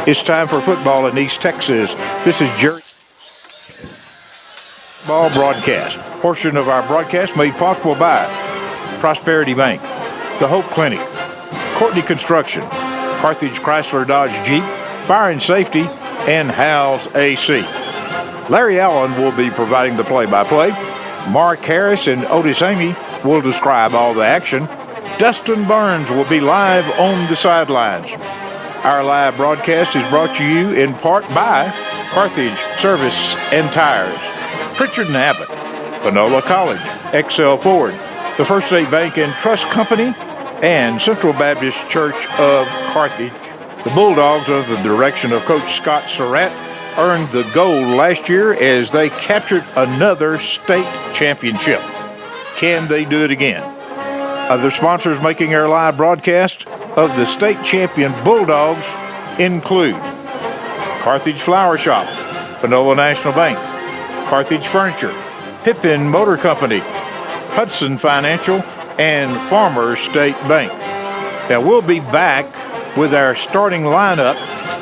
It's time for football in East Texas. This is Jerry Ball Broadcast. Portion of our broadcast made possible by Prosperity Bank, the Hope Clinic, Courtney Construction, Carthage Chrysler Dodge Jeep, Fire and Safety, and Hal's AC. Larry Allen will be providing the play-by-play. Mark Harris and Otis Amy will describe all the action. Dustin Burns will be live on the sidelines. Our live broadcast is brought to you in part by Carthage Service and Tires, Pritchard and Abbott, Panola College, XL Ford, the First State Bank and Trust Company, and Central Baptist Church of Carthage. The Bulldogs, under the direction of Coach Scott Surratt, earned the gold last year as they captured another state championship. Can they do it again? Other sponsors making our live broadcast of the state champion Bulldogs include Carthage Flower Shop, Panola National Bank, Carthage Furniture, Pippin Motor Company, Hudson Financial, and Farmers State Bank. Now we'll be back with our starting lineup,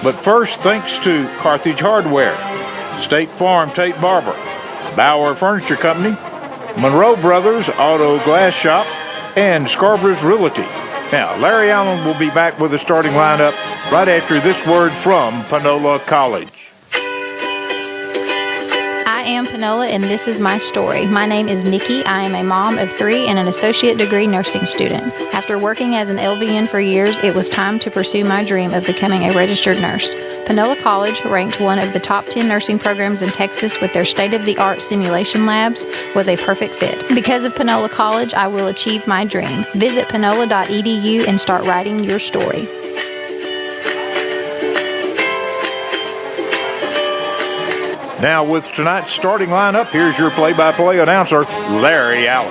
but first, thanks to Carthage Hardware, State Farm Tate Barber, Bauer Furniture Company, Monroe Brothers Auto Glass Shop, and Scarborough's Realty. Now, Larry Allen will be back with the starting lineup right after this word from Panola College. I am Panola, and this is my story. My name is Nikki. I am a mom of 3 and an associate degree nursing student. After working as an LVN for years, it was time to pursue my dream of becoming a registered nurse. Panola College, ranked one of the top 10 nursing programs in Texas with their state-of-the-art simulation labs, was a perfect fit. Because of Panola College, I will achieve my dream. Visit panola.edu and start writing your story. Now with tonight's starting lineup, here's your play-by-play announcer, Larry Allen.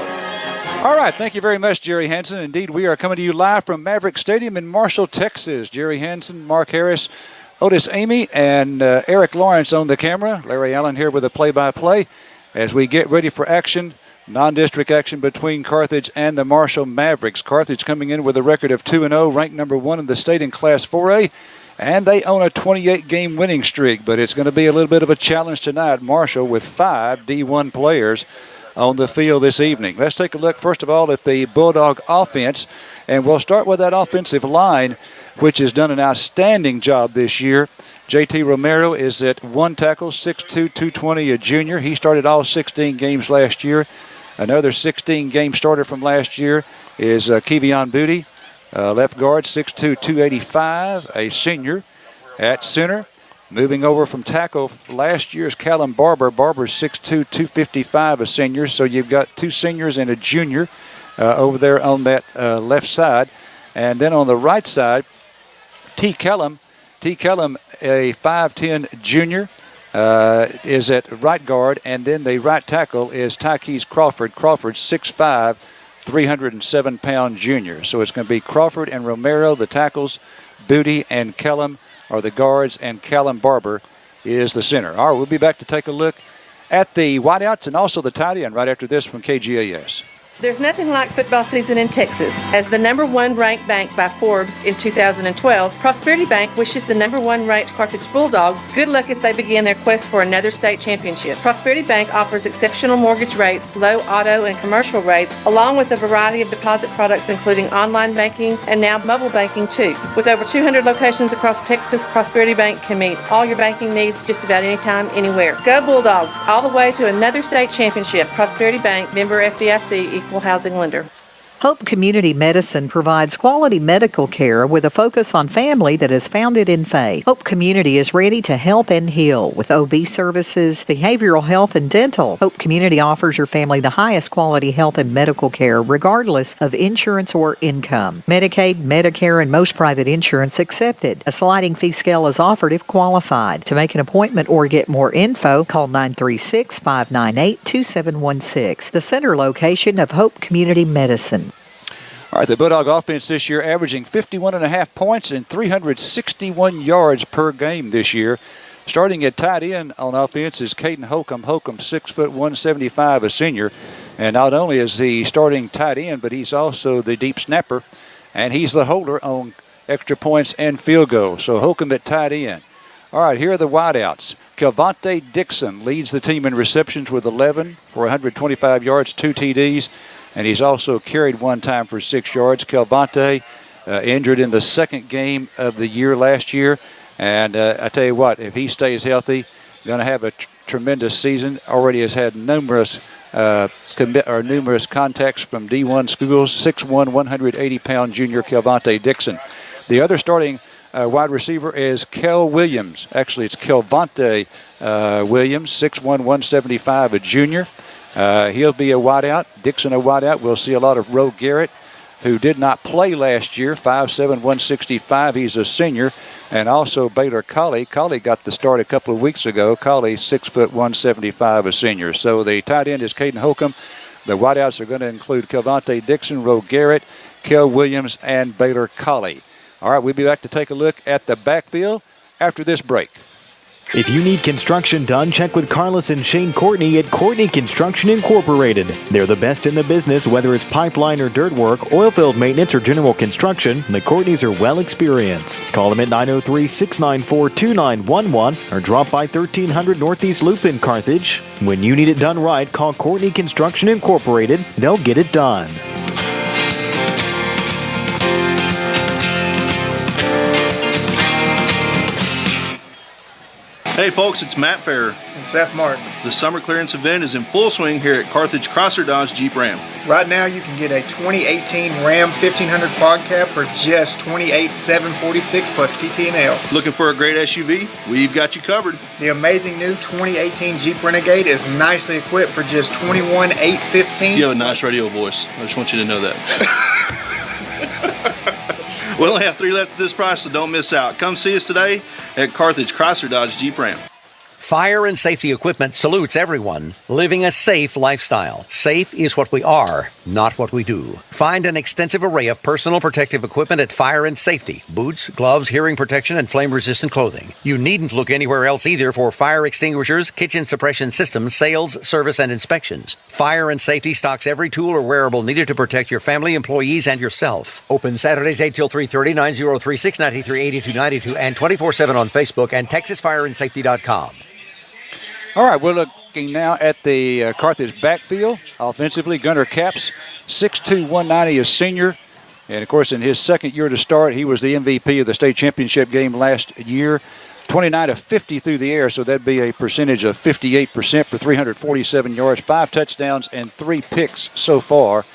All right, thank you very much, Jerry Hansen. Indeed, we are coming to you live from Maverick Stadium in Marshall, Texas. Jerry Hansen, Mark Harris, Otis Amy, and Eric Lawrence on the camera. Larry Allen here with a play-by-play as we get ready for action, non-district action between Carthage and the Marshall Mavericks. Carthage coming in with a record of 2-0, ranked number 1 in the state in Class 4A. And they own a 28-game winning streak, but it's going to be a little bit of a challenge tonight. Marshall with 5 D1 players on the field this evening. Let's take a look, first of all, at the Bulldog offense, and we'll start with that offensive line, which has done an outstanding job this year. J.T. Romero is at 1 tackle, 6'2", 220, a junior. He started all 16 games last year. Another 16-game starter from last year is Kevion Booty. Left guard, 6'2", 285, a senior. At center, moving over from tackle last year's Callum Barber. Barber's 6'2", 255, a senior. So you've got 2 seniors and a junior over there on that left side. And then on the right side, T. Kellum, a 5'10 junior, is at right guard. And then the right tackle is Tykees Crawford. Crawford's 6'5", 307-pound junior. So it's going to be Crawford and Romero, the tackles. Booty and Kellum are the guards, and Callum Barber is the center. All right, we'll be back to take a look at the wideouts and also the tight end right after this from KGAS. There's nothing like football season in Texas. As the number 1 ranked bank by Forbes in 2012, Prosperity Bank wishes the number 1 ranked Carthage Bulldogs good luck as they begin their quest for another state championship. Prosperity Bank offers exceptional mortgage rates, low auto and commercial rates, along with a variety of deposit products including online banking and now mobile banking too. With over 200 locations across Texas, Prosperity Bank can meet all your banking needs just about anytime, anywhere. Go Bulldogs, all the way to another state championship. Prosperity Bank, member FDIC, equal housing lender. Hope Community Medicine provides quality medical care with a focus on family that is founded in faith. Hope Community is ready to help and heal with OB services, behavioral health, and dental. Hope Community offers your family the highest quality health and medical care regardless of insurance or income. Medicaid, Medicare, and most private insurance accepted. A sliding fee scale is offered if qualified. To make an appointment or get more info, call 936-598-2716. The center location of Hope Community Medicine. All right, the Bulldog offense this year averaging 51.5 points and 361 yards per game this year. Starting at tight end on offense is Caden Holcomb. Holcomb, 6'1", 175, a senior. And not only is he starting tight end, but he's also the deep snapper. And he's the holder on extra points, and field goals. So Holcomb at tight end. All right, here are the wideouts. Kelvonte Dixon leads the team in receptions with 11 for 125 yards, 2 TDs, and he's also carried one time for 6 yards. Kelvonte injured in the second game of the year last year, and I tell you what, if he stays healthy, going to have a tremendous season. Already has had numerous contacts from D1 schools. 6'1", 180-pound junior Kelvonte Dixon. The other starting wide receiver is Kel Williams. Actually, it's Kelvonte Williams, 6'1", 175, a junior. He'll be a wideout. Dixon a wideout. We'll see a lot of Roe Garrett, who did not play last year, 5'7", 165. He's a senior. And also Baylor Colley. Colley got the start a couple of weeks ago. Colley, 6', 175, a senior. So the tight end is Caden Holcomb. The wideouts are going to include Kelvonte Dixon, Roe Garrett, Kel Williams, and Baylor Colley. All right, we'll be back to take a look at the backfield after this break. If you need construction done, check with Carlos and Shane Courtney at Courtney Construction Incorporated. They're the best in the business, whether it's pipeline or dirt work, oil field maintenance, or general construction. The Courtneys are well experienced. Call them at 903-694-2911 or drop by 1300 Northeast Loop in Carthage. When you need it done right, call Courtney Construction Incorporated. They'll get it done. Hey folks, it's Matt Farrer and Seth Mark. The summer clearance event is in full swing here at Carthage Chrysler Dodge Jeep Ram. Right now you can get a 2018 Ram 1500 quad cab for just $28,746 plus TT&L. Looking for a great SUV? We've got you covered. The amazing new 2018 Jeep Renegade is nicely equipped for just $21,815. You have a nice radio voice. I just want you to know that. We only have 3 left at this price, so don't miss out. Come see us today at Carthage Chrysler Dodge Jeep Ram. Fire and safety equipment salutes everyone living a safe lifestyle. Safe is what we are, not what we do. Find an extensive array of personal protective equipment at Fire and Safety. Boots, gloves, hearing protection, and flame-resistant clothing. You needn't look anywhere else either for fire extinguishers, kitchen suppression systems, sales, service, and inspections. Fire and Safety stocks every tool or wearable needed to protect your family, employees, and yourself. Open Saturdays 8 till 3:30, 9036-938292, and 24/7 on Facebook and TexasFireandSafety.com. All right, we're looking now at the Carthage backfield. Offensively, Gunnar Capps, 6'2", 190, a senior. And, of course, in his second year to start, he was the MVP of the state championship game last year. 29 of 50 through the air, so that'd be a percentage of 58% for 347 yards, 5 touchdowns, and 3 picks so far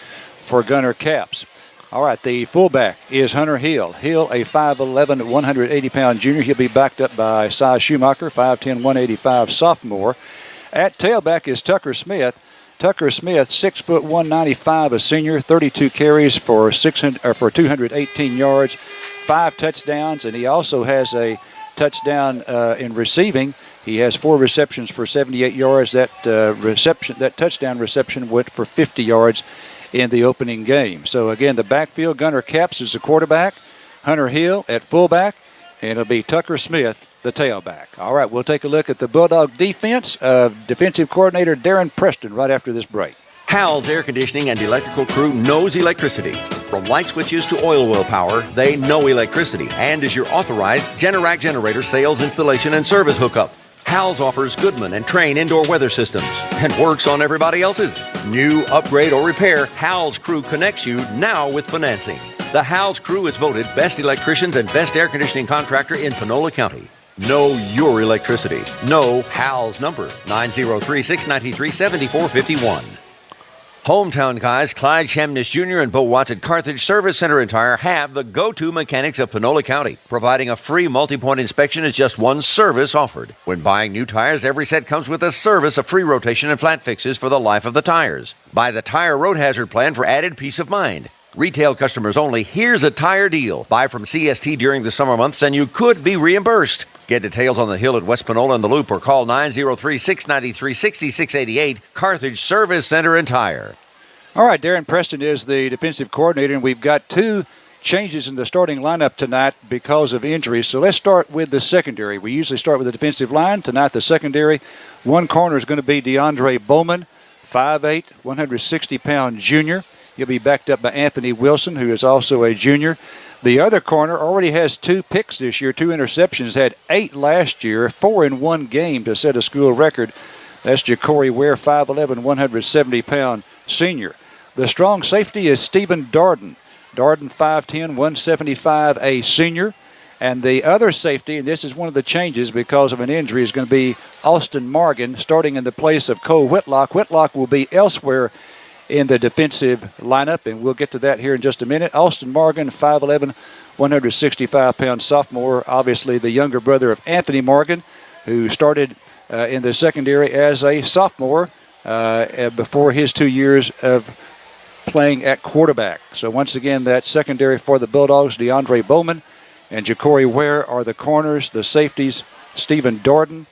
for Gunnar Capps. All right, the fullback is Hunter Hill. Hill, a 5'11", 180-pound junior. He'll be backed up by Cy Schumacher, 5'10", 185 sophomore. At tailback is Tucker Smith. Tucker Smith, 6', 195, a senior, 32 carries for 218 yards, 5 touchdowns, and he also has a touchdown in receiving. He has 4 receptions for 78 yards. That touchdown reception went for 50 yards in the opening game. So again, the backfield, Gunnar Capps is the quarterback, Hunter Hill at fullback, and it'll be Tucker Smith, the tailback. All right, we'll take a look at the Bulldog defense of defensive coordinator Darren Preston right after this break. Hal's Air Conditioning and Electrical crew knows electricity. From light switches to oil well power, they know electricity and is your authorized Generac generator sales, installation, and service hookup. Hal's offers Goodman and Train indoor weather systems and works on everybody else's. New, upgrade, or repair, Hal's crew connects you now with financing. The Hal's crew is voted best electricians and best air conditioning contractor in Panola County. Know your electricity. Know Hal's number, 903-693-7451. Hometown guys Clyde Shamnish Jr. and Bo Watts at Carthage Service Center and Tire have the go-to mechanics of Panola County. Providing a free multi-point inspection is just one service offered. When buying new tires, every set comes with a service of free rotation and flat fixes for the life of the tires. Buy the Tire Road Hazard Plan for added peace of mind. Retail customers only, here's a tire deal. Buy from CST during the summer months and you could be reimbursed. Get details on the Hill at West Panola and the Loop or call 903-693-6688, Carthage Service Center and Tire. All right, Darren Preston is the defensive coordinator, and we've got 2 changes in the starting lineup tonight because of injuries. So let's start with the secondary. We usually start with the defensive line. Tonight, the secondary, one corner is going to be DeAndre Bowman, 5'8", 160-pound junior. He'll be backed up by Anthony Wilson, who is also a junior. The other corner already has 2 picks this year, 2 interceptions, had 8 last year, 4 in one game to set a school record. That's Ja'Cory Ware, 5'11", 170-pound senior. The strong safety is Stephen Darden. Darden, 5'10", 175, a senior. And the other safety, and this is one of the changes because of an injury, is going to be Austin Morgan, starting in the place of Cole Whitlock. Whitlock will be elsewhere in the defensive lineup, and we'll get to that here in just a minute. Austin Morgan, 5'11", 165-pound sophomore, obviously the younger brother of Anthony Morgan, who started in the secondary as a sophomore before his 2 years of playing at quarterback. So once again, that secondary for the Bulldogs, DeAndre Bowman and Ja'Cory Ware are the corners, the safeties, Stephen Darden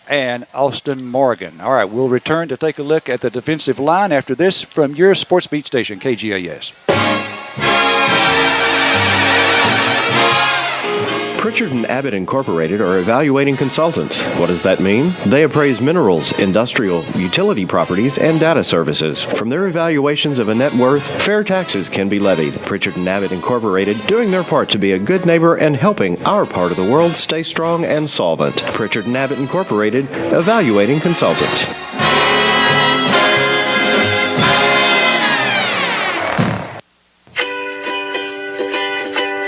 and Austin Morgan. All right, we'll return to take a look at the defensive line after this from your Sports Beat station, KGAS. Pritchard and Abbott Incorporated are evaluating consultants. What does that mean? They appraise minerals, industrial, utility properties, and data services. From their evaluations of a net worth, fair taxes can be levied. Pritchard and Abbott Incorporated doing their part to be a good neighbor and helping our part of the world stay strong and solvent. Pritchard and Abbott Incorporated, evaluating consultants.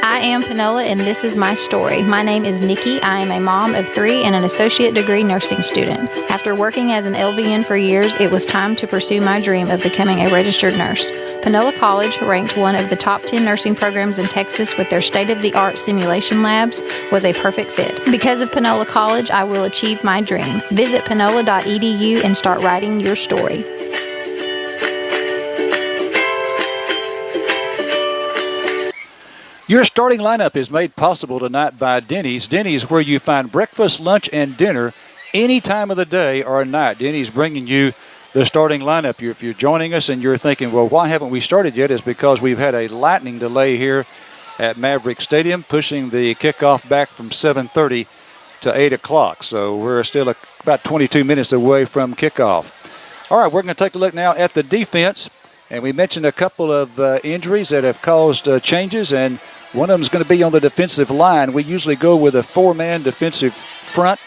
I am Panola, and this is my story. My name is Nikki. I am a mom of 3 and an associate degree nursing student. After working as an LVN for years, it was time to pursue my dream of becoming a registered nurse. Panola College, ranked one of the top 10 nursing programs in Texas with their state-of-the-art simulation labs, was a perfect fit. Because of Panola College, I will achieve my dream. Visit panola.edu and start writing your story. Your starting lineup is made possible tonight by Denny's. Denny's, where you find breakfast, lunch, and dinner any time of the day or night. Denny's bringing you the starting lineup. If you're joining us and you're thinking, well, why haven't we started yet? It's because we've had a lightning delay here at Maverick Stadium, pushing the kickoff back from 7:30 to 8 o'clock. So we're still about 22 minutes away from kickoff. All right, we're going to take a look now at the defense. And we mentioned a couple of injuries that have caused changes, and one of them is going to be on the defensive line. We usually go with a 4-man defensive front,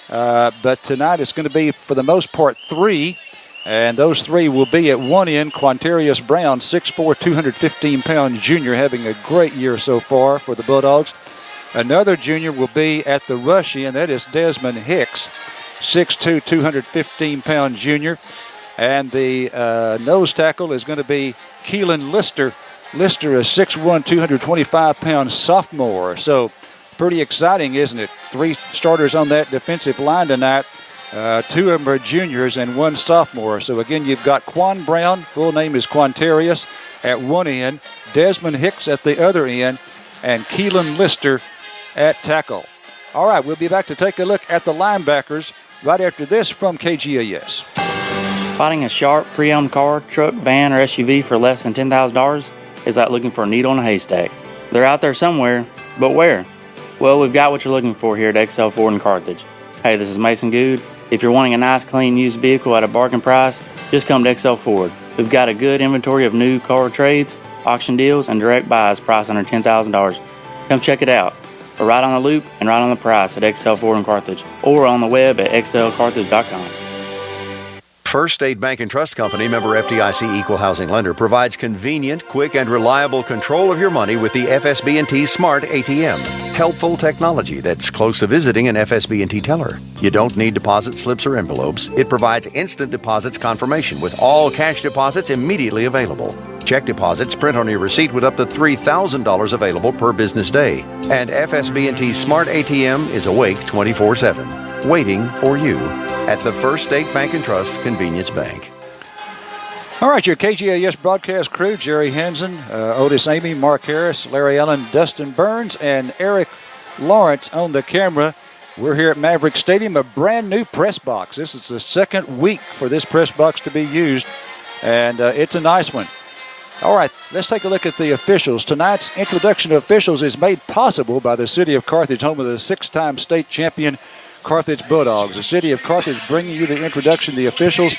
but tonight it's going to be, for the most part, 3. And those 3 will be at one end, Quantarius Brown, 6'4", 215-pound junior, having a great year so far for the Bulldogs. Another junior will be at the rush end. That is Desmond Hicks, 6'2", 215-pound junior. And the nose tackle is going to be Keelan Lister. Lister, a 6'1", 225-pound sophomore. So pretty exciting, isn't it? 3 starters on that defensive line tonight. 2 of them are juniors and 1 sophomore. So again, you've got Quan Brown, full name is Quantarius, at one end, Desmond Hicks at the other end, and Keelan Lister at tackle. All right, we'll be back to take a look at the linebackers right after this from KGAS. Finding a sharp pre-owned car, truck, van, or SUV for less than $10,000 is like looking for a needle in a haystack. They're out there somewhere, but where? Well, we've got what you're looking for here at XL Ford in Carthage. Hey, this is Mason Good. If you're wanting a nice, clean, used vehicle at a bargain price, just come to XL Ford. We've got a good inventory of new car trades, auction deals, and direct buys priced under $10,000. Come check it out. We're right on the loop and right on the price at XL Ford in Carthage, or on the web at xlcarthage.com. First State Bank and Trust Company, member FDIC equal housing lender, provides convenient, quick, and reliable control of your money with the FSB&T Smart ATM. Helpful technology that's close to visiting an FSB&T teller. You don't need deposit slips or envelopes. It provides instant deposits confirmation with all cash deposits immediately available. Check deposits print on your receipt with up to $3,000 available per business day. And FSB&T Smart ATM is awake 24/7, waiting for you at the First State Bank and Trust Convenience Bank. All right, your KGAS broadcast crew, Jerry Hansen, Otis Amy, Mark Harris, Larry Allen, Dustin Burns, and Eric Lawrence on the camera. We're here at Maverick Stadium, a brand new press box. This is the second week for this press box to be used, and it's a nice one. All right, let's take a look at the officials. Tonight's introduction of officials is made possible by the city of Carthage, home of the 6-time state champion Carthage Bulldogs. The city of Carthage bringing you the introduction of the officials.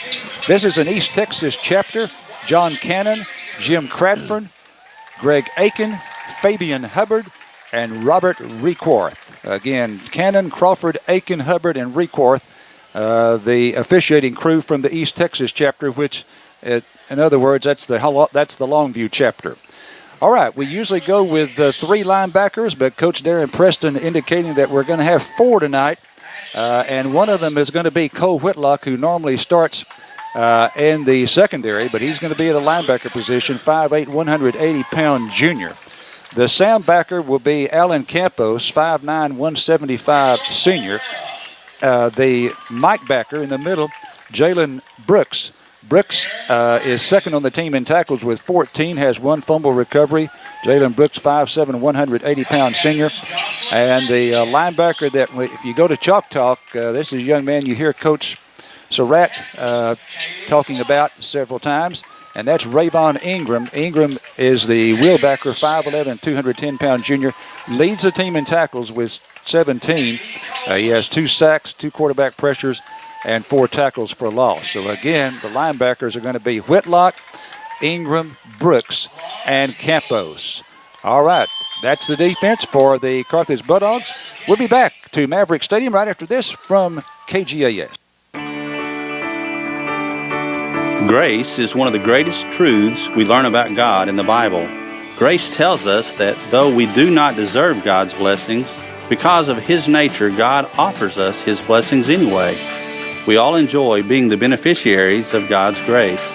This is an East Texas chapter. John Cannon, Jim Cradford, Greg Aiken, Fabian Hubbard, and Robert Requarth. Again, Cannon, Crawford, Aiken, Hubbard, and Requarth, the officiating crew from the East Texas chapter, which, in other words, that's the Longview chapter. All right, we usually go with 3 linebackers, but Coach Darren Preston indicating that we're going to have 4 tonight, and one of them is going to be Cole Whitlock, who normally starts in the secondary, but he's going to be at a linebacker position, 5'8", 180-pound junior. The sound backer will be Alan Campos, 5'9", 175 senior. The Mike backer in the middle, Jalen Brooks. Brooks is second on the team in tackles with 14, has 1 fumble recovery. Jalen Brooks, 5'7", 180-pound senior. And the linebacker that, if you go to Chalk Talk, this is a young man you hear Coach Surratt talking about several times, and that's Vaughn Ingram. Ingram is the wheelbacker, 5'11", 210-pound junior. Leads the team in tackles with 17. He has 2 sacks, 2 quarterback pressures, and 4 tackles for loss. So again, the linebackers are going to be Whitlock, Ingram, Brooks, and Campos. All right, that's the defense for the Carthage Bulldogs. We'll be back to Maverick Stadium right after this from KGAS. Grace is one of the greatest truths we learn about God in the Bible. Grace tells us that though we do not deserve God's blessings, because of His nature, God offers us His blessings anyway. We all enjoy being the beneficiaries of God's grace.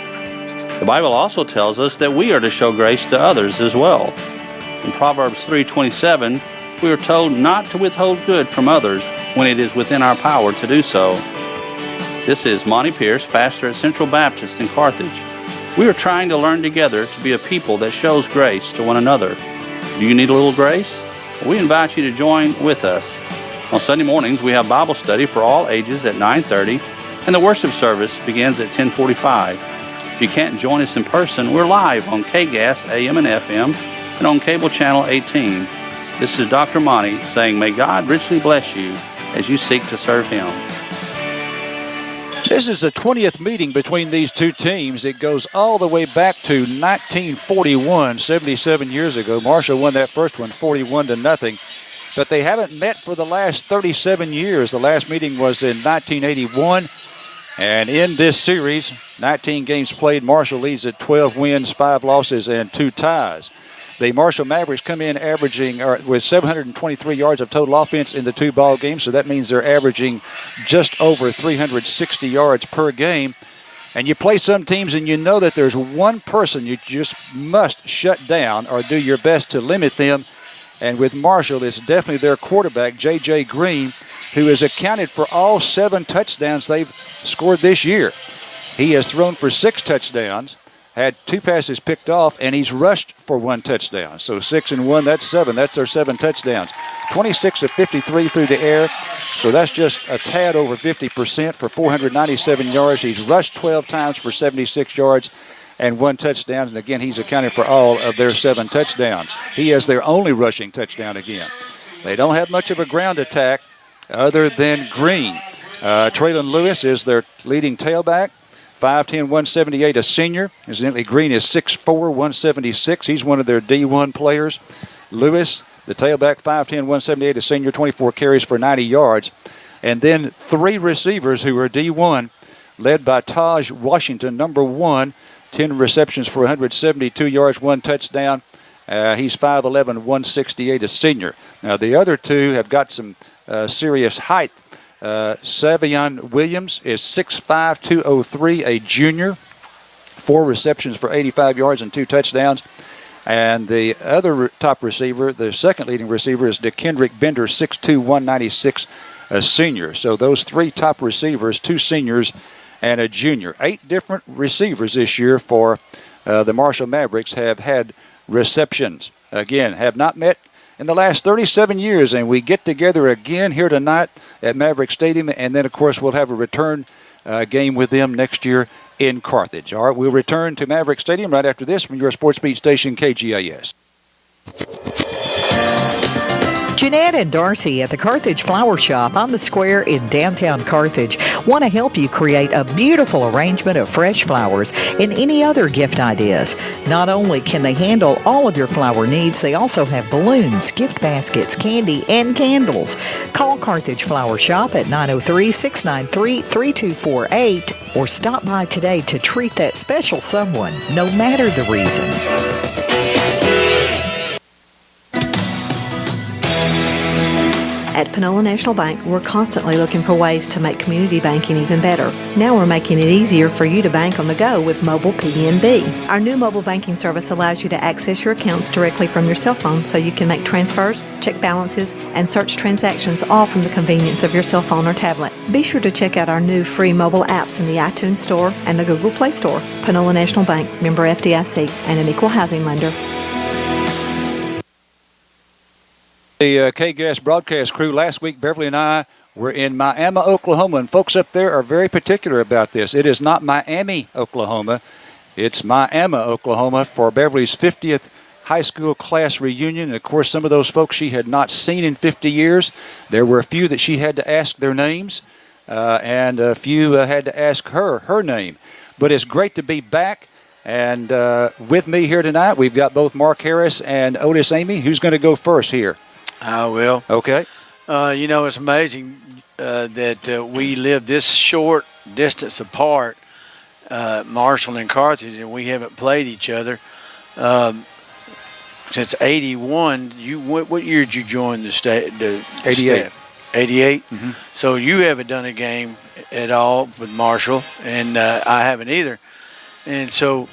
The Bible also tells us that we are to show grace to others as well. In Proverbs 3:27, we are told not to withhold good from others when it is within our power to do so. This is Monty Pierce, pastor at Central Baptist in Carthage. We are trying to learn together to be a people that shows grace to one another. Do you need a little grace? We invite you to join with us. On Sunday mornings, we have Bible study for all ages at 9:30, and the worship service begins at 10:45. If you can't join us in person, we're live on KGAS AM and FM and on cable channel 18. This is Dr. Monty saying, may God richly bless you as you seek to serve Him. This is the 20th meeting between these two teams. It goes all the way back to 1941, 77 years ago. Marshall won that first one 41-0. But they haven't met for the last 37 years. The last meeting was in 1981. And in this series, 19 games played, Marshall leads at 12 wins, 5 losses, and 2 ties. The Marshall Mavericks come in averaging with 723 yards of total offense in the 2 ball games. So that means they're averaging just over 360 yards per game. And you play some teams and you know that there's one person you just must shut down or do your best to limit them. And with Marshall, it's definitely their quarterback, J.J. Green, who has accounted for all 7 touchdowns they've scored this year. He has thrown for 6 touchdowns, had 2 passes picked off, and he's rushed for 1 touchdown. So 6 and 1, that's 7. That's their 7 touchdowns. 26 of 53 through the air, so that's just a tad over 50% for 497 yards. He's rushed 12 times for 76 yards. And 1 touchdown, and again, he's accounted for all of their 7 touchdowns. He has their only rushing touchdown again. They don't have much of a ground attack other than Green. Traylon Lewis is their leading tailback, 5'10", 178, a senior. Incidentally, Green is 6'4", 176. He's one of their D1 players. Lewis, the tailback, 5'10", 178, a senior, 24 carries for 90 yards. And then 3 receivers who are D1, led by Taj Washington, number 1, 10 receptions for 172 yards, 1 touchdown. He's 5'11", 168, a senior. Now, the other 2 have got some serious height. Savion Williams is 6'5", 203, a junior. 4 receptions for 85 yards and 2 touchdowns. And the other top receiver, the second leading receiver, is DeKendrick Bender, 6'2", 196, a senior. So those 3 top receivers, 2 seniors, and a junior. 8 different receivers this year for the Marshall Mavericks have had receptions. Again, have not met in the last 37 years, and we get together again here tonight at Maverick Stadium, and then, of course, we'll have a return game with them next year in Carthage. All right, we'll return to Maverick Stadium right after this from your Sports Beat station, KGAS. Jeanette and Darcy at the Carthage Flower Shop on the square in downtown Carthage want to help you create a beautiful arrangement of fresh flowers and any other gift ideas. Not only can they handle all of your flower needs, they also have balloons, gift baskets, candy, and candles. Call Carthage Flower Shop at 903-693-3248 or stop by today to treat that special someone, no matter the reason. At Panola National Bank, we're constantly looking for ways to make community banking even better. Now we're making it easier for you to bank on the go with mobile PNB. Our new mobile banking service allows you to access your accounts directly from your cell phone so you can make transfers, check balances, and search transactions all from the convenience of your cell phone or tablet. Be sure to check out our new free mobile apps in the iTunes Store and the Google Play Store. Panola National Bank, member FDIC, and an equal housing lender. The K-Gas broadcast crew last week, Beverly and I were in Miami, Oklahoma, and folks up there are very particular about this. It is not Miami, Oklahoma. It's Miami, Oklahoma for Beverly's 50th high school class reunion. And, of course, some of those folks she had not seen in 50 years. There were a few that she had to ask their names, and a few had to ask her name. But it's great to be back. And with me here tonight, we've got both Mark Harris and Otis Amy. Who's going to go first here? I will. Okay. It's amazing that we live this short distance apart, Marshall and Carthage, and we haven't played each other since '81. What year did you join the state? 88. 88. Mm-hmm. So you haven't done a game at all with Marshall, and I haven't either. And so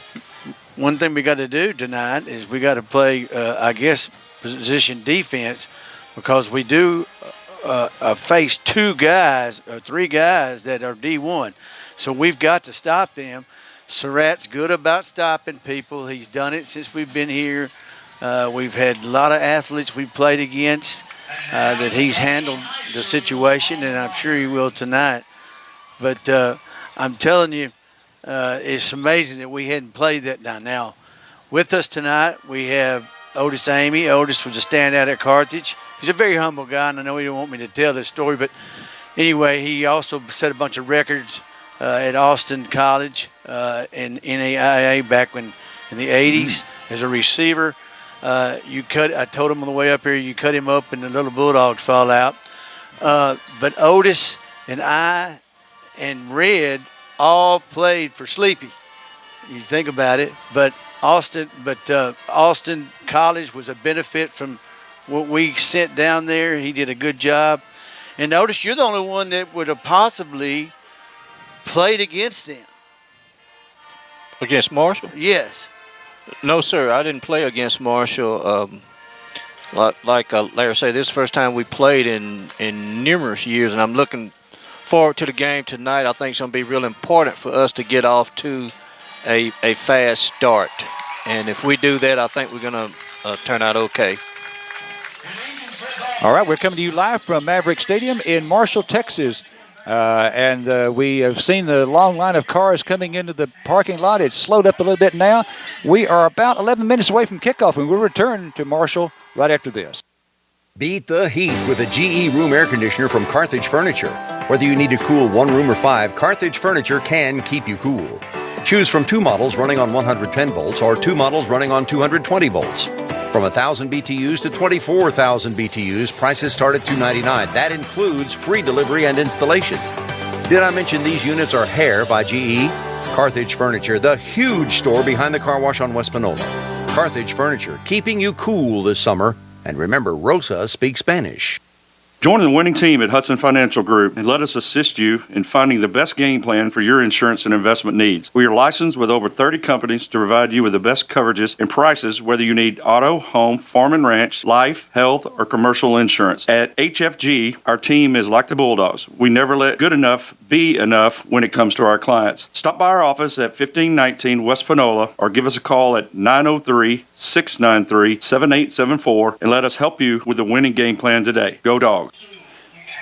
one thing we got to do tonight is we got to play, position defense, because we do face two guys or three guys that are D1. So we've got to stop them. Surratt's good about stopping people. He's done it since we've been here. We've had a lot of athletes we've played against that he's handled the situation, and I'm sure he will tonight. But I'm telling you, it's amazing that we hadn't played that now. With us tonight, we have Otis Amy. Otis was a standout at Carthage. He's a very humble guy, and I know he didn't want me to tell this story, but anyway, he also set a bunch of records at Austin College in NAIA back in the 80s as a receiver. I told him on the way up here, you cut him up and the little Bulldogs fall out. But Otis and I and Red all played for Sleepy. You think about it, but Austin College was a benefit from what we sent down there. He did a good job. And notice you're the only one that would have possibly played against them. Against Marshall? Yes. No, sir. I didn't play against Marshall. Like Larry said, this is the first time we played in numerous years, and I'm looking forward to the game tonight. I think it's going to be real important for us to get off to a fast start. And if we do that, I think we're going to turn out okay. All right, we're coming to you live from Maverick Stadium in Marshall, Texas. And we have seen the long line of cars coming into the parking lot. It's slowed up a little bit now. We are about 11 minutes away from kickoff, and we'll return to Marshall right after this. Beat the heat with a GE room air conditioner from Carthage Furniture. Whether you need to cool one room or five, Carthage Furniture can keep you cool. Choose from 2 models running on 110 volts or 2 models running on 220 volts. From 1,000 BTUs to 24,000 BTUs, prices start at $299. That includes free delivery and installation. Did I mention these units are Hair by GE? Carthage Furniture, the huge store behind the car wash on West Panola. Carthage Furniture, keeping you cool this summer. And remember, Rosa speaks Spanish. Join the winning team at Hudson Financial Group and let us assist you in finding the best game plan for your insurance and investment needs. We are licensed with over 30 companies to provide you with the best coverages and prices, whether you need auto, home, farm and ranch, life, health, or commercial insurance. At HFG, our team is like the Bulldogs. We never let good enough be enough when it comes to our clients. Stop by our office at 1519 West Panola or give us a call at 903-693-7874 and let us help you with the winning game plan today. Go Dogs.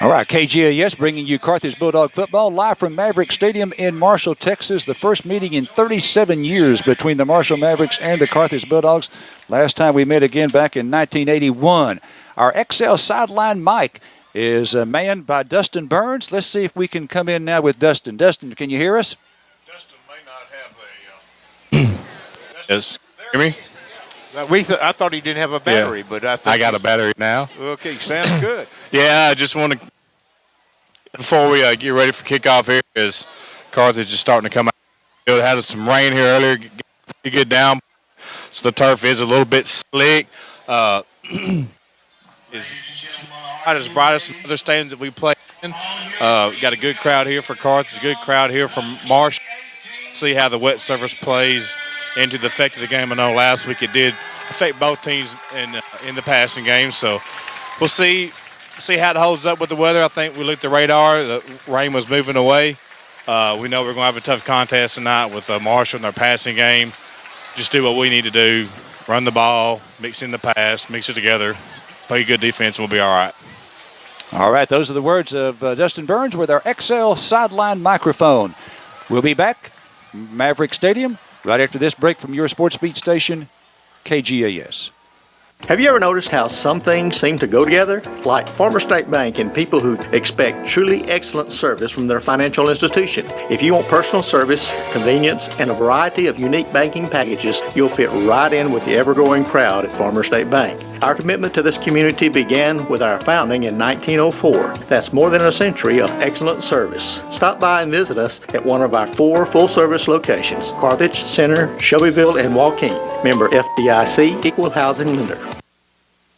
All right, KGAS bringing you Carthage Bulldog football live from Maverick Stadium in Marshall, Texas. The first meeting in 37 years between the Marshall Mavericks and the Carthage Bulldogs. Last time we met again back in 1981. Our XL sideline mic is manned by Dustin Burns. Let's see if we can come in now with Dustin. Dustin, can you hear us? Dustin may not have a... Yes. Hear me? I thought he didn't have a battery, but I got a battery now. Okay, sounds good. Yeah, I just want to, before we get ready for kickoff here, because Carthage is starting to come out. It had some rain here earlier, pretty good down, so the turf is a little bit slick. It's not as bright as some other stadiums that we play in. Got a good crowd here for Carthage, a good crowd here from Marshall. See how the wet surface plays into the effect of the game. I know last week it did affect both teams in the passing game, so we'll see how it holds up with the weather. I think we looked at the radar. The rain was moving away. We know we're going to have a tough contest tonight with Marshall in their passing game. Just do what we need to do, run the ball, mix in the pass, mix it together, play good defense, and we'll be all right. All right, those are the words of Dustin Burns with our XL sideline microphone. We'll be back, Maverick Stadium, right after this break from your sports beat station, KGAS. Have you ever noticed how some things seem to go together? Like Farmer State Bank and people who expect truly excellent service from their financial institution. If you want personal service, convenience, and a variety of unique banking packages, you'll fit right in with the ever-growing crowd at Farmer State Bank. Our commitment to this community began with our founding in 1904. That's more than a century of excellent service. Stop by and visit us at one of our 4 full-service locations, Carthage, Center, Shelbyville, and Waukegan. Member FDIC, Equal Housing Lender.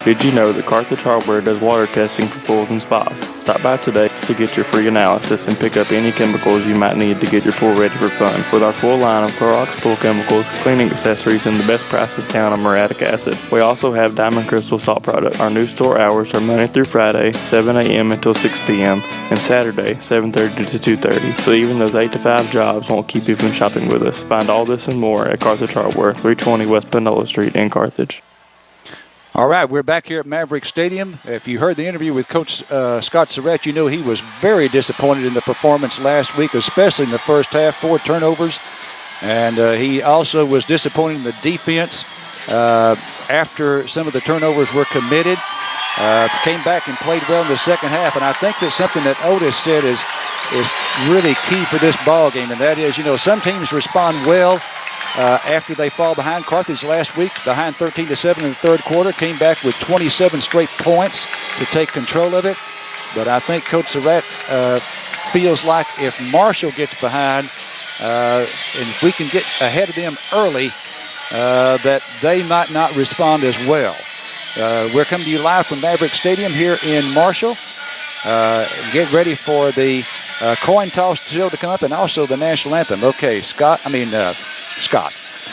Did you know that Carthage Hardware does water testing for pools and spas? Stop by today to get your free analysis and pick up any chemicals you might need to get your pool ready for fun. With our full line of Clorox pool chemicals, cleaning accessories, and the best price in town on muriatic acid. We also have Diamond Crystal Salt product. Our new store hours are Monday through Friday, 7 a.m. until 6 p.m., and Saturday, 7:30 to 2:30. So even those 8 to 5 jobs won't keep you from shopping with us. Find all this and more at Carthage Hardware, 320 West Panola Street in Carthage. All right, we're back here at Maverick Stadium. If you heard the interview with Coach Scott Surratt, you know he was very disappointed in the performance last week, especially in the first half, 4 turnovers. And he also was disappointed in the defense after some of the turnovers were committed. Came back and played well in the second half. And I think that something that Otis said is really key for this ball game, and that is, you know, some teams respond well after they fall behind. Carthage last week, behind 13-7 in the third quarter, came back with 27 straight points to take control of it. But I think Coach Surratt feels like if Marshall gets behind, and if we can get ahead of them early, that they might not respond as well. We're coming to you live from Maverick Stadium here in Marshall. Get ready for the coin toss still to come up, and also the national anthem. Okay, Scott,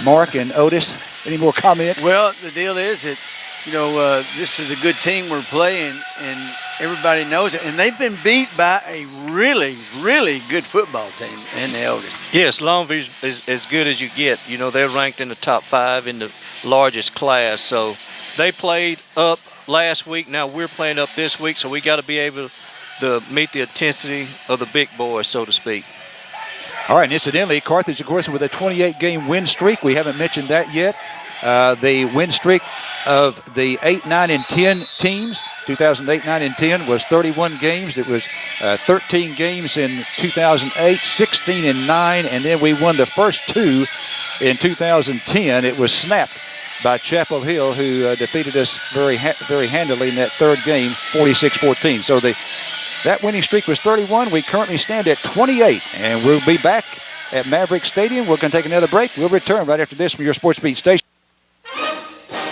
Mark, and Otis, any more comments? Well, the deal is that, you know, this is a good team we're playing, and everybody knows it. And they've been beat by a really, really good football team in the Eldon. Yes, Longview is as good as you get. You know, they're ranked in the top 5 in the largest class. So they played up last week. Now we're playing up this week, so we got to be able to meet the intensity of the big boys, so to speak. All right, and incidentally, Carthage, of course, with a 28-game win streak. We haven't mentioned that yet. The win streak of the 8, 9, and 10 teams, 2008, 9, and 10, was 31 games. It was 13 games in 2008, 16 and 9, and then we won the first 2 in 2010. It was snapped by Chapel Hill, who defeated us very handily in that third game, 46-14. So that winning streak was 31. We currently stand at 28, and we'll be back at Maverick Stadium. We're going to take another break. We'll return right after this from your Sports Beat station.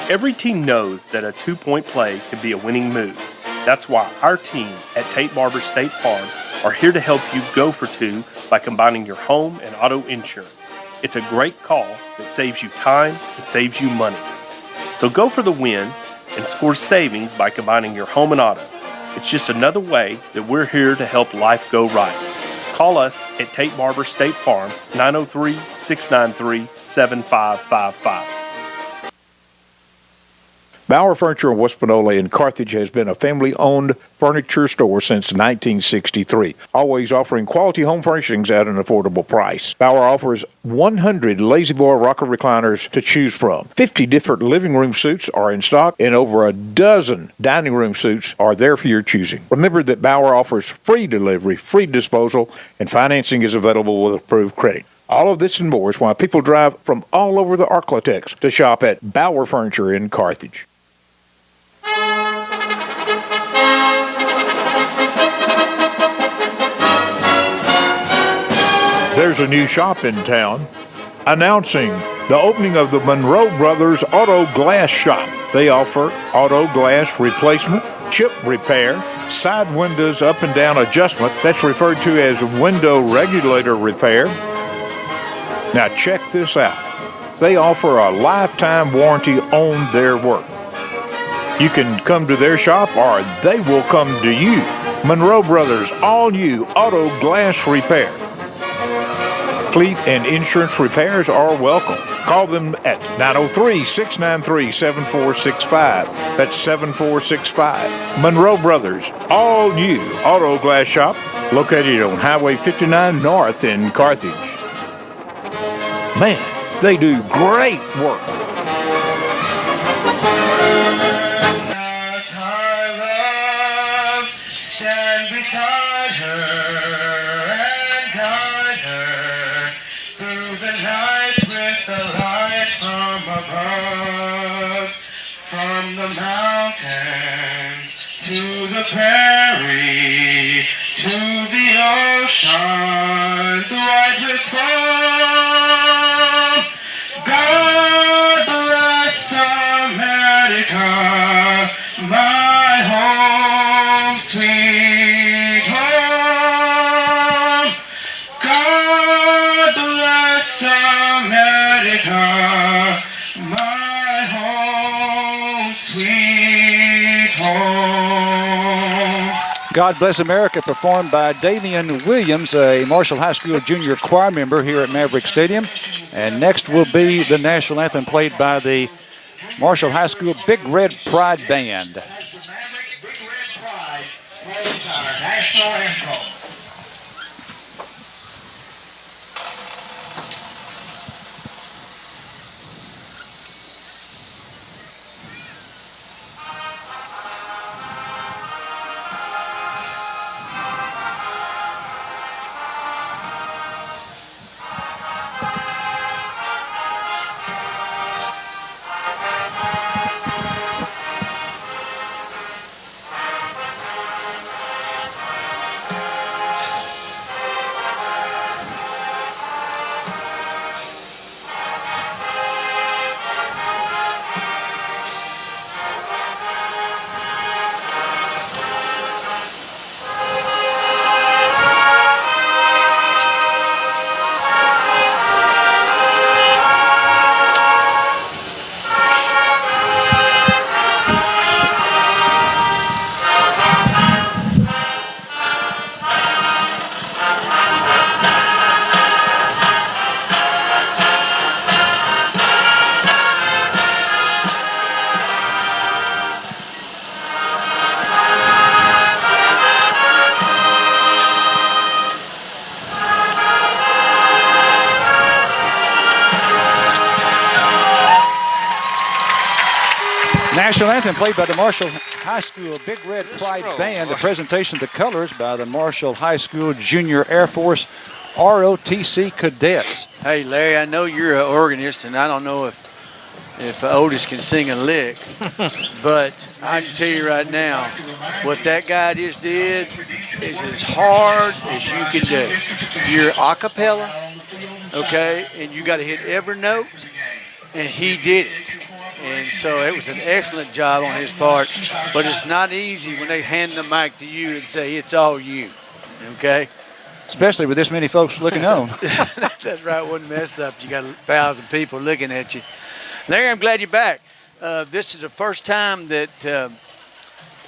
Every team knows that a 2-point play can be a winning move. That's why our team at Tate Barber State Farm are here to help you go for 2 by combining your home and auto insurance. It's a great call that saves you time and saves you money. So go for the win and score savings by combining your home and auto. It's just another way that we're here to help life go right. Call us at Tate Barber State Farm, 903-693-7555. Bauer Furniture in West Panola in Carthage has been a family-owned furniture store since 1963, always offering quality home furnishings at an affordable price. Bauer offers 100 Lazy Boy rocker recliners to choose from. 50 different living room suites are in stock, and over a dozen dining room suites are there for your choosing. Remember that Bauer offers free delivery, free disposal, and financing is available with approved credit. All of this and more is why people drive from all over the Arklatex to shop at Bauer Furniture in Carthage. There's a new shop in town announcing the opening of the Monroe Brothers Auto Glass Shop. They offer auto glass replacement, chip repair, side windows up and down adjustment, that's referred to as window regulator repair. Now check this out. They offer a lifetime warranty on their work. You can come to their shop or they will come to you. Monroe Brothers All New Auto Glass Repair. Fleet and insurance repairs are welcome. Call them at 903-693-7465. That's 7465. Monroe Brothers All New Auto Glass Shop, located on Highway 59 North in Carthage. Man, they do great work. Stand beside her and guide her through the night with the light from above, from the mountains to the prairie to the oceans white with foam. God bless America, my home, sweet home. God bless America, my home, sweet home. God Bless America, performed by Davian Williams, a Marshall High School junior choir member here at Maverick Stadium. And next will be the national anthem played by the Marshall High School Big Red Pride Band. Big Red Pride plays our national anthem. National anthem played by the Marshall High School Big Red Pride Band. The presentation of the colors by the Marshall High School Junior Air Force ROTC Cadets. Hey, Larry, I know you're an organist, and I don't know if Otis can sing a lick, but I can tell you right now, what that guy just did is as hard as you can do. You're a cappella, okay, and you got to hit every note, and he did it. And so it was an excellent job on his part, but it's not easy when they hand the mic to you and say, it's all you, okay? Especially with this many folks looking on. That's right, one mess up. You got 1,000 people looking at you. Larry, I'm glad you're back. This is the first time that,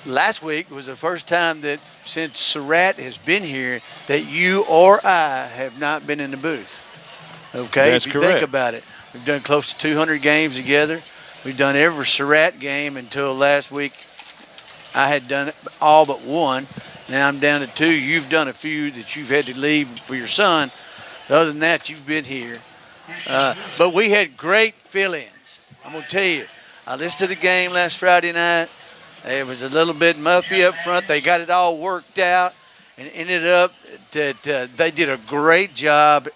last week was the first time that since Surratt has been here that you or I have not been in the booth. Okay? That's if you correct. think about it. We've done close to 200 games together. We've done every Surratt game until last week. I had done it all but one. Now I'm down to 2. You've done a few that you've had to leave for your son. Other than that, you've been here. But we had great fill-ins. I'm going to tell you, I listened to the game last Friday night. It was a little bit muffy up front. They got it all worked out and ended up that they did a great job.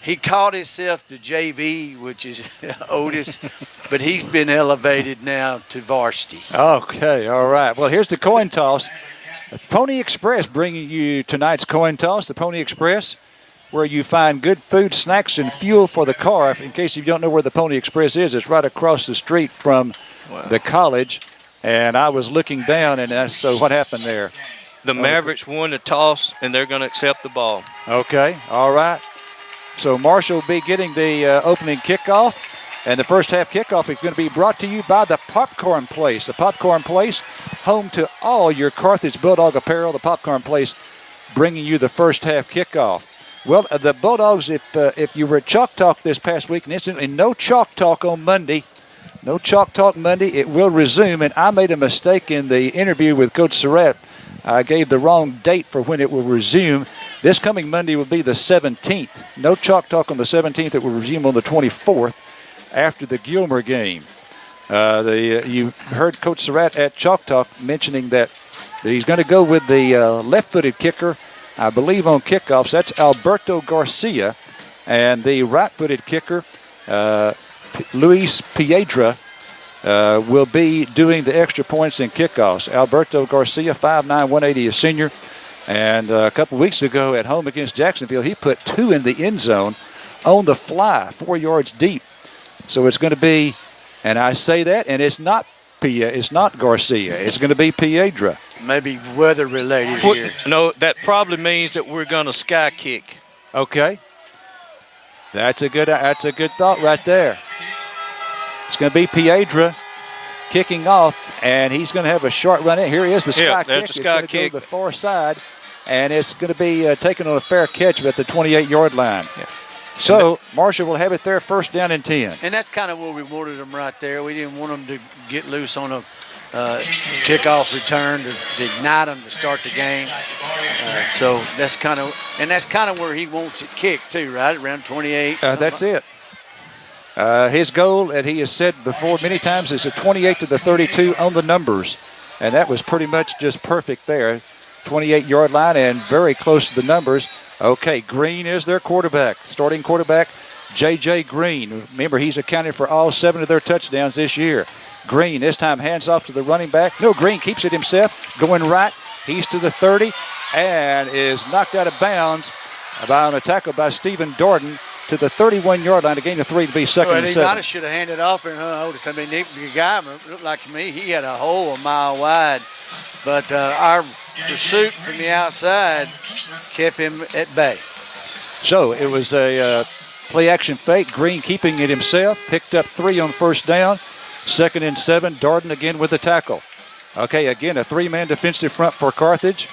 He called himself the JV, which is Otis, but he's been elevated now to varsity. Okay, all right. Well, here's the coin toss. Pony Express bringing you tonight's coin toss. The Pony Express, where you find good food, snacks, and fuel for the car. In case you don't know where the Pony Express is, it's right across the street from the college. And I was looking down, and so what happened there? The Mavericks won the toss, and they're going to accept the ball. Okay, all right. So Marshall will be getting the opening kickoff, and the first half kickoff is going to be brought to you by the Popcorn Place. The Popcorn Place, home to all your Carthage Bulldog apparel. The Popcorn Place bringing you the first half kickoff. Well, the Bulldogs, if you were at Chalk Talk this past week, and incidentally, no Chalk Talk on Monday. No Chalk Talk Monday. It will resume, and I made a mistake in the interview with Coach Surratt. I gave the wrong date for when it will resume. This coming Monday will be the 17th. No Chalk Talk on the 17th. It will resume on the 24th after the Gilmer game. You heard Coach Surratt at Chalk Talk mentioning that he's going to go with the left-footed kicker, I believe, on kickoffs. That's Alberto Garcia. And the right-footed kicker, Luis Piedra, will be doing the extra points in kickoffs. Alberto Garcia, 5'9", 180, a senior. And a couple weeks ago at home against Jacksonville, he put 2 in the end zone on the fly, 4 yards deep. So it's going to be, and I say that, and it's not Garcia. It's going to be Piedra. Maybe weather-related here. No, that probably means that we're going to sky kick. Okay. That's a good thought right there. It's going to be Piedra kicking off, and he's going to have a short run in. Here he is, the sky kick. There's the sky it's going kick. to go to the far side, and it's going to be taken on a fair catch at the 28-yard line. Yeah. So Marshall will have it there, first down and 10. And that's kind of where we wanted them right there. We didn't want them to get loose on a kickoff return to ignite them to start the game. So that's kind of where he wants it kicked too, right? Around 28. That's it. His goal, that he has said before many times, is a 28 to the 32 on the numbers. And that was pretty much just perfect there. 28-yard line and very close to the numbers. Okay, Green is their quarterback. Starting quarterback, J.J. Green. Remember, he's accounted for all 7 of their touchdowns this year. Green this time hands off to the running back. No, Green keeps it himself. Going right. He's to the 30 and is knocked out of bounds on a tackle by Stephen Dorton to the 31-yard line. A gain of 3 to be second and 7. He might have should have handed off and Otis. I mean, the guy looked like to me, he had a hole a mile wide. But our pursuit from the outside kept him at bay. So it was a play-action fake. Green keeping it himself. Picked up 3 on first down. Second and 7. Darden again with the tackle. Okay, again, a 3-man defensive front for Carthage.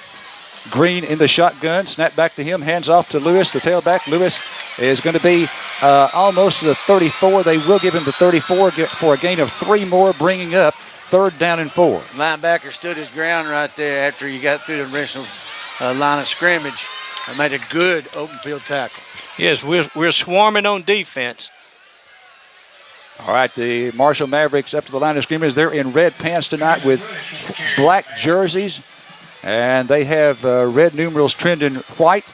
Green in the shotgun. Snap back to him. Hands off to Lewis, the tailback. Lewis is going to be almost to the 34. They will give him the 34 for a gain of 3 more, bringing up third down and 4. Linebacker stood his ground right there after he got through the original line of scrimmage and made a good open field tackle. Yes, we're swarming on defense. All right, the Marshall Mavericks up to the line of scrimmage. They're in red pants tonight with black jerseys, and they have red numerals trending white.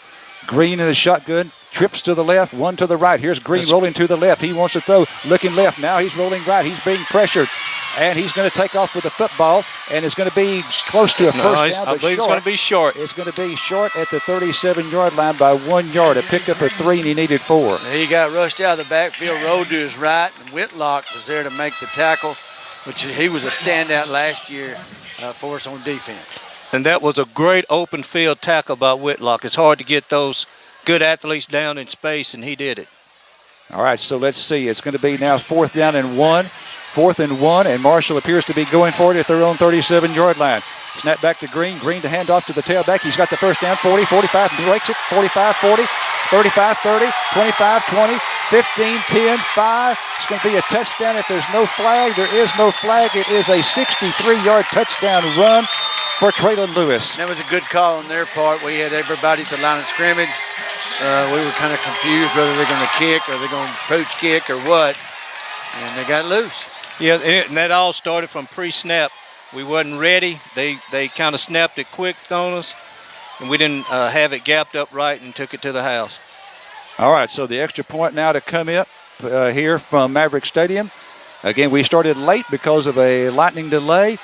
Green in the shotgun, trips to the left, 1 to the right. Here's Green rolling to the left. He wants to throw, looking left. Now he's rolling right. He's being pressured, and he's going to take off with the football, and it's going to be close to a first down. I believe it's going to be short. It's going to be short at the 37-yard line by 1 yard. A pickup of 3, and he needed 4. He got rushed out of the backfield, rolled to his right, and Whitlock was there to make the tackle, which he was a standout last year for us on defense. And that was a great open field tackle by Whitlock. It's hard to get those good athletes down in space, and he did it. All right, so let's see. It's going to be now 4th down and 1. 4th and 1, and Marshall appears to be going for it at their own 37-yard line. Snap back to Green. Green to hand off to the tailback. He's got the first down, 40, 45, breaks it, 45, 40, 35, 30, 25, 20, 15, 10, 5. It's going to be a touchdown if there's no flag. There is no flag. It is a 63-yard touchdown run for Traylon Lewis. That was a good call on their part. We had everybody at the line of scrimmage. We were kind of confused whether they're going to kick or they're going to approach kick or what, and they got loose. Yeah, and that all started from pre-snap. We wasn't ready. They kind of snapped it quick on us, and we didn't have it gapped up right and took it to the house. All right, so the extra point now to come up here from Maverick Stadium. Again, we started late because of a lightning delay.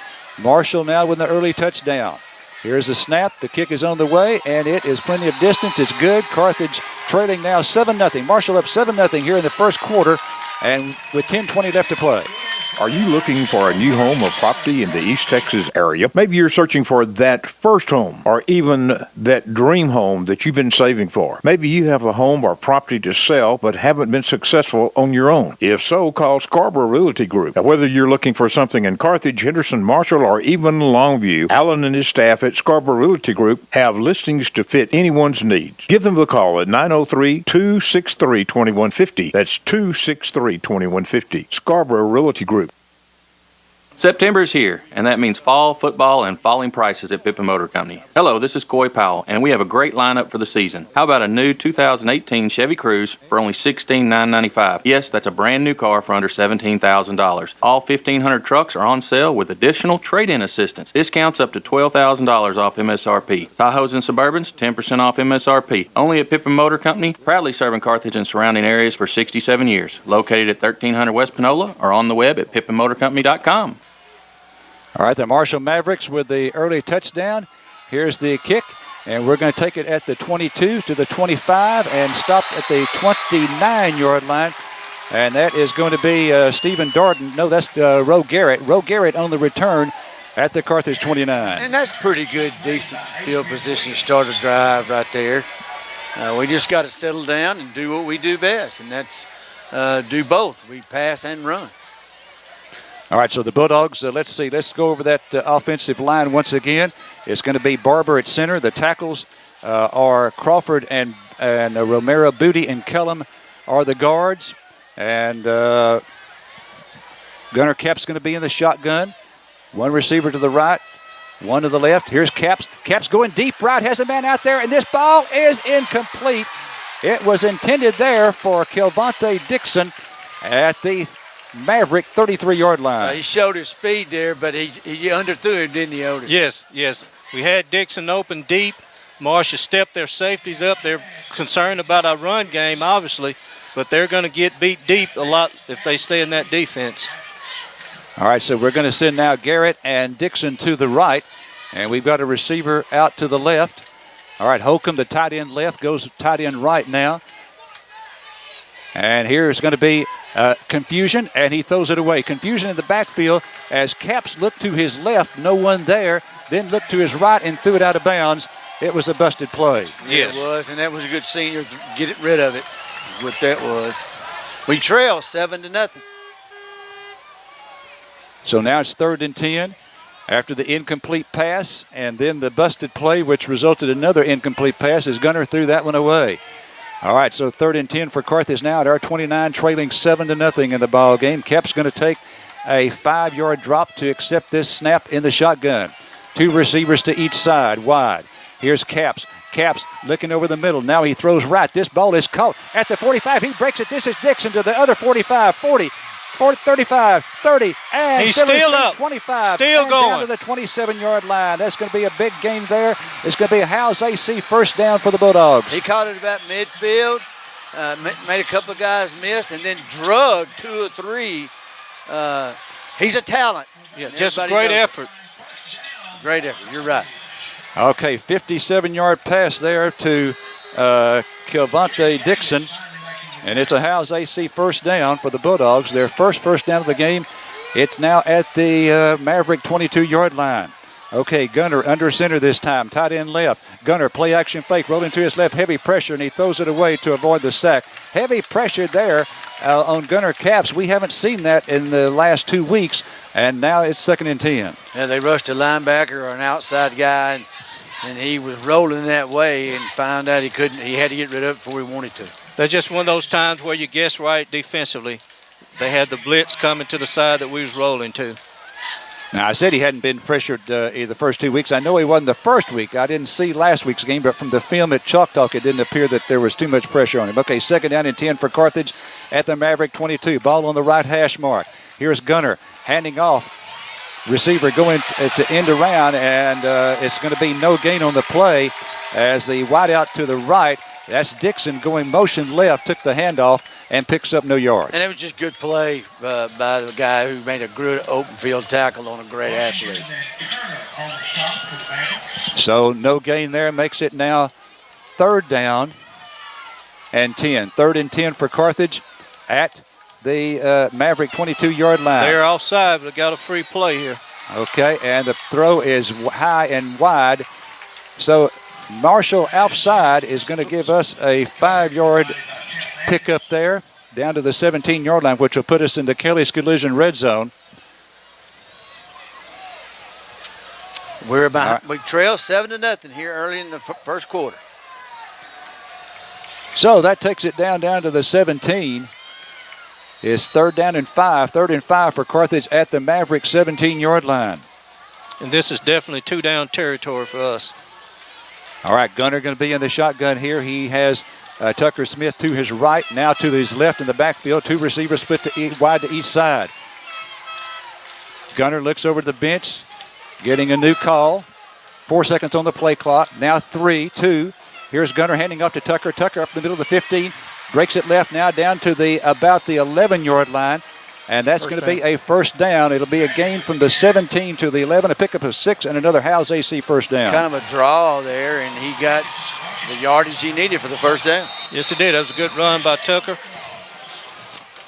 Marshall now with the early touchdown. Here's the snap. The kick is on the way, and it is plenty of distance. It's good. Carthage trailing now 7-0. Marshall up 7-0 here in the first quarter, and with 10:20 left to play. Are you looking for a new home or property in the East Texas area? Maybe you're searching for that first home or even that dream home that you've been saving for. Maybe you have a home or property to sell but haven't been successful on your own. If so, call Scarborough Realty Group. Now, whether you're looking for something in Carthage, Henderson, Marshall, or even Longview, Allen and his staff at Scarborough Realty Group have listings to fit anyone's needs. Give them a call at 903-263-2150. That's 263-2150. Scarborough Realty Group. September is here, and that means fall football and falling prices at Pippin Motor Company. Hello, this is Coy Powell, and we have a great lineup for the season. How about a new 2018 Chevy Cruze for only $16,995? Yes, that's a brand new car for under $17,000. All 1,500 trucks are on sale with additional trade-in assistance. Discounts up to $12,000 off MSRP. Tahoes and Suburbans, 10% off MSRP. Only at Pippin Motor Company, proudly serving Carthage and surrounding areas for 67 years. Located at 1300 West Panola or on the web at pippinmotorcompany.com. All right, the Marshall Mavericks with the early touchdown. Here's the kick, and we're going to take it at the 22 to the 25 and stop at the 29-yard line. And that is going to be Stephen Darden. No, that's Roe Garrett. Roe Garrett on the return at the Carthage 29. And that's pretty good, decent field position to start a drive right there. We just got to settle down and do what we do best, and that's do both. We pass and run. All right, so the Bulldogs, let's see. Let's go over that offensive line once again. It's going to be Barber at center. The tackles are Crawford and Romero. Booty and Kellum are the guards. And Gunnar Cap's going to be in the shotgun. One receiver to the right, one to the left. Here's Caps. Caps going deep right, has a man out there, and this ball is incomplete. It was intended there for Kelvonte Dixon at the Maverick 33-yard line. He showed his speed there, but he underthrew him, didn't he, Otis? Yes. We had Dixon open deep. Marshall stepped their safeties up. They're concerned about our run game, obviously, but they're going to get beat deep a lot if they stay in that defense. All right, so we're going to send now Garrett and Dixon to the right, and we've got a receiver out to the left. All right, Holcomb, the tight end left, goes tight end right now. And here's going to be confusion, and he throws it away. Confusion in the backfield as Caps looked to his left, no one there, then looked to his right and threw it out of bounds. It was a busted play. Yes. It was, and that was a good senior to get rid of it, what that was. We trail 7-0. So now it's 3rd and 10 after the incomplete pass, and then the busted play, which resulted in another incomplete pass as Gunnar threw that one away. All right, so 3rd and 10 for Carthage now at our 29, trailing 7-0 in the ball game. Cap's going to take a 5-yard drop to accept this snap in the shotgun. 2 receivers to each side, wide. Here's Caps. Caps looking over the middle. Now he throws right. This ball is caught at the 45. He breaks it. This is Dixon to the other 45, 40, 35, 30, and he's still up. 25. Still and going. down to the 27-yard line. That's going to be a big game there. It's going to be a Howes AC first down for the Bulldogs. He caught it about midfield, made a couple of guys miss, and then drugged 2 or 3. He's a talent. Yeah, just a great effort. Great effort. You're right. Okay, 57-yard pass there to Kelvonte Dixon. And it's a Howes AC first down for the Bulldogs. Their first down of the game. It's now at the Maverick 22-yard line. Okay, Gunnar under center this time. Tight end left. Gunnar play action fake. Rolling to his left. Heavy pressure, and he throws it away to avoid the sack. Heavy pressure there on Gunnar Caps. We haven't seen that in the last 2 weeks. And now it's 2nd and 10. Yeah, they rushed a linebacker or an outside guy, and he was rolling that way and found out he couldn't. He had to get rid of it before he wanted to. That's just one of those times where you guess right defensively. They had the blitz coming to the side that we was rolling to. Now, I said he hadn't been pressured the first 2 weeks. I know he wasn't the first week. I didn't see last week's game, but from the film at Chalk Talk, it didn't appear that there was too much pressure on him. Okay, 2nd down and 10 for Carthage at the Maverick 22. Ball on the right hash mark. Here's Gunner handing off. Receiver going to end around, and it's going to be no gain on the play as the wide out to the right. That's Dixon going motion left, took the handoff, and picks up no yards. And it was just good play by the guy who made a good open field tackle on a great athlete. So no gain there, makes it now 3rd down and 10. 3rd and 10 for Carthage at the Maverick 22-yard line. They're offside, but they got a free play here. Okay, and the throw is high and wide. So Marshall outside is going to give us a 5-yard pickup there down to the 17-yard line, which will put us into Kelly's Collision red zone. We're about we trail 7-0 here early in the first quarter. So that takes it down to the 17. It's 3rd down and 5. 3rd and 5 for Carthage at the Maverick 17-yard line. And this is definitely 2-down territory for us. All right, Gunner going to be in the shotgun here. He has Tucker Smith to his right, now to his left in the backfield. 2 receivers split wide to each side. Gunner looks over the bench, getting a new call. 4 seconds on the play clock. Now 3, 2. Here's Gunner handing off to Tucker. Tucker up the middle of the 15. Breaks it left now down to about the 11-yard line. And that's going to be a 1st down. It'll be a gain from the 17 to the 11, a pickup of 6, and another Howes AC 1st down. Kind of a draw there, and he got the yardage he needed for the 1st down. Yes, he did. That was a good run by Tucker.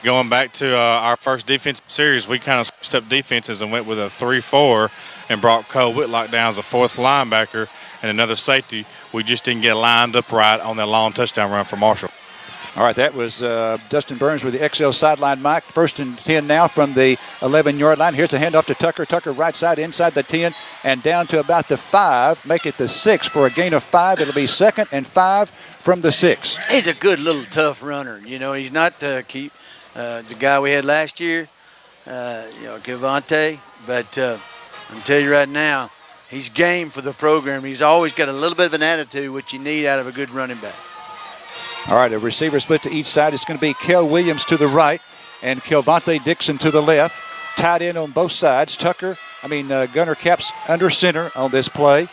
Going back to our first defensive series, we kind of switched up defenses and went with a 3-4 and brought Cole Whitlock down as a 4th linebacker and another safety. We just didn't get lined up right on that long touchdown run for Marshall. All right, that was Dustin Burns with the XL sideline mic. 1st and 10 now from the 11-yard line. Here's a handoff to Tucker. Tucker right side inside the 10 and down to about the 5. Make it the 6 for a gain of 5. It'll be 2nd and 5 from the 6. He's a good little tough runner. You know, he's not the guy we had last year, Cavante. But I'll tell you right now, he's game for the program. He's always got a little bit of an attitude, which you need out of a good running back. All right, a receiver split to each side. It's going to be Kel Williams to the right and Kelvonte Dixon to the left. Tied in on both sides. Gunner caps under center on this play.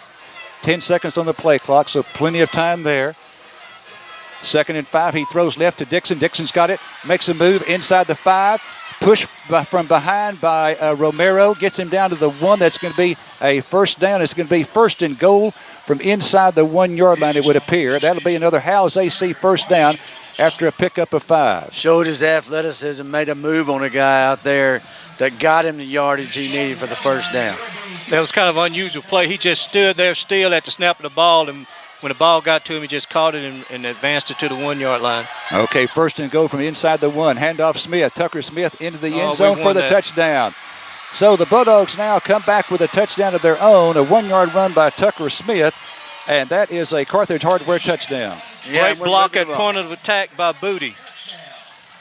10 seconds on the play clock, so plenty of time there. 2nd and 5. He throws left to Dixon. Dixon's got it. Makes a move inside the 5. Push from behind by Romero. Gets him down to the 1. That's going to be a 1st down. It's going to be 1st and goal from inside the 1-yard line, it would appear. That'll be another Howes AC 1st down after a pickup of 5. Showed his athleticism, made a move on a guy out there that got him the yardage he needed for the 1st down. That was kind of an unusual play. He just stood there still at the snap of the ball, and when the ball got to him, he just caught it and advanced it to the 1-yard line. Okay, 1st and goal from inside the 1. Handoff Smith. Tucker Smith into the end zone for the touchdown. So the Bulldogs now come back with a touchdown of their own, a 1-yard run by Tucker Smith, and that is a Carthage Hardware touchdown. Great block at point of attack by Booty.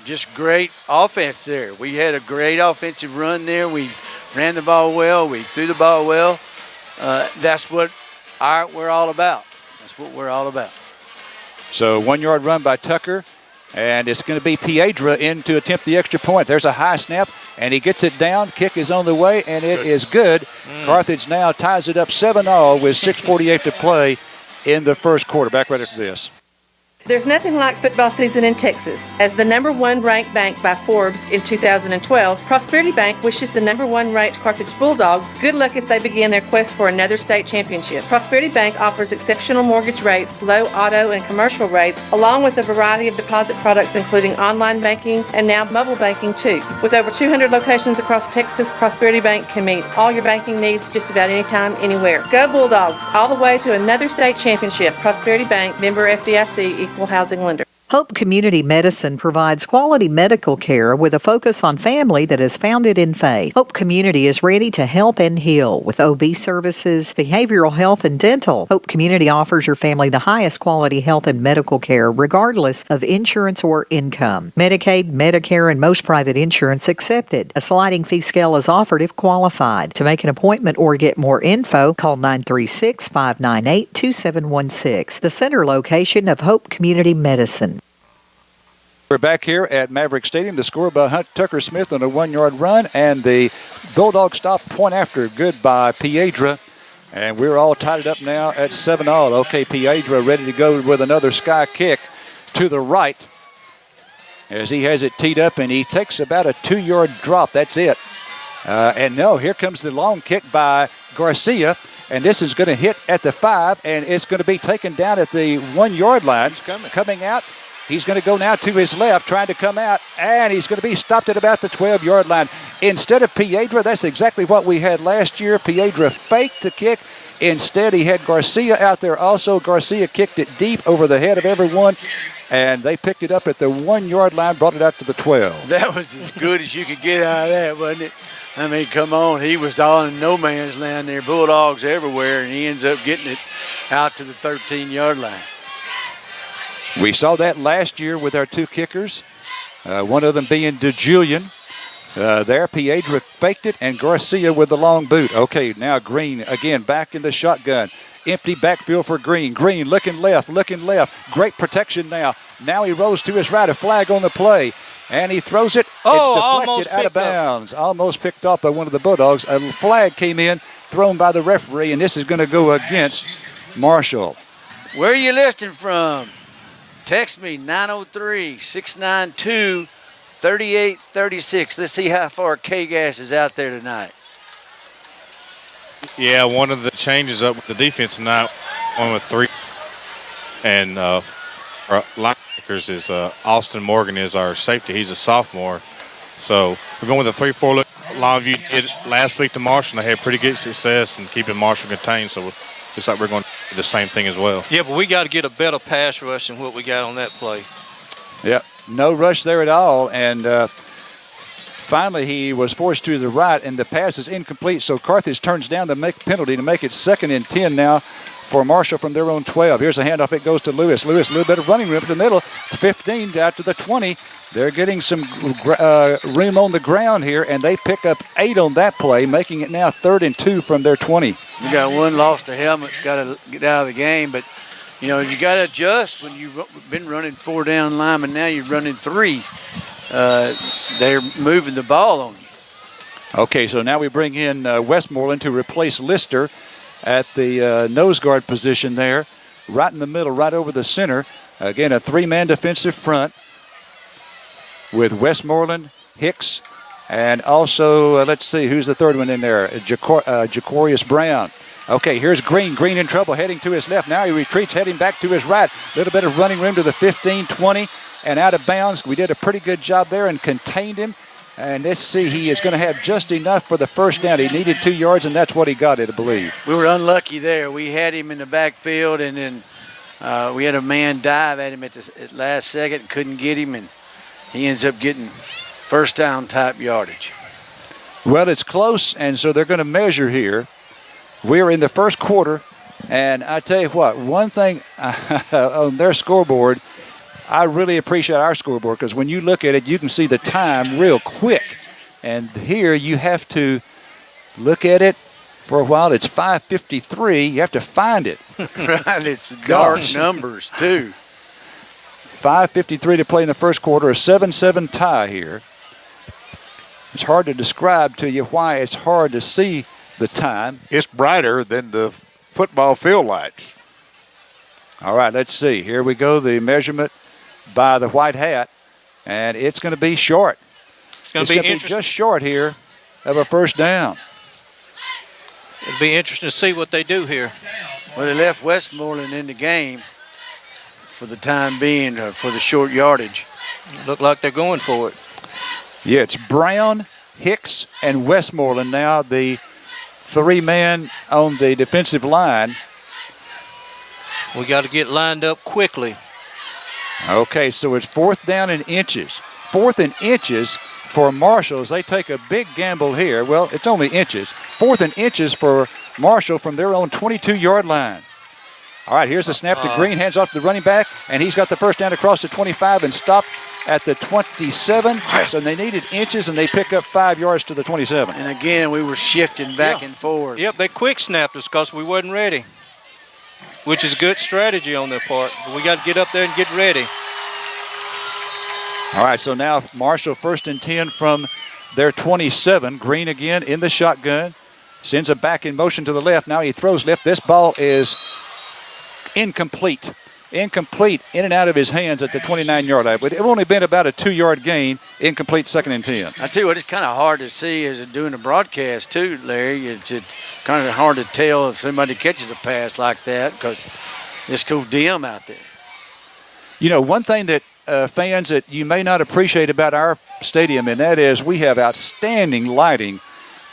Just great offense there. We had a great offensive run there. We ran the ball well. We threw the ball well. That's what we're all about. That's what we're all about. So 1-yard run by Tucker, and it's going to be Piedra in to attempt the extra point. There's a high snap, and he gets it down. Kick is on the way, and it is good. Carthage now ties it up 7-all with 6:48 to play in the first quarter. Back right after this. There's nothing like football season in Texas. As the #1 ranked bank by Forbes in 2012, Prosperity Bank wishes the #1 ranked Carthage Bulldogs good luck as they begin their quest for another state championship. Prosperity Bank offers exceptional mortgage rates, low auto and commercial rates, along with a variety of deposit products including online banking and now mobile banking too. With over 200 locations across Texas, Prosperity Bank can meet all your banking needs just about anytime, anywhere. Go Bulldogs, all the way to another state championship. Prosperity Bank, member FDIC, equal housing lender. Hope Community Medicine provides quality medical care with a focus on family that is founded in faith. Hope Community is ready to help and heal with OB services, behavioral health, and dental. Hope Community offers your family the highest quality health and medical care regardless of insurance or income. Medicaid, Medicare, and most private insurance accepted. A sliding fee scale is offered if qualified. To make an appointment or get more info, call 936-598-2716. The center location of Hope Community Medicine. We're back here at Maverick Stadium. The score by Hunt Tucker Smith on a 1-yard run, and the Bulldogs stop point after. Good by Piedra. And we're all tied up now at 7-all. Okay, Piedra ready to go with another sky kick to the right as he has it teed up, and he takes about a 2-yard drop. That's it. And no, here comes the long kick by Garcia, and this is going to hit at the 5, and it's going to be taken down at the 1-yard line. He's coming out. He's going to go now to his left, trying to come out, and he's going to be stopped at about the 12-yard line. Instead of Piedra, that's exactly what we had last year. Piedra faked the kick. Instead, he had Garcia out there also. Garcia kicked it deep over the head of everyone, and they picked it up at the 1-yard line, brought it out to the 12. That was as good as you could get out of that, wasn't it? I mean, come on. He was all in no man's land there. Bulldogs everywhere, and he ends up getting it out to the 13-yard line. We saw that last year with our two kickers, one of them being DeJulian. There, Piedra faked it, and Garcia with the long boot. Okay, now Green again back in the shotgun. Empty backfield for Green. Green looking left. Great protection now. Now he rolls to his right, a flag on the play, and he throws it. Oh, it's deflected out of bounds. Almost picked off by one of the Bulldogs. A flag came in, thrown by the referee, and this is going to go against Marshall. Where are you listening from? Text me, 903-692-3836. Let's see how far K-Gas is out there tonight. Yeah, one of the changes up with the defense tonight, one with 3. And our linebackers is Austin Morgan is our safety. He's a sophomore. So we're going with a 3-4 look. Longview did last week to Marshall, and they had pretty good success in keeping Marshall contained. So looks like we're going to do the same thing as well. Yeah, but we got to get a better pass rush than what we got on that play. Yep, no rush there at all. And finally he was forced to the right, and the pass is incomplete. So Carthage turns down the penalty to make it 2nd and 10 now for Marshall from their own 12. Here's a handoff. It goes to Lewis. Lewis, a little bit of running room to the middle. To 15 out to the 20. They're getting some room on the ground here, and they pick up 8 on that play, making it now 3rd and 2 from their 20. We got one lost to helmet's got to get out of the game, but you know you got to adjust when you've been running 4 down linemen. Now you're running 3. They're moving the ball on you. Okay, so now we bring in Westmoreland to replace Lister at the nose guard position there, right in the middle, right over the center. Again, a 3-man defensive front with Westmoreland, Hicks, and also, let's see, who's the third one in there? Jacorius Brown. Okay, here's Green. Green in trouble, heading to his left. Now he retreats, heading back to his right. A little bit of running room to the 15, 20, and out of bounds. We did a pretty good job there and contained him. And let's see, he is going to have just enough for the first down. He needed 2 yards, and that's what he got, I believe. We were unlucky there. We had him in the backfield, and then we had a man dive at him at last second and couldn't get him, and he ends up getting first down type yardage. Well, it's close, and so they're going to measure here. We're in the first quarter, and I tell you what, one thing on their scoreboard, I really appreciate our scoreboard because when you look at it, you can see the time real quick. And here you have to look at it for a while. It's 5:53. You have to find it. Right, it's dark numbers, too. 5:53 to play in the first quarter, a 7-7 tie here. It's hard to describe to you why it's hard to see the time. It's brighter than the football field lights. All right, let's see. Here we go, the measurement by the white hat, and it's going to be short. It's going to be just short here of a first down. It'll be interesting to see what they do here. Well, they left Westmoreland in the game for the time being, for the short yardage. Look like they're going for it. Yeah, it's Brown, Hicks, and Westmoreland now, the 3-man on the defensive line. We got to get lined up quickly. Okay, so it's 4th down and inches. 4th and inches for Marshall as they take a big gamble here. Well, it's only inches. 4th and inches for Marshall from their own 22-yard line. All right, here's the snap to Green, hands off to the running back, and he's got the first down across the 25 and stopped at the 27. So they needed inches, and they pick up 5 yards to the 27. And again, we were shifting back and forth. Yep, they quick snapped us because we wasn't ready, which is good strategy on their part. But we got to get up there and get ready. All right, so now Marshall 1st and 10 from their 27. Green again in the shotgun. Sends it back in motion to the left. Now he throws left. This ball is incomplete. Incomplete in and out of his hands at the 29-yard line. But it only been about a 2-yard gain. Incomplete 2nd and 10. I tell you what, it's kind of hard to see as doing a broadcast too, Larry. It's kind of hard to tell if somebody catches a pass like that because it's so dim out there. You know, one thing that fans that you may not appreciate about our stadium, and that is we have outstanding lighting.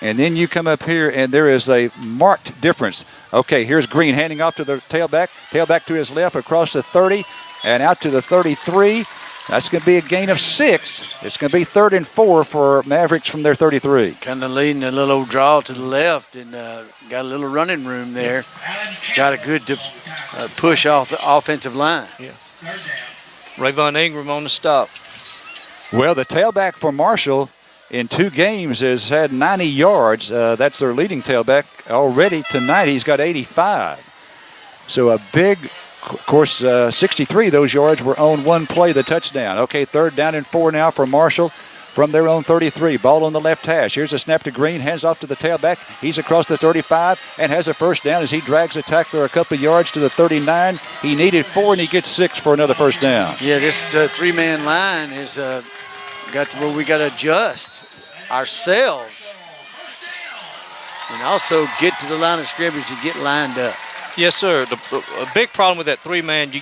And then you come up here, and there is a marked difference. Okay, here's Green handing off to the tailback. Tailback to his left across the 30 and out to the 33. That's going to be a gain of 6. It's going to be 3rd and 4 for Mavericks from their 33. Kind of leading a little draw to the left and got a little running room there. Got a good push off the offensive line. Yeah. Vaughn Ingram on the stop. Well, the tailback for Marshall in 2 games has had 90 yards. That's their leading tailback. Already tonight he's got 85. So a big, of course, 63 of those yards were on one play, the touchdown. Okay, 3rd down and 4 now for Marshall from their own 33. Ball on the left hash. Here's a snap to Green, hands off to the tailback. He's across the 35 and has a first down as he drags the tackler a couple of yards to the 39. He needed 4 and he gets 6 for another first down. Yeah, this 3-man line has got to where we got to adjust ourselves and also get to the line of scrimmage to get lined up. Yes, sir. A big problem with that 3-man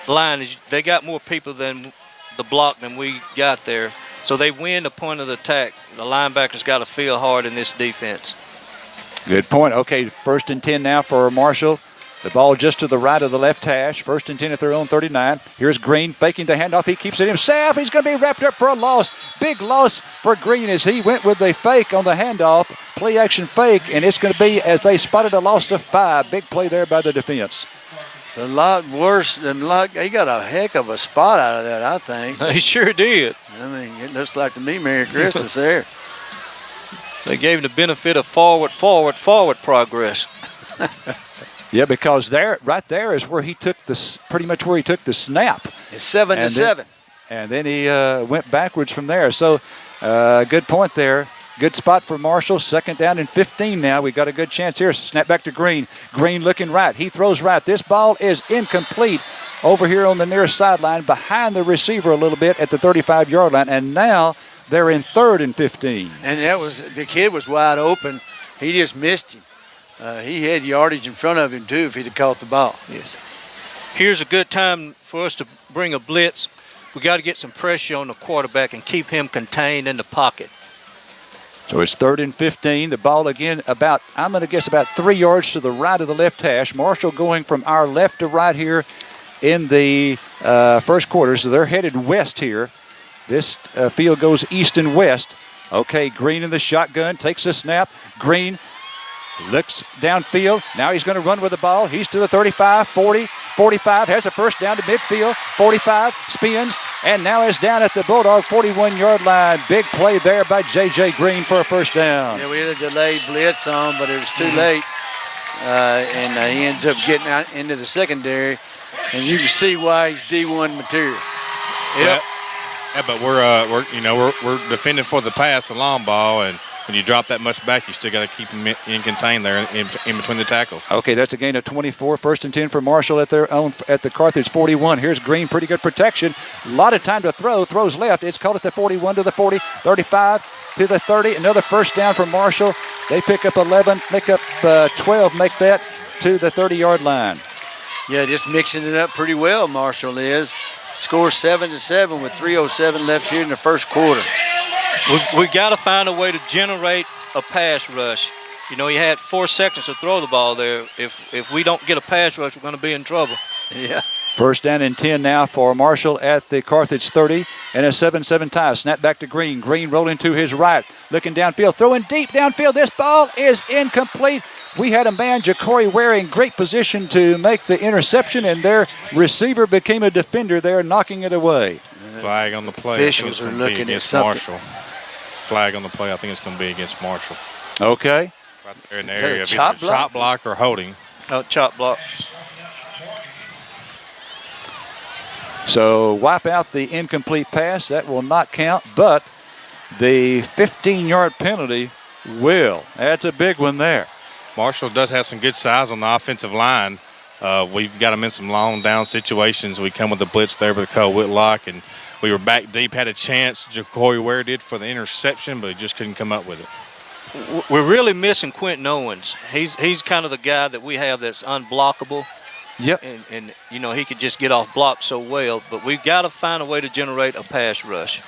line is they got more people than the block than we got there. So they win the point of the attack. The linebackers got to feel hard in this defense. Good point. Okay, 1st and 10 now for Marshall. The ball just to the right of the left hash. 1st and 10 at their own 39. Here's Green faking the handoff. He keeps it himself. He's going to be wrapped up for a loss. Big loss for Green as he went with the fake on the handoff. Play action fake, and it's going to be as they spotted a loss of 5. Big play there by the defense. It's a lot worse than luck. He got a heck of a spot out of that, I think. He sure did. I mean, it looks like to me Merry Christmas there. They gave him the benefit of forward progress. Yeah, because right there is where he took pretty much where he took the snap. It's 7-7. And then he went backwards from there. So good point there. Good spot for Marshall. 2nd down and 15 now. We got a good chance here. Snap back to Green. Green looking right. He throws right. This ball is incomplete over here on the near sideline behind the receiver a little bit at the 35-yard line. And now they're in 3rd and 15. And the kid was wide open. He just missed him. He had yardage in front of him, too, if he'd have caught the ball. Yes. Here's a good time for us to bring a blitz. We got to get some pressure on the quarterback and keep him contained in the pocket. So it's 3rd and 15. The ball again about 3 yards to the right of the left hash. Marshall going from our left to right here in the first quarter. So they're headed west here. This field goes east and west. Okay, Green in the shotgun, takes a snap. Green looks downfield. Now he's going to run with the ball. He's to the 35, 40, 45. Has a first down to midfield. 45, spins, and now is down at the Bulldog 41-yard line. Big play there by J.J. Green for a first down. Yeah, we had a delayed blitz on, but it was too late. And he ends up getting out into the secondary. And you can see why he's D1 material. Yep. Yeah, but we're defending for the pass, the long ball, and when you drop that much back, you still got to keep them in contained there in between the tackles. Okay, that's a gain of 24. 1st and 10 for Marshall at the Carthage 41. Here's Green, pretty good protection. A lot of time to throw. Throws left. It's called at the 41 to the 40, 35 to the 30. Another first down for Marshall. They pick up 11, pick up 12, make that to the 30-yard line. Yeah, just mixing it up pretty well, Marshall is. Scores 7-7 with 3:07 left here in the first quarter. We got to find a way to generate a pass rush. You know, he had 4 seconds to throw the ball there. If we don't get a pass rush, we're going to be in trouble. Yeah. First down and 10 now for Marshall at the Carthage 30, and a 7-7 tie. Snap back to Green. Green rolling to his right, looking downfield, throwing deep downfield. This ball is incomplete. We had a man, Ja'Cory Ware, in great position to make the interception, and their receiver became a defender there, knocking it away. Flag on the play. Officials are looking at something. Marshall. Flag on the play. I think it's going to be against Marshall. Okay. Right there in the area of chop either chop block or holding. Oh, chop block. So wipe out the incomplete pass. That will not count, but the 15-yard penalty will. That's a big one there. Marshall does have some good size on the offensive line. We've got them in some long down situations. We come with the blitz there with Cole Whitlock, and we were back deep, had a chance. Ja'Cory Ware did for the interception, but he just couldn't come up with it. We're really missing Quentin Owens. He's kind of the guy that we have that's unblockable. Yep. And you know, he could just get off block so well, but we've got to find a way to generate a pass rush.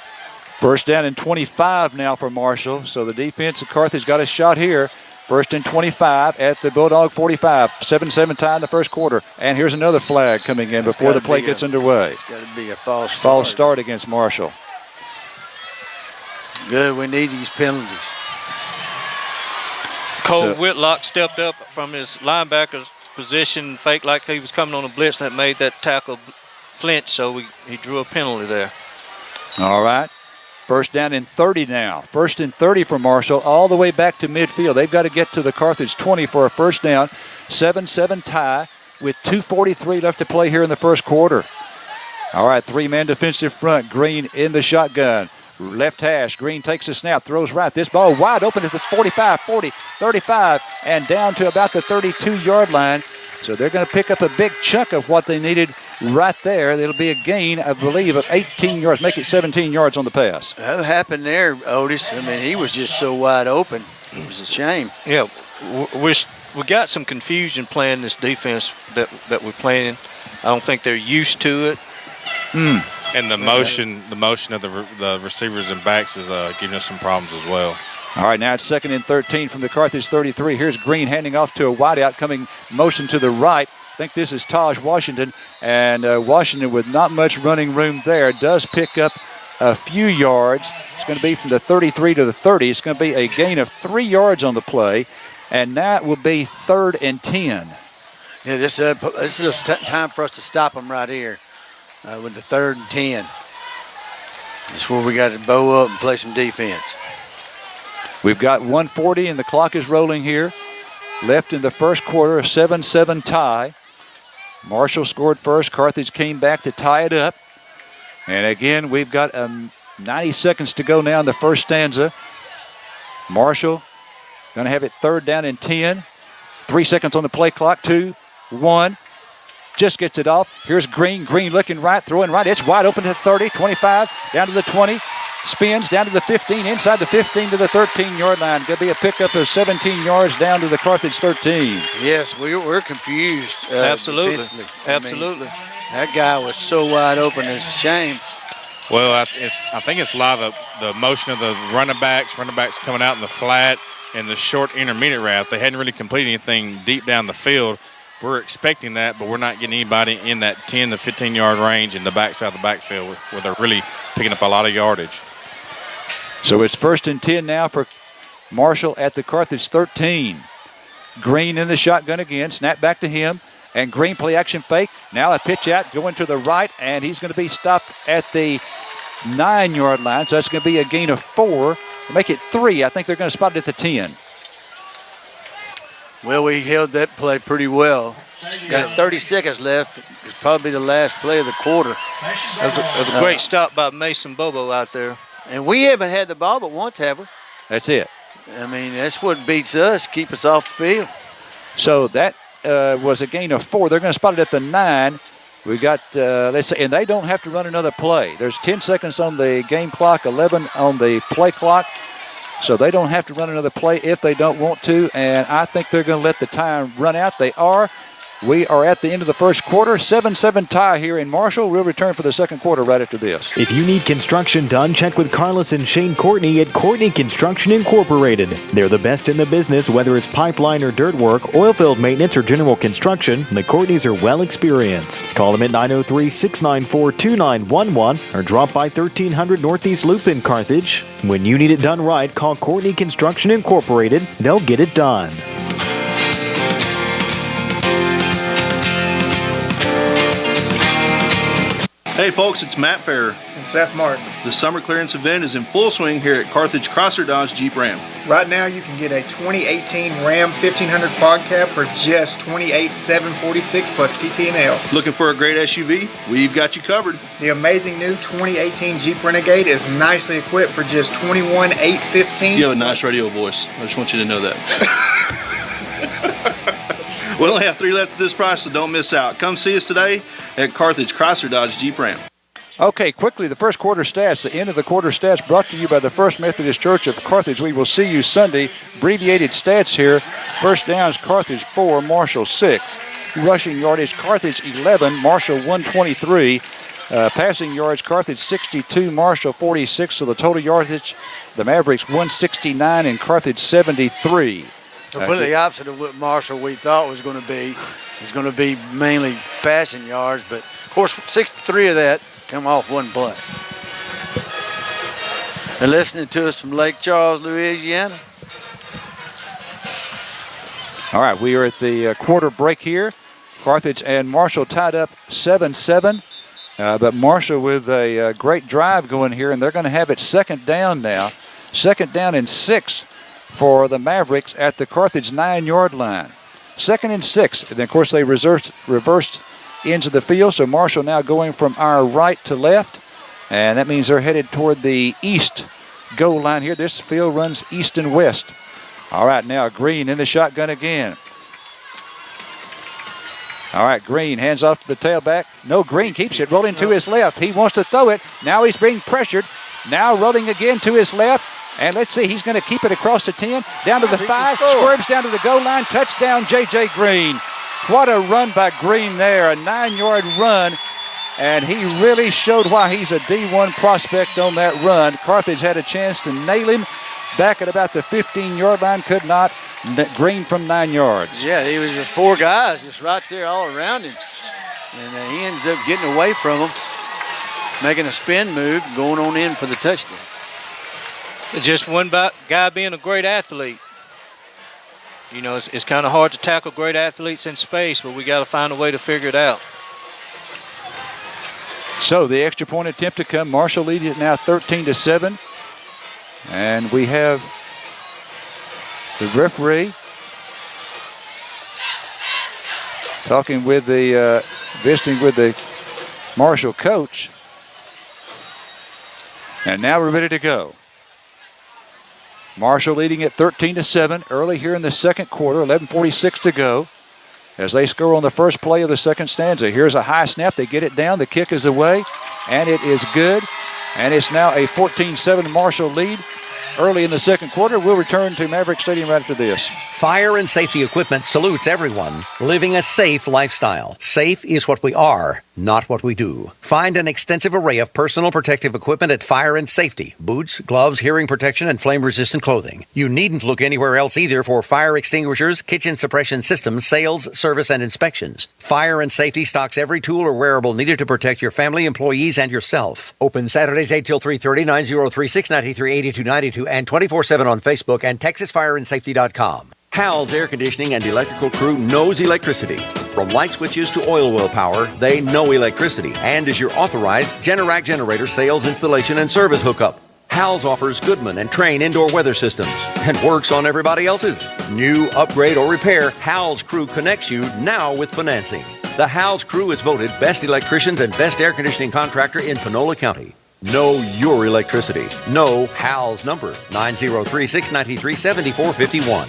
First down and 25 now for Marshall. So the defense of Carthage got a shot here. First and 25 at the Bulldog 45. 7-7 tie in the first quarter. And here's another flag coming in before the play gets underway. It's got to be a false start. False start against Marshall. Good, we need these penalties. Cole Whitlock stepped up from his linebacker's position, faked like he was coming on a blitz, and that made that tackle flinch, so he drew a penalty there. All right. First down and 30 now. First and 30 for Marshall, all the way back to midfield. They've got to get to the Carthage 20 for a first down. 7-7 tie with 2:43 left to play here in the first quarter. All right, three-man defensive front. Green in the shotgun. Left hash. Green takes a snap, throws right. This ball wide open at the 45, 40, 35, and down to about the 32-yard line. So they're going to pick up a big chunk of what they needed right there. It'll be a gain, I believe, of 18 yards, make it 17 yards on the pass. What happened there, Otis? I mean, he was just so wide open. It was a shame. Yeah, we got some confusion playing this defense that we're playing. I don't think they're used to it. And the motion of the receivers and backs is giving us some problems as well. All right, now it's second and 13 from the Carthage 33. Here's Green handing off to a wideout, coming motion to the right. I think this is Taj Washington, and Washington with not much running room there does pick up a few yards. It's going to be from the 33 to the 30. It's going to be a gain of 3 yards on the play, and now it will be 3rd and 10. Yeah, this is time for us to stop them right here with the 3rd and 10. This is where we got to bow up and play some defense. We've got 1:40 and the clock is rolling here. Left in the first quarter, a 7-7 tie. Marshall scored first. Carthage came back to tie it up. And again, we've got 90 seconds to go now in the first stanza. Marshall going to have it 3rd down and 10. 3 seconds on the play clock. 2, 1. Just gets it off. Here's Green. Green looking right, throwing right. It's wide open to the 30, 25, down to the 20. Spins down to the 15, inside the 15 to the 13-yard line. Going to be a pickup of 17 yards down to the Carthage 13. Yes, we're confused. Absolutely. Absolutely. That guy was so wide open, it's a shame. Well, I think it's a lot of the motion of the running backs coming out in the flat and the short intermediate route. They hadn't really completed anything deep down the field. We're expecting that, but we're not getting anybody in that 10 to 15-yard range in the backside of the backfield where they're really picking up a lot of yardage. So it's 1st and 10 now for Marshall at the Carthage 13. Green in the shotgun again. Snap back to him. And Green play action fake. Now a pitch out going to the right. And he's going to be stopped at the 9-yard line. So that's going to be a gain of 4. Make it 3. I think they're going to spot it at the 10. Well, we held that play pretty well. Got 30 seconds left. It's probably the last play of the quarter. That was a great stop by Mason Bobo out there. And we haven't had the ball but once, have we? That's it. I mean, that's what beats us, keep us off the field. So that was a gain of 4. They're going to spot it at the 9. We got, let's see, and they don't have to run another play. There's 10 seconds on the game clock, 11 on the play clock. So they don't have to run another play if they don't want to. And I think they're going to let the time run out. They are. We are at the end of the first quarter. 7-7 tie here in Marshall. We'll return for the second quarter right after this. If you need construction done, check with Carlos and Shane Courtney at Courtney Construction Incorporated. They're the best in the business, whether it's pipeline or dirt work, oil field maintenance, or general construction. The Courtneys are well experienced. Call them at 903-694-2911 or drop by 1300 Northeast Loop in Carthage. When you need it done right, call Courtney Construction Incorporated. They'll get it done. Hey folks, it's Matt Fair and Seth Martin. The summer clearance event is in full swing here at Carthage Chrysler Dodge Jeep Ram. Right now you can get a 2018 Ram 1500 quad cab for just $28,746 plus TT&L. Looking for a great SUV? We've got you covered. The amazing new 2018 Jeep Renegade is nicely equipped for just $21,815. You have a nice radio voice. I just want you to know that. We only have 3 left at this price, so don't miss out. Come see us today at Carthage Chrysler Dodge Jeep Ram. Okay, quickly, the first quarter stats. The end of the quarter stats brought to you by the First Methodist Church of Carthage. We will see you Sunday. Abbreviated stats here. First downs, Carthage 4, Marshall 6. Rushing yardage, Carthage 11, Marshall 123. Passing yards, Carthage 62, Marshall 46. So the total yardage, the Mavericks 169 and Carthage 73. Completely the opposite of what Marshall we thought was going to be. It's going to be mainly passing yards, but of course 63 of that come off one play. They're listening to us from Lake Charles, Louisiana. All right, we are at the quarter break here. Carthage and Marshall tied up 7-7, but Marshall with a great drive going here, and they're going to have it second down now. Second down and 6 for the Mavericks at the Carthage 9-yard line. 2nd and 6. And then, of course, they reversed into the field. So Marshall now going from our right to left. And that means they're headed toward the east goal line here. This field runs east and west. All right, now Green in the shotgun again. All right, Green hands off to the tailback. No, Green keeps it rolling to his left. He wants to throw it. Now he's being pressured. Now rolling again to his left. And let's see, he's going to keep it across the 10, down to the 5, swerves down to the goal line, touchdown, J.J. Green. What a run by Green there, a 9-yard run, and he really showed why he's a D1 prospect on that run. Carthage had a chance to nail him back at about the 15-yard line, could not. Green from 9 yards. Yeah, he was just 4 guys just right there all around him, and he ends up getting away from them, making a spin move, going on in for the touchdown. Just one guy being a great athlete. You know, it's kind of hard to tackle great athletes in space, but we got to find a way to figure it out. So the extra point attempt to come. Marshall leads it now 13-7. And we have the referee talking with the, visiting with the Marshall coach. And now we're ready to go. Marshall leading at 13-7 early here in the second quarter, 11:46 to go. As they score on the first play of the second stanza. Here's a high snap. They get it down. The kick is away, and it is good. And it's now a 14-7 Marshall lead early in the second quarter. We'll return to Maverick Stadium right after this. Fire and safety equipment salutes everyone living a safe lifestyle. Safe is what we are, not what we do. Find an extensive array of personal protective equipment at Fire and Safety. Boots, gloves, hearing protection, and flame-resistant clothing. You needn't look anywhere else either for fire extinguishers, kitchen suppression systems, sales, service, and inspections. Fire and Safety stocks every tool or wearable needed to protect your family, employees, and yourself. Open Saturdays 8 till 3:30, 9036-938292, and 24/7 on Facebook and TexasFireandSafety.com. Hal's Air Conditioning and Electrical crew knows electricity. From light switches to oil well power, they know electricity and is your authorized Generac generator sales, installation, and service hookup. Hal's offers Goodman and Trane indoor weather systems and works on everybody else's. New, upgrade, or repair, Hal's crew connects you now with financing. The Hal's crew is voted best electricians and best air conditioning contractor in Panola County. Know your electricity. Know Hal's number, 9036-937451.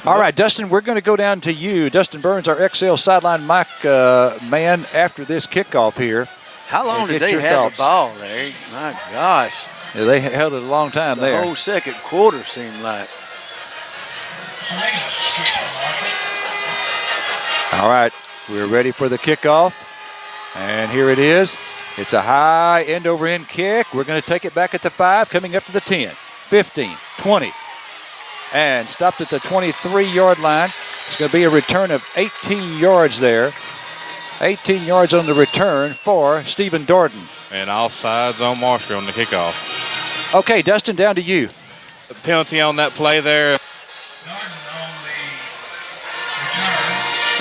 All right, Dustin, we're going to go down to you. Dustin Burns, our XL sideline mic man, after this kickoff here. How long did they have the ball, Larry? My gosh. Yeah, they held it a long time there. The whole second quarter seemed like. All right, we're ready for the kickoff. And here it is. It's a high end-over-end kick. We're going to take it back at the 5, coming up to the 10, 15, 20. And stopped at the 23-yard line. It's going to be a return of 18 yards there. 18 yards on the return for Stephen Darden. And all sides on Marshall on the kickoff. Okay, Dustin, down to you. The penalty on that play there.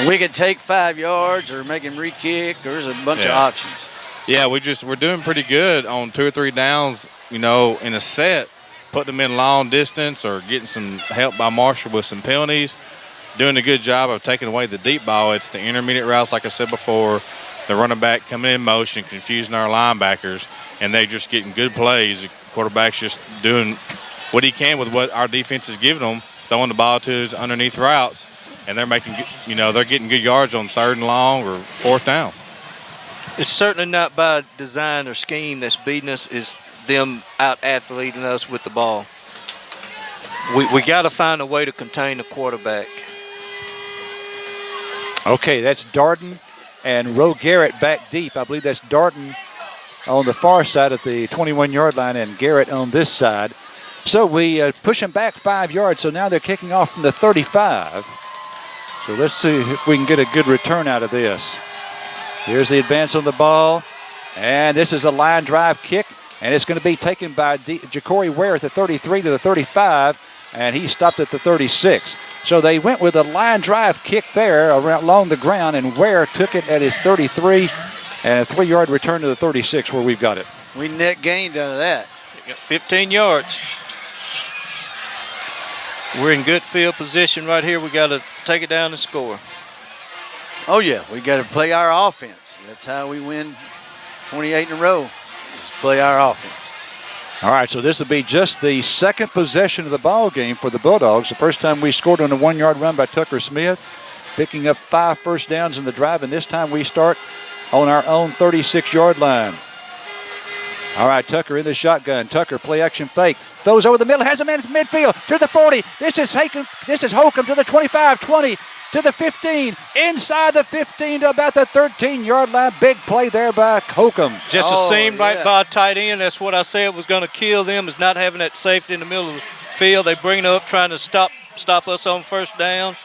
We could take 5 yards or make him re-kick. There's a bunch of options. Yeah, we're doing pretty good on 2 or 3 downs, in a set, putting them in long distance or getting some help by Marshall with some penalties. Doing a good job of taking away the deep ball. It's the intermediate routes, like I said before, the running back coming in motion, confusing our linebackers, and they just getting good plays. The quarterback's just doing what he can with what our defense is giving them, throwing the ball to his underneath routes, and they're making, they're getting good yards on 3rd and long or 4th down. It's certainly not by design or scheme that's beating us. It's them out-athleting us with the ball. We got to find a way to contain the quarterback. Okay, that's Darden and Roe Garrett back deep. I believe that's Darden on the far side of the 21-yard line and Garrett on this side. So we push them back 5 yards, so now they're kicking off from the 35. So let's see if we can get a good return out of this. Here's the advance on the ball, and this is a line drive kick, and it's going to be taken by Ja'Cory Ware at the 33 to the 35, and he stopped at the 36. So they went with a line drive kick there along the ground, and Ware took it at his 33, and a 3-yard return to the 36 where we've got it. We net gained out of that. 15 yards. We're in good field position right here. We got to take it down and score. Oh, yeah, we got to play our offense. That's how we win 28 in a row, is play our offense. All right, so this will be just the second possession of the ball game for the Bulldogs. The first time we scored on a 1-yard run by Tucker Smith, picking up 5 first downs in the drive, and this time we start on our own 36-yard line. All right, Tucker in the shotgun. Tucker, play action fake. Throws over the middle, has a man at midfield to the 40. This is Holcomb to the 25, 20, to the 15, inside the 15 to about the 13-yard line. Big play there by Holcomb. Just a seam right by a tight end. That's what I said was going to kill them, is not having that safety in the middle of the field. They bring it up trying to stop us on first down.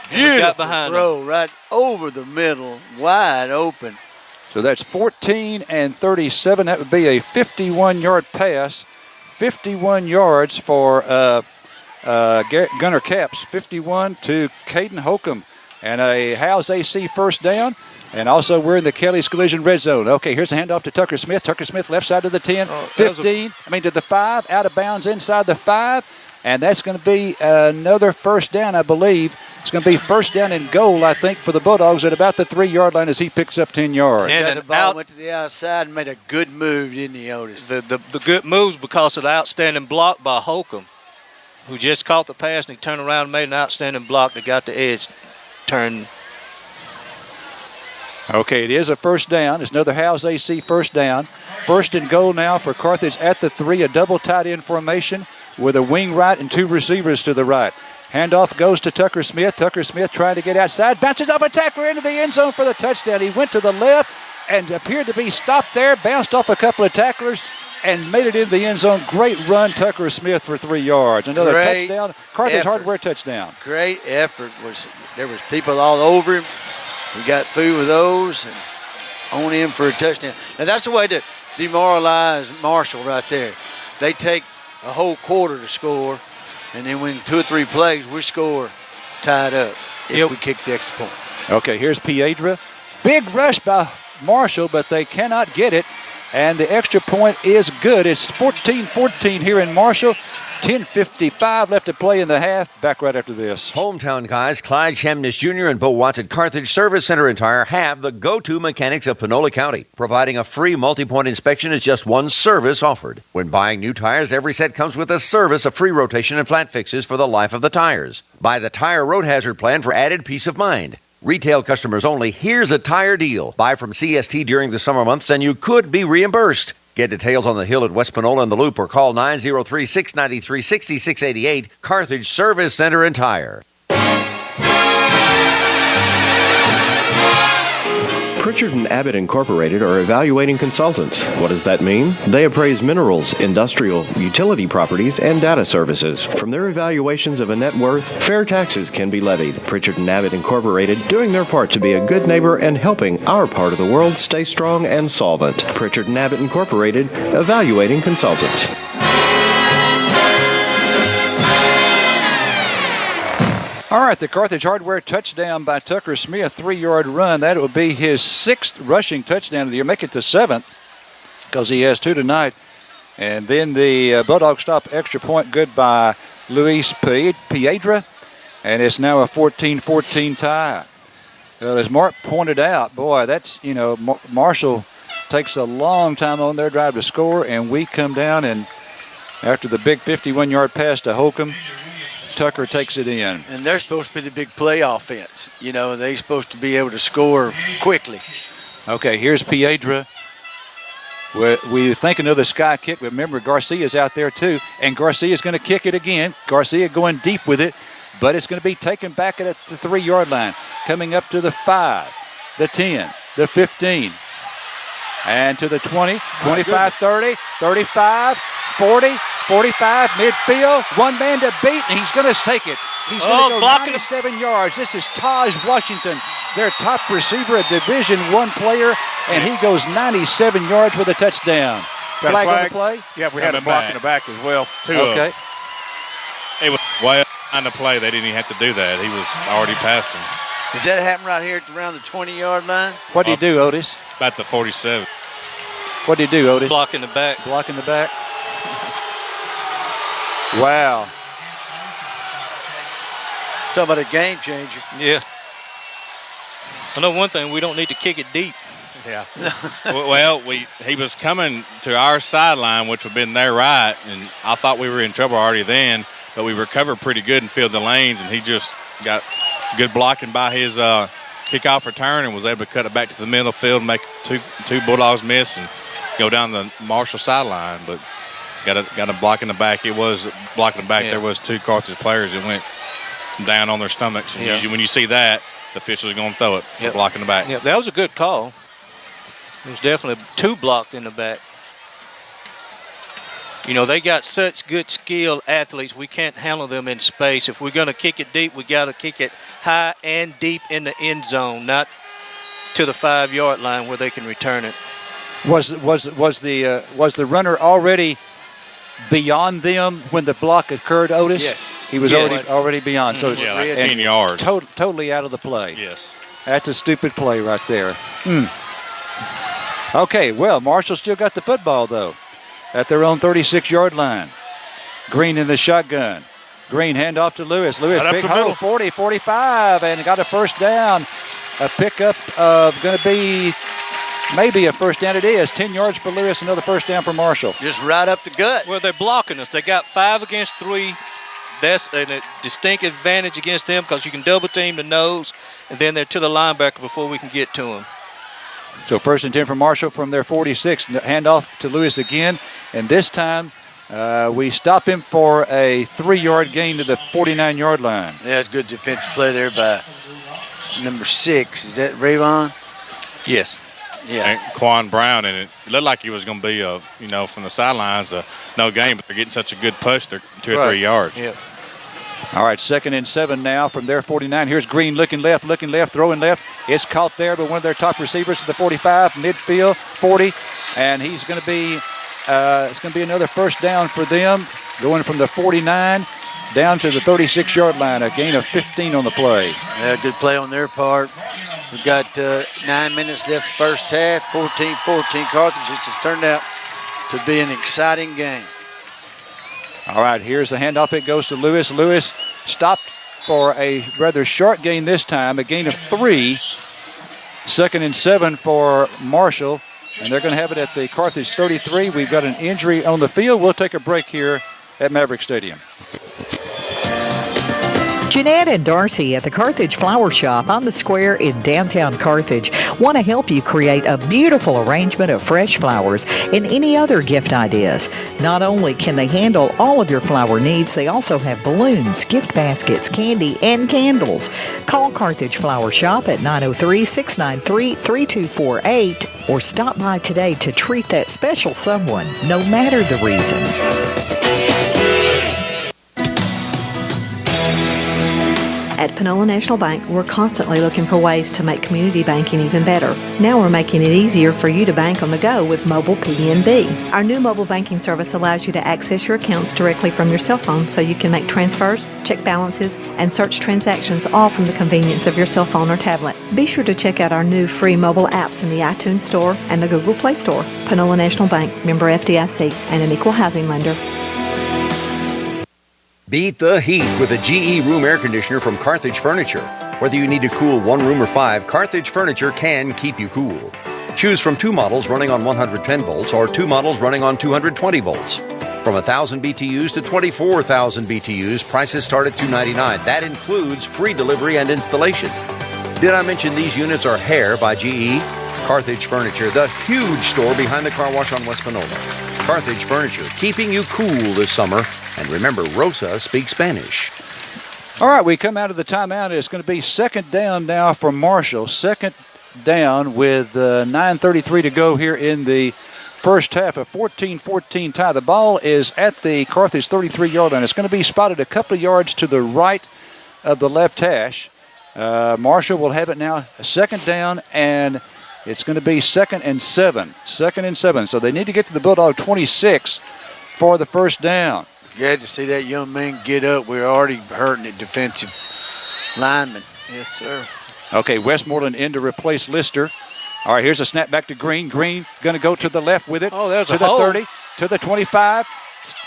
Beautiful we got behind throw them. Right over the middle, wide open. So that's 14 and 37. That would be a 51-yard pass. 51 yards for Gunnar Capps. 51 to Caden Holcomb. And a Howes AC first down. And also we're in the Kelly's Collision red zone. Okay, here's a handoff to Tucker Smith. Tucker Smith left side to the 10, 15. To the 5, out of bounds inside the 5. And that's going to be another first down, I believe. It's going to be first down and goal, I think, for the Bulldogs at about the 3-yard line as he picks up 10 yards. And the ball went to the outside and made a good move, didn't he, Otis? The good moves because of the outstanding block by Holcomb, who just caught the pass and he turned around and made an outstanding block that got the edge turned. Okay, it is a first down. It's another Howes AC first down. First and goal now for Carthage at the 3, a double tight end formation with a wing right and 2 receivers to the right. Handoff goes to Tucker Smith. Tucker Smith trying to get outside. Bounces off a tackler into the end zone for the touchdown. He went to the left and appeared to be stopped there. Bounced off a couple of tacklers and made it into the end zone. Great run, Tucker Smith, for 3 yards. Another touchdown. Carthage Hardware touchdown. Great effort. There was people all over him. He got through with those and on him for a touchdown. Now, that's the way to demoralize Marshall right there. They take a whole quarter to score, and then when 2 or 3 plays, we score tied up if we kick the extra point. Okay, here's Piedra. Big rush by Marshall, but they cannot get it. And the extra point is good. It's 14-14 here in Marshall. 10:55 left to play in the half. Back right after this. Hometown guys, Clyde Chemnitz Jr. and Bo Watts at Carthage Service Center and Tire have the go-to mechanics of Panola County. Providing a free multi-point inspection is just one service offered. When buying new tires, every set comes with a service of free rotation and flat fixes for the life of the tires. Buy the Tire Road Hazard Plan for added peace of mind. Retail customers only. Here's a tire deal. Buy from CST during the summer months and you could be reimbursed. Get details on the Hill at West Panola and the Loop or call 903-693-6688. Carthage Service Center and Tire. Pritchard and Abbott Incorporated are evaluating consultants. What does that mean? They appraise minerals, industrial, utility properties, and data services. From their evaluations of a net worth, fair taxes can be levied. Pritchard and Abbott Incorporated doing their part to be a good neighbor and helping our part of the world stay strong and solvent. Pritchard and Abbott Incorporated, evaluating consultants. All right, the Carthage Hardware touchdown by Tucker Smith, 3-yard run. That would be his 6th rushing touchdown of the year. Make it the 7th because he has 2 tonight. And then the Bulldog stop extra point, good by Luis Piedra. And it's now a 14-14 tie. Well, as Mark pointed out, boy, that's, Marshall takes a long time on their drive to score, and we come down, and after the big 51-yard pass to Holcomb, Tucker takes it in. And they're supposed to be the big play offense. They're supposed to be able to score quickly. Okay, here's Piedra. We think another sky kick. Remember, Garcia's out there too, and Garcia's going to kick it again. Garcia going deep with it, but it's going to be taken back at the 3-yard line, coming up to the 5, the 10, the 15, and to the 20, 25, 30, 35, 40, 45, midfield, one man to beat, and he's going to take it. He's going to go 97 yards. This is Taj Washington, their top receiver, a Division I player, and he goes 97 yards with a touchdown. Flag on the play? Yeah, we had a block in the back as well. Okay. It was way on the play. They didn't even have to do that. He was already past him. Does that happen right here around the 20-yard line? What do you do, Otis? About the 47. What do you do, Otis? Block in the back. Block in the back. Wow. Talking about a game changer. Yeah. I know one thing, we don't need to kick it deep. Yeah. Well, he was coming to our sideline, which would have been their right, and I thought we were in trouble already then, but we recovered pretty good and filled the lanes, and he just got good blocking by his kickoff return and was able to cut it back to the middle of the field and make two Bulldogs miss and go down the Marshall sideline. But got a block in the back. It was blocking the back. Yeah. There was 2 Carthage players that went down on their stomachs. And usually when you see that, the official's going to throw it for blocking the back. Yeah, that was a good call. It was definitely 2 blocked in the back. They got such good skilled athletes, we can't handle them in space. If we're going to kick it deep, we got to kick it high and deep in the end zone, not to the 5-yard line where they can return it. Was the runner already beyond them when the block occurred, Otis? Yes. He was already beyond. So like 10 yards. Totally out of the play. Yes. That's a stupid play right there. Okay, well, Marshall still got the football, though, at their own 36-yard line. Green in the shotgun. Green handoff to Lewis. Lewis, big hole, 40, 45, and got a first down. A pickup of going to be maybe a first down. It is 10 yards for Lewis, another first down for Marshall. Just right up the gut. Well, they're blocking us. They got 5 against 3. That's a distinct advantage against them because you can double team the nose, and then they're to the linebacker before we can get to them. So 1st and 10 for Marshall from their 46. Handoff to Lewis again, and this time we stop him for a 3-yard gain to the 49-yard line. Yeah, it's good defensive play there by number 6. Is that Rayvon? Yes. Yeah. And Quan Brown, and it looked like he was going to be, from the sidelines, no gain, but they're getting such a good push, they're 2 or 3 yards. Yep. All right, 2nd and 7 now from their 49. Here's Green looking left, throwing left. It's caught there by one of their top receivers at the 45, midfield, 40, and he's going to be, it's going to be another first down for them, going from the 49 down to the 36-yard line, a gain of 15 on the play. Yeah, good play on their part. We've got 9 minutes left first half, 14-14 Carthage. This has turned out to be an exciting game. All right, here's the handoff. It goes to Lewis. Lewis stopped for a rather short gain this time, a gain of 3. 2nd and 7 for Marshall, and they're going to have it at the Carthage 33. We've got an injury on the field. We'll take a break here at Maverick Stadium. Jeanette and Darcy at the Carthage Flower Shop on the square in downtown Carthage want to help you create a beautiful arrangement of fresh flowers and any other gift ideas. Not only can they handle all of your flower needs, they also have balloons, gift baskets, candy, and candles. Call Carthage Flower Shop at 903-693-3248 or stop by today to treat that special someone, no matter the reason. At Panola National Bank, we're constantly looking for ways to make community banking even better. Now we're making it easier for you to bank on the go with mobile PNB. Our new mobile banking service allows you to access your accounts directly from your cell phone so you can make transfers, check balances, and search transactions all from the convenience of your cell phone or tablet. Be sure to check out our new free mobile apps in the iTunes Store and the Google Play Store. Panola National Bank, member FDIC, and an equal housing lender. Beat the heat with a GE room air conditioner from Carthage Furniture. Whether you need to cool one room or five, Carthage Furniture can keep you cool. Choose from 2 models running on 110 volts or 2 models running on 220 volts. From 1,000 BTUs to 24,000 BTUs, prices start at $299. That includes free delivery and installation. Did I mention these units are Hair by GE? Carthage Furniture, the huge store behind the car wash on West Panola. Carthage Furniture, keeping you cool this summer. And remember, Rosa speaks Spanish. All right, we come out of the timeout. It's going to be second down now for Marshall. Second down with 9:33 to go here in the first half. A 14-14 tie. The ball is at the Carthage 33-yard line. It's going to be spotted a couple of yards to the right of the left hash. Marshall will have it now, second down, and it's going to be 2nd and 7. 2nd and 7. So they need to get to the Bulldog 26 for the first down. Glad to see that young man get up. We're already hurting the defensive lineman. Yes, sir. Okay, Westmoreland in to replace Lister. All right, here's a snap back to Green. Green going to go to the left with it. Oh, there's to a the hole. 30, to the 25,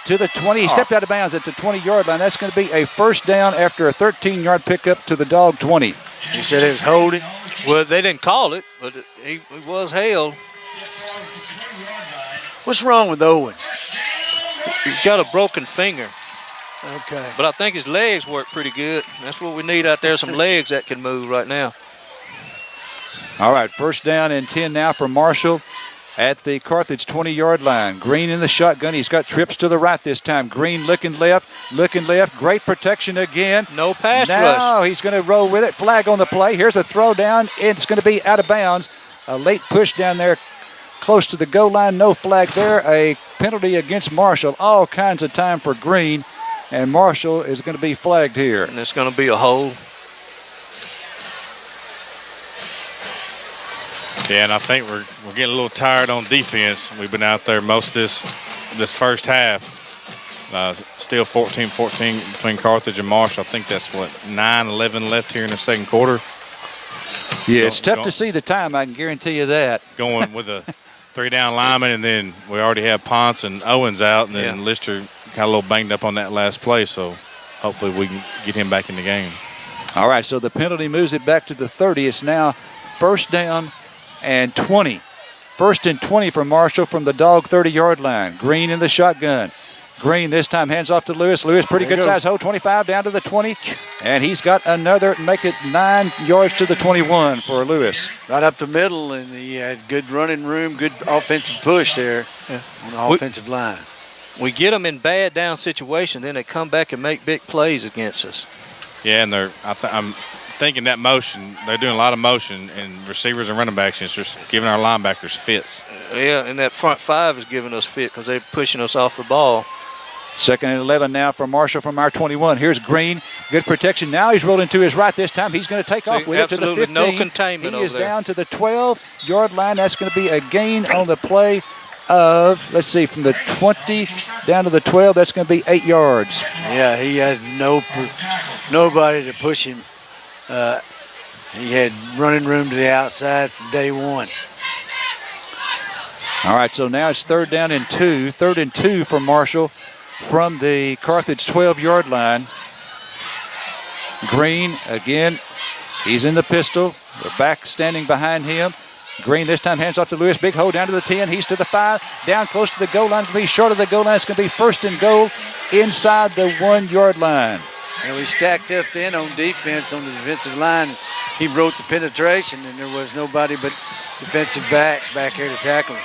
to the 20. He stepped out of bounds at the 20-yard line. That's going to be a first down after a 13-yard pickup to the Dog 20. You said it was holding? Well, they didn't call it, but he was held. What's wrong with Owens? He's got a broken finger. Okay. But I think his legs work pretty good. That's what we need out there, some legs that can move right now. All right, first down and 10 now for Marshall at the Carthage 20-yard line. Green in the shotgun. He's got trips to the right this time. Green looking left. Great protection again. No pass now rush. He's going to roll with it. Flag on the play. Here's a throw down. It's going to be out of bounds. A late push down there close to the goal line. No flag there. A penalty against Marshall. All kinds of time for Green. And Marshall is going to be flagged here. And it's going to be a hold. Yeah, and I think we're getting a little tired on defense. We've been out there most of this first half. Still 14-14 between Carthage and Marshall. I think that's, 9-11 left here in the second quarter. Yeah, it's tough to see the time, I can guarantee you that. Going with a 3-down lineman, and then we already have Ponce and Owens out, and then Lister got a little banged up on that last play, so hopefully we can get him back in the game. All right, so the penalty moves it back to the 30. It's now first down and 20. First and 20 for Marshall from the Dog 30-yard line. Green in the shotgun. Green this time hands off to Lewis. Lewis, pretty good size hole, 25 down to the 20. And he's got another, make it 9 yards to the 21 for Lewis. Right up the middle, and he had good running room, good offensive push there on the offensive line. We get them in bad down situation, then they come back and make big plays against us. Yeah, and I'm thinking that motion, they're doing a lot of motion, and receivers and running backs, it's just giving our linebackers fits. Yeah, and that front five is giving us fit because they're pushing us off the ball. Second and 11 now for Marshall from our 21. Here's Green. Good protection. Now he's rolling to his right this time. He's going to take off with it to the 15. No containment He is down to the 12-yard line. That's going to be a gain on the play of, let's see, from the 20 down to the 12. That's going to be 8 yards. Yeah, he had nobody to push him. He had running room to the outside from day one. All right, so now it's 3rd down and 2. 3rd and 2 for Marshall from the Carthage 12-yard line. Green, again, he's in the pistol. The back standing behind him. Green this time hands off to Lewis. Big hole down to the 10. He's to the 5. Down close to the goal line. It's going to be short of the goal line. It's going to be 1st and goal inside the 1-yard line. And we stacked up then on defense on the defensive line. He broke the penetration, and there was nobody but defensive backs back here to tackle him.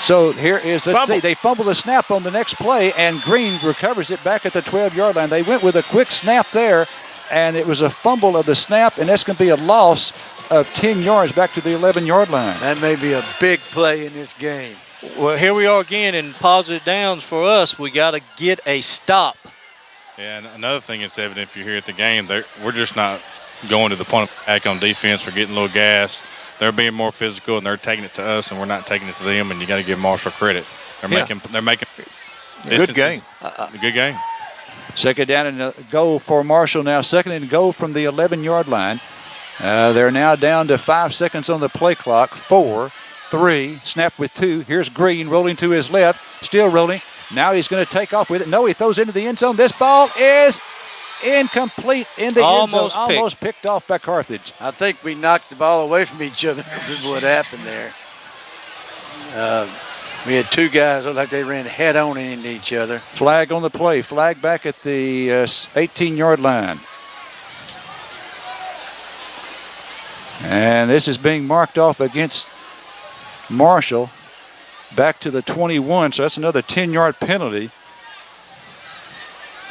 So here is, let's see, they fumble the snap on the next play, and Green recovers it back at the 12-yard line. They went with a quick snap there, and it was a fumble of the snap, and that's going to be a loss of 10 yards back to the 11-yard line. That may be a big play in this game. Well, here we are again in positive downs for us. We got to get a stop. Yeah, and another thing that's evident if you're here at the game, we're just not going to the point of attack on defense or getting a little gas. They're being more physical, and they're taking it to us, and we're not taking it to them, and you got to give Marshall credit. They're making good game. A good game. Second down and a goal for Marshall now. Second and goal from the 11-yard line. They're now down to 5 seconds on the play clock. 4, 3, snap with 2. Here's Green rolling to his left, still rolling. Now he's going to take off with it. No, he throws into the end zone. This ball is incomplete in the end zone. Almost picked off by Carthage. I think we knocked the ball away from each other. This is what happened there. We had two guys look like they ran head on into each other. Flag on the play. Flag back at the 18-yard line. And this is being marked off against Marshall back to the 21. So that's another 10-yard penalty.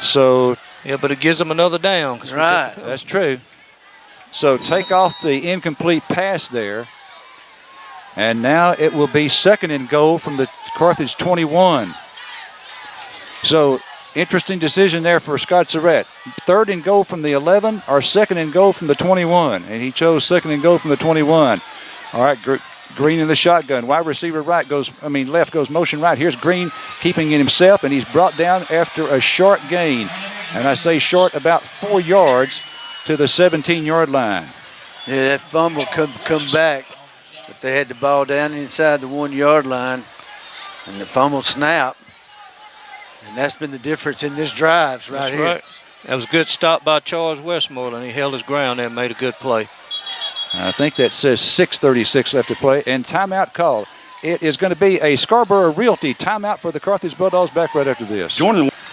So yeah, but it gives them another down. Right. That's true. So take off the incomplete pass there. And now it will be second and goal from the Carthage 21. So interesting decision there for Scott Surratt. Third and goal from the 11 or second and goal from the 21. And he chose second and goal from the 21. All right, Green in the shotgun. Wide receiver left goes motion right. Here's Green keeping it himself, and he's brought down after a short gain. And I say short about 4 yards to the 17-yard line. Yeah, that fumble come back. But they had the ball down inside the 1-yard line, and the fumble snap. And that's been the difference in this drive right here. Right. That was a good stop by Charles Westmoreland. He held his ground there and made a good play. I think that says 6:36 left to play, and timeout called. It is going to be a Scarborough Realty timeout for the Carthage Bulldogs. Back right after this.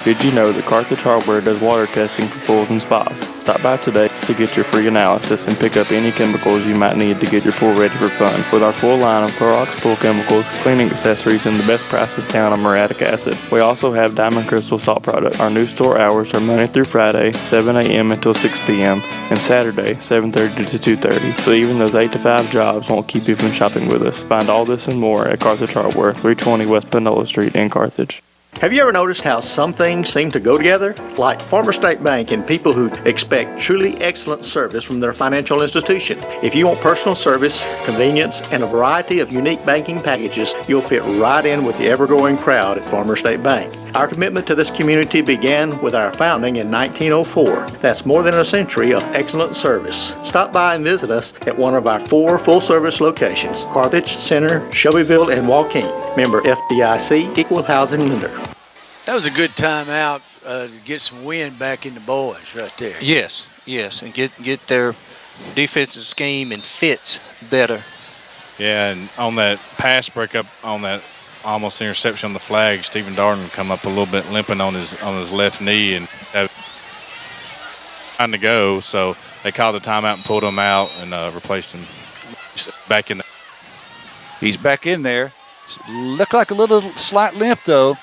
Did you know that Carthage Hardware does water testing for pools and spas? Stop by today to get your free analysis and pick up any chemicals you might need to get your pool ready for fun. With our full line of Clorox pool chemicals, cleaning accessories, and the best price in town on muriatic acid. We also have Diamond Crystal Salt product. Our new store hours are Monday through Friday, 7 a.m. until 6 p.m., and Saturday, 7:30 to 2:30. So even those 8 to 5 jobs won't keep you from shopping with us. Find all this and more at Carthage Hardware, 320 West Panola Street in Carthage. Have you ever noticed how some things seem to go together? Like Farmer State Bank and people who expect truly excellent service from their financial institution. If you want personal service, convenience, and a variety of unique banking packages, you'll fit right in with the ever-growing crowd at Farmer State Bank. Our commitment to this community began with our founding in 1904. That's more than a century of excellent service. Stop by and visit us at one of our 4 full-service locations: Carthage, Center, Shelbyville, and Waukegan. Member FDIC, Equal Housing Lender. That was a good timeout to get some wind back in the boys right there. Yes, and get their defensive scheme and fits better. Yeah, and on that pass breakup, on that almost interception on the flag, Stephen Darden come up a little bit limping on his left knee and time to go. So they called the timeout and pulled him out and replaced him back in there. He's back in there. Looked like a little slight limp, though.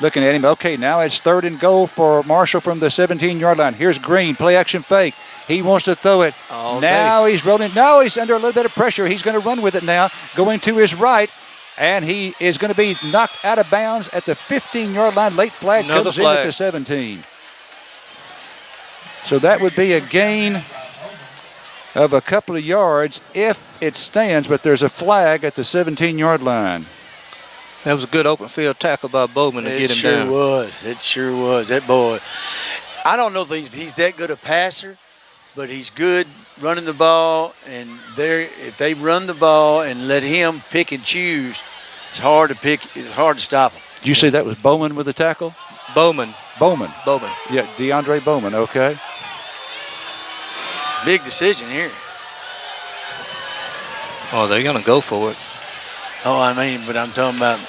Looking at him. Okay, now it's third and goal for Marshall from the 17-yard line. Here's Green, play action fake. He wants to throw it. Now he's rolling. No, he's under a little bit of pressure. He's going to run with it now, going to his right, and he is going to be knocked out of bounds at the 15-yard line. Late flag comes in at the 17. So that would be a gain of a couple of yards if it stands, but there's a flag at the 17-yard line. That was a good open field tackle by Bowman to get him down. It sure was. That boy, I don't know if he's that good a passer, but he's good running the ball. And if they run the ball and let him pick and choose, it's hard to stop him. Did you say that was Bowman with the tackle? Bowman. Yeah, DeAndre Bowman, okay. Big decision here. Oh, they're going to go for it. Oh, I mean, but I'm talking about,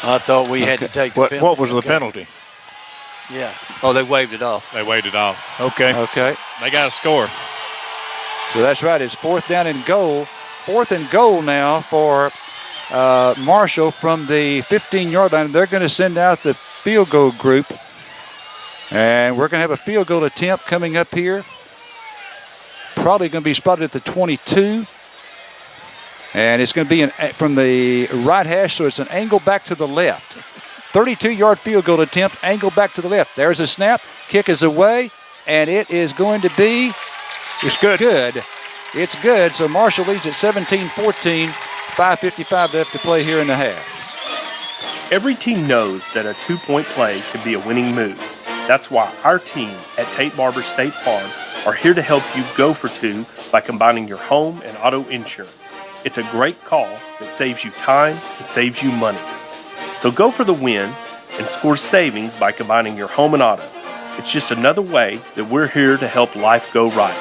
I thought we had to take the penalty. What was the penalty? Yeah. Oh, they waved it off. They waved it off. Okay. They got a score. So that's right. It's 4th down and goal. 4th and goal now for Marshall from the 15-yard line. They're going to send out the field goal group. And we're going to have a field goal attempt coming up here. Probably going to be spotted at the 22. And it's going to be from the right hash, so it's an angle back to the left. 32-yard field goal attempt, angle back to the left. There's a snap. Kick is away, and it is going to be... It's good. Good. It's good. So Marshall leads at 17-14. 5:55 left to play here in the half. Every team knows that a 2-point play can be a winning move. That's why our team at Tate Barber State Farm are here to help you go for 2 by combining your home and auto insurance. It's a great call that saves you time and saves you money. So go for the win and score savings by combining your home and auto. It's just another way that we're here to help life go right.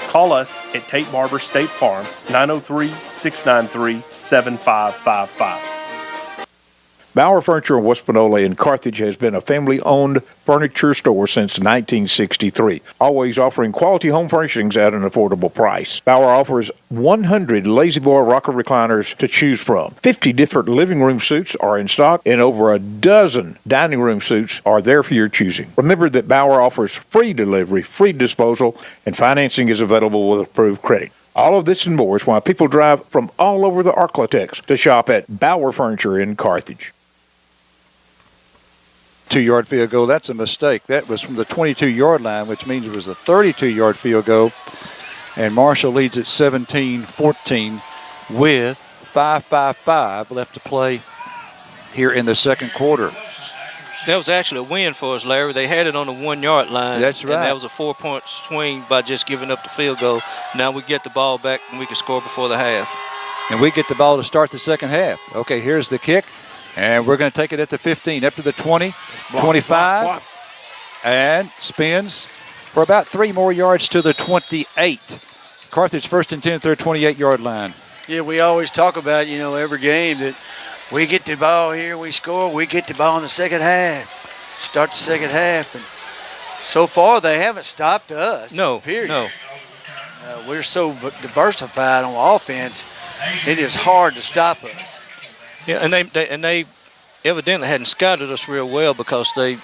Call us at Tate Barber State Farm, 903-693-7555. Bauer Furniture in West Panola in Carthage has been a family-owned furniture store since 1963, always offering quality home furnishings at an affordable price. Bauer offers 100 Lazy Boy rocker recliners to choose from. 50 different living room suites are in stock, and over a dozen dining room suites are there for your choosing. Remember that Bauer offers free delivery, free disposal, and financing is available with approved credit. All of this and more is why people drive from all over the Arklatex to shop at Bauer Furniture in Carthage. 2-yard field goal. That's a mistake. That was from the 22-yard line, which means it was a 32-yard field goal. And Marshall leads at 17-14 with 5:55 left to play here in the second quarter. That was actually a win for us, Larry. They had it on the 1-yard line. That's right. And that was a 4-point swing by just giving up the field goal. Now we get the ball back and we can score before the half. And we get the ball to start the second half. Okay, here's the kick. And we're going to take it at the 15, up to the 20, 25, and spins for about 3 more yards to the 28. Carthage 1st and 10 at their 28-yard line. Yeah, we always talk about, every game that we get the ball here, we score, we get the ball in the second half. Start the second half. And so far, they haven't stopped us. No, period. no. We're so diversified on offense, it is hard to stop us. Yeah, and they evidently hadn't scouted us real well because they,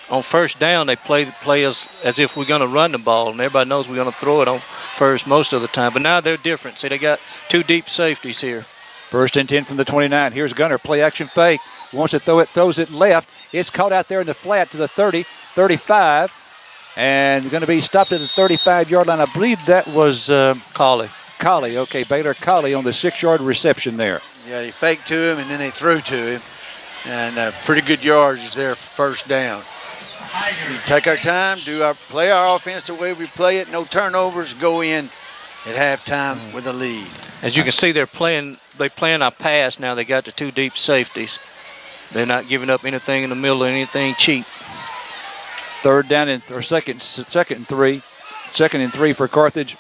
on first down, they play us as if we're going to run the ball, and everybody knows we're going to throw it on first most of the time. But now they're different. See, they got 2 deep safeties here. 1st and 10 from the 29. Here's Gunner, play action fake. Wants to throw it, throws it left. It's caught out there in the flat to the 30, 35, and going to be stopped at the 35-yard line. I believe that was Colley. Okay, Baylor Colley on the 6-yard reception there. Yeah, they faked to him, and then they threw to him. And pretty good yardage there for first down. We take our time, play our offense the way we play it, no turnovers, go in at halftime with a lead. As you can see, they're playing our pass now. They got the 2 deep safeties. They're not giving up anything in the middle or anything cheap. 3rd down or second and 3. 2nd and 3 for Carthage.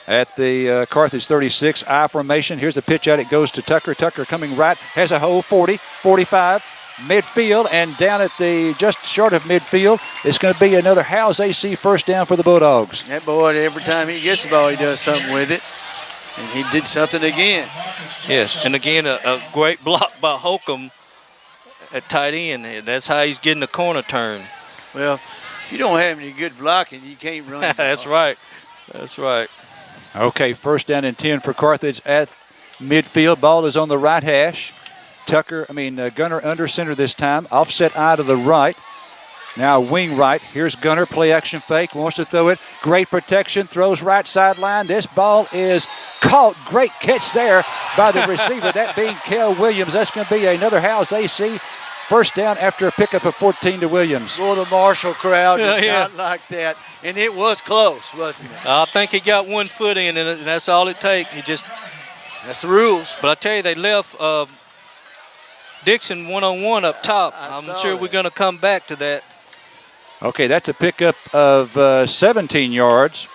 At the Carthage 36, I formation. Here's a pitch out. It goes to Tucker. Tucker coming right, has a hole, 40, 45, midfield, and down at the just short of midfield. It's going to be another Howes AC first down for the Bulldogs. That boy, every time he gets the ball, he does something with it. And he did something again. Yes, and again, a great block by Holcomb at tight end. That's how he's getting the corner turn. Well, if you don't have any good blocking, you can't run. That's right. That's right. Okay, 1st down and 10 for Carthage at midfield. Ball is on the right hash. Gunner under center this time. Offset eye to the right. Now wing right. Here's Gunner. Play action fake. Wants to throw it. Great protection. Throws right sideline. This ball is caught. Great catch there by the receiver. That being Kel Williams. That's going to be another Howes AC first down after a pickup of 14 to Williams. Well, the Marshall crowd did not like that. And it was close, wasn't it? I think he got 1 foot in, and that's all it takes. That's the rules. But I tell you, they left Dixon one-on-one up top. I'm sure we're going to come back to that. Okay, that's a pickup of 17 yards.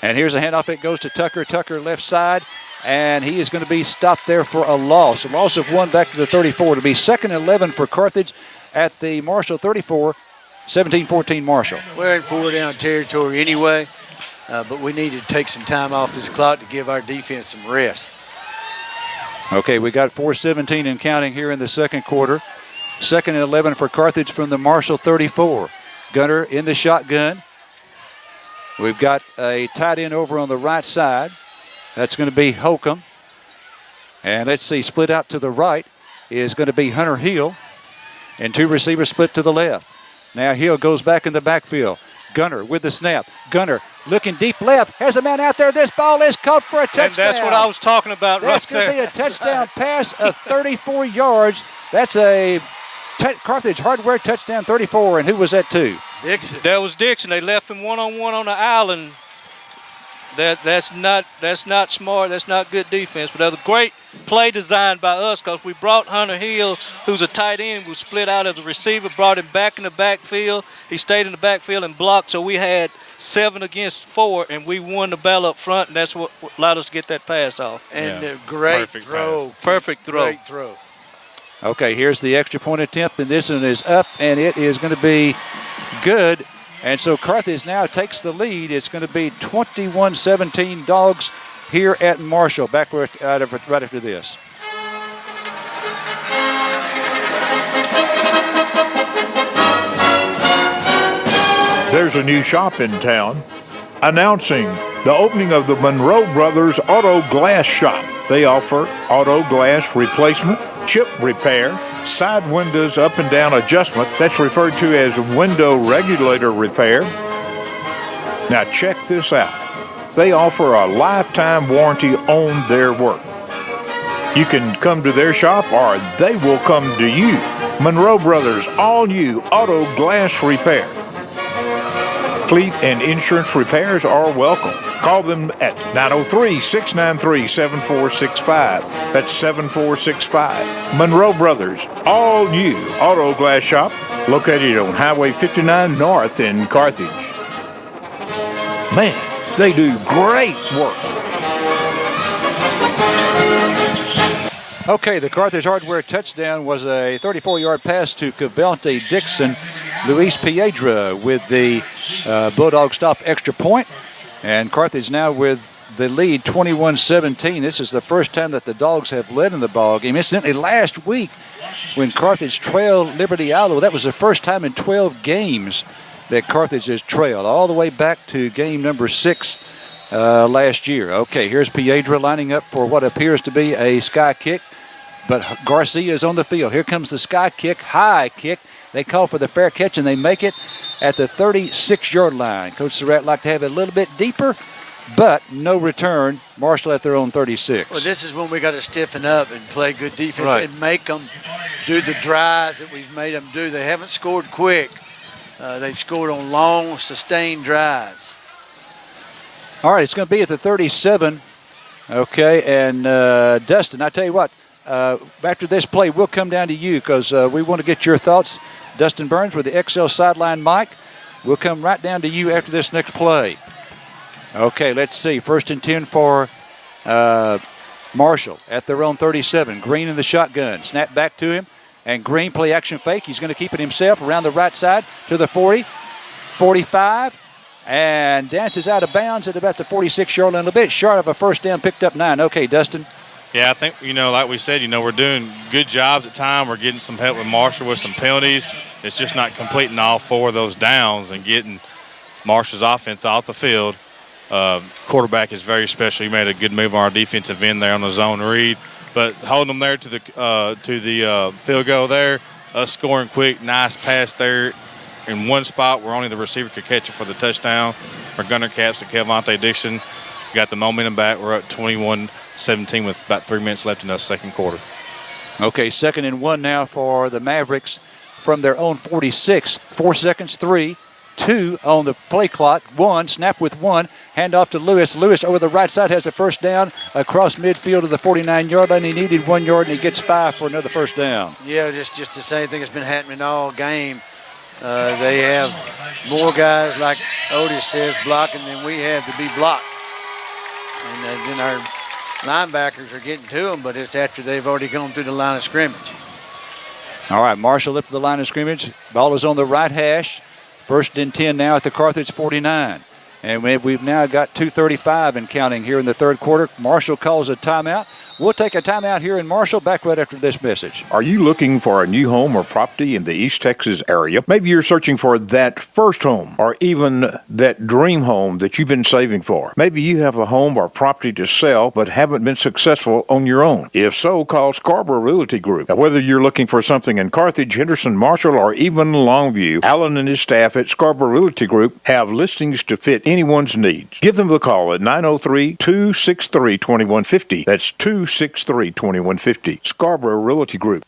And here's a handoff. It goes to Tucker. Tucker left side. and he is going to be stopped there for a loss. A loss of 1 back to the 34. To be 2nd and 11 for Carthage at the Marshall 34, 17-14 Marshall. We're in 4-down territory anyway, but we need to take some time off this clock to give our defense some rest. Okay, we got 4:17 and counting here in the second quarter. 2nd and 11 for Carthage from the Marshall 34. Gunner in the shotgun. We've got a tight end over on the right side. That's going to be Holcomb. And let's see, split out to the right is going to be Hunter Hill. And 2 receivers split to the left. Now Hill goes back in the backfield. Gunner with the snap. Gunner looking deep left. Has a man out there. This ball is caught for a touchdown. And that's what I was talking about that's right there. That's going to be a touchdown pass of 34 yards. That's a Carthage Hardware touchdown 34. And who was that to? Dixon. That was Dixon. They left him one-on-one on the island. That's not smart. That's not good defense. But that was a great play designed by us because we brought Hunter Hill, who's a tight end, who split out as a receiver, brought him back in the backfield. He stayed in the backfield and blocked, so we had 7 against 4, and we won the battle up front, and that's what allowed us to get that pass off. And great Perfect throw. pass. Perfect throw. Great throw. Okay, here's the extra point attempt, and this one is up, and it is going to be good. And so Carthage now takes the lead. It's going to be 21-17 Dogs here at Marshall. Back right after this. There's a new shop in town announcing the opening of the Monroe Brothers Auto Glass Shop. They offer auto glass replacement, chip repair, side windows up and down adjustment. That's referred to as window regulator repair. Now check this out. They offer a lifetime warranty on their work. You can come to their shop or they will come to you. Monroe Brothers All New Auto Glass Repair. Fleet and insurance repairs are welcome. Call them at 903-693-7465. That's 7465. Monroe Brothers All New Auto Glass Shop, located on Highway 59 North in Carthage. Man, they do great work. Okay, the Carthage Hardware touchdown was a 34-yard pass to Cavante Dixon. Luis Piedra with the Bulldog stop extra point. And Carthage now with the lead 21-17. This is the first time that the Dogs have led in the ball game. Incidentally, last week when Carthage trailed Liberty Idle, that was the first time in 12 games that Carthage has trailed, all the way back to game number 6 last year. Okay, here's Piedra lining up for what appears to be a sky kick, but Garcia is on the field. Here comes the sky kick, high kick. They call for the fair catch, and they make it at the 36-yard line. Coach Surratt like to have it a little bit deeper, but no return. Marshall at their own 36. Well, this is when we got to stiffen up and play good defense and make them do the drives that we've made them do. They haven't scored quick. They've scored on long, sustained drives. All right, it's going to be at the 37. Okay, and Dustin, I tell you what, after this play, we'll come down to you because we want to get your thoughts. Dustin Burns with the XL sideline mic. We'll come right down to you after this next play. Okay, let's see. 1st and 10 for Marshall at their own 37. Green in the shotgun. Snap back to him. And Green play action fake. He's going to keep it himself around the right side to the 40, 45, and dances out of bounds at about the 46-yard line. A little bit short of a first down, picked up 9. Okay, Dustin. Yeah, I think, like we said, we're doing good jobs at time. We're getting some help with Marshall with some penalties. It's just not completing all 4 of those downs and getting Marshall's offense off the field. Quarterback is very special. He made a good move on our defensive end there on the zone read. But holding them there to the field goal there, us scoring quick, nice pass there in one spot where only the receiver could catch it for the touchdown for Gunner Caps and Cavante Dixon. Got the momentum back. We're up 21-17 with about 3 minutes left in the second quarter. Okay, 2nd and 1 now for the Mavericks from their own 46. 4 seconds, 3, 2 on the play clock. 1, snap with 1, hand off to Lewis. Lewis over the right side has a first down across midfield to the 49-yard line. He needed 1 yard, and he gets 5 for another first down. Yeah, just the same thing that's been happening all game. They have more guys, like Otis says, blocking than we have to be blocked. And then our linebackers are getting to them, but it's after they've already gone through the line of scrimmage. All right, Marshall up to the line of scrimmage. Ball is on the right hash. 1st and 10 now at the Carthage 49. And we've now got 2:35 and counting here in the third quarter. Marshall calls a timeout. We'll take a timeout here in Marshall. Back right after this message. Are you looking for a new home or property in the East Texas area? Maybe you're searching for that first home or even that dream home that you've been saving for. Maybe you have a home or property to sell but haven't been successful on your own. If so, call Scarborough Realty Group. Now, whether you're looking for something in Carthage, Henderson, Marshall, or even Longview, Allen and his staff at Scarborough Realty Group have listings to fit anyone's needs. Give them a call at 903-263-2150. That's 263-2150. Scarborough Realty Group.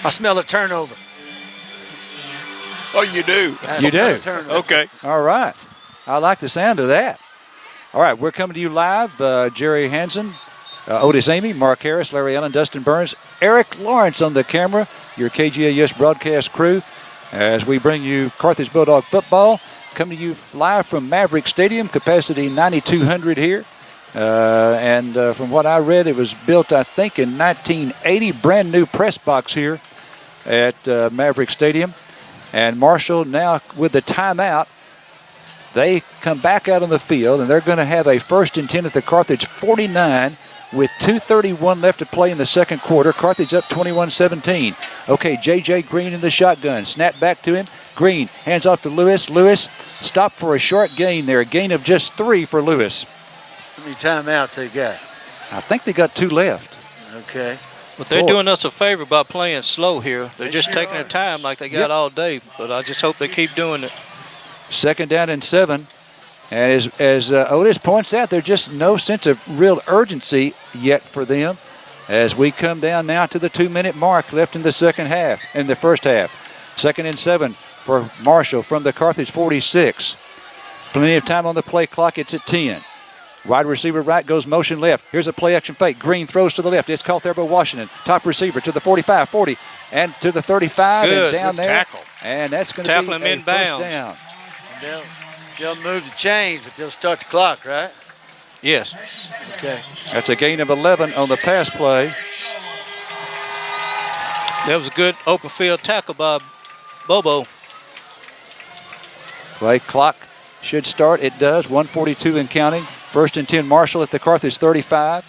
I smell a turnover. Oh, you do? You do? Okay. All right. I like the sound of that. All right, we're coming to you live. Jerry Hansen, Otis Amy, Mark Harris, Larry Allen, Dustin Burns, Eric Lawrence on the camera, your KGAS broadcast crew, as we bring you Carthage Bulldog football. Coming to you live from Maverick Stadium, capacity 9,200 here. And from what I read, it was built, I think, in 1980. Brand new press box here at Maverick Stadium. And Marshall now with the timeout. They come back out on the field, and they're going to have a 1st and 10 at the Carthage 49 with 2:31 left to play in the second quarter. Carthage up 21-17. Okay, J.J. Green in the shotgun. Snap back to him. Green hands off to Lewis. Lewis stopped for a short gain there. A gain of just 3 for Lewis. How many timeouts they got? I think they got 2 left. Okay. But they're doing us a favor by playing slow here. They're just taking their time like they got all day. But I just hope they keep doing it. 2nd down and 7. And as Otis points out, there's just no sense of real urgency yet for them as we come down now to the 2-minute mark left in the first half. 2nd and 7 for Marshall from the Carthage 46. Plenty of time on the play clock. It's at 10. Wide receiver right goes motion left. Here's a play action fake. Green throws to the left. It's caught there by Washington. Top receiver to the 45, 40, and to the 35 Good, and down good there. tackle. And that's going to be him a inbounds. first down. They'll move the chains, but they'll start the clock, right? Yes. Okay. That's a gain of 11 on the pass play. That was a good open field tackle by Bobo. Play clock should start. It does. 1:42 and counting. 1st and 10 Marshall at the Carthage 35.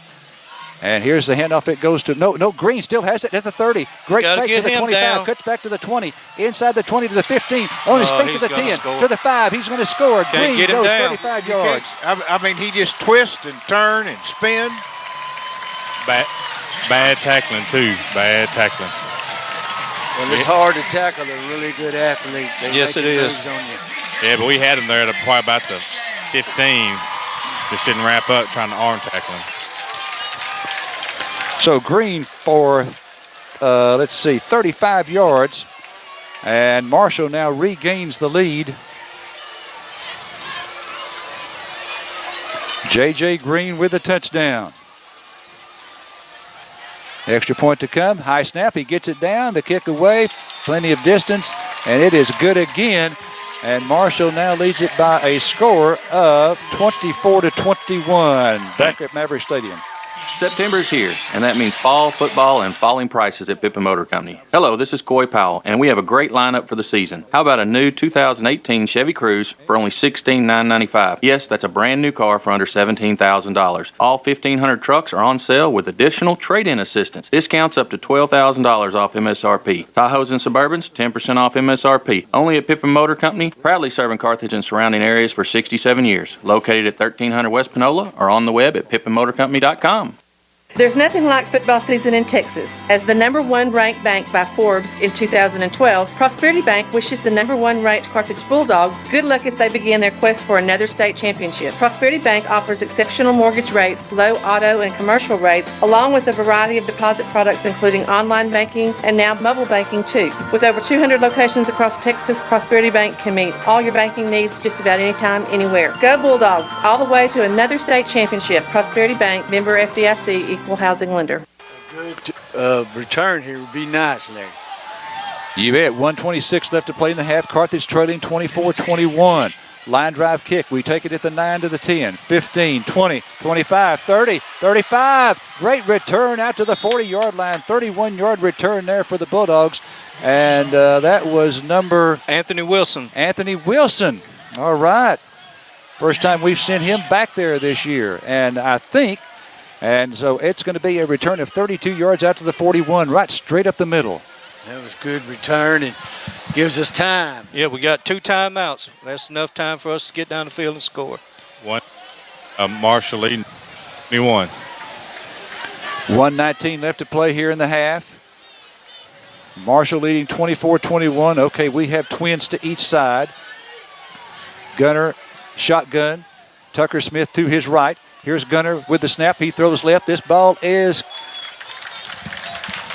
And here's the handoff. It goes to no. Green still has it at the 30. Great fake to the 25. Down. Cuts back to the 20. Inside the 20 to the 15. On his feet to the 10. To the 5. He's going to score. Green goes 35 yards. I mean, he just twists and turn and spin. Bad tackling, too. Bad tackling. Well, it's hard to tackle a really good athlete. Yes, it is. On you. Yeah, but we had him there at probably about the 15. Just didn't wrap up trying to arm tackle him. So Green for, 35 yards. And Marshall now regains the lead. J.J. Green with a touchdown. Extra point to come. High snap. He gets it down. The kick away. Plenty of distance. And it is good again. And Marshall now leads it by a score of 24-21 back at Maverick Stadium. September is here, and that means fall football and falling prices at Pippin Motor Company. Hello, this is Coy Powell, and we have a great lineup for the season. How about a new 2018 Chevy Cruze for only $16,995? Yes, that's a brand new car for under $17,000. All 1,500 trucks are on sale with additional trade-in assistance. Discounts up to $12,000 off MSRP. Tahoes and Suburbans, 10% off MSRP. Only at Pippin Motor Company, proudly serving Carthage and surrounding areas for 67 years. Located at 1300 West Panola or on the web at pippinmotorcompany.com. There's nothing like football season in Texas. As the #1 ranked bank by Forbes in 2012, Prosperity Bank wishes the #1 ranked Carthage Bulldogs good luck as they begin their quest for another state championship. Prosperity Bank offers exceptional mortgage rates, low auto and commercial rates, along with a variety of deposit products including online banking and now mobile banking too. With over 200 locations across Texas, Prosperity Bank can meet all your banking needs just about anytime, anywhere. Go Bulldogs, all the way to another state championship. Prosperity Bank, member FDIC, equal housing lender. A good return here would be nice, Larry. You bet. 1:26 left to play in the half. Carthage trailing 24-21. Line drive kick. We take it at the 9 to the 10, 15, 20, 25, 30, 35. Great return out to the 40-yard line. 31-yard return there for the Bulldogs. And that was number... Anthony Wilson. Anthony Wilson. All right. First time we've sent him back there this year. And I think... And so it's going to be a return of 32 yards out to the 41, right straight up the middle. That was good return and gives us time. Yeah, we got 2 timeouts. That's enough time for us to get down the field and score. Marshall leading 21. 1:19 left to play here in the half. Marshall leading 24-21. Okay, we have twins to each side. Gunner, shotgun. Tucker Smith to his right. Here's Gunner with the snap. He throws left. This ball is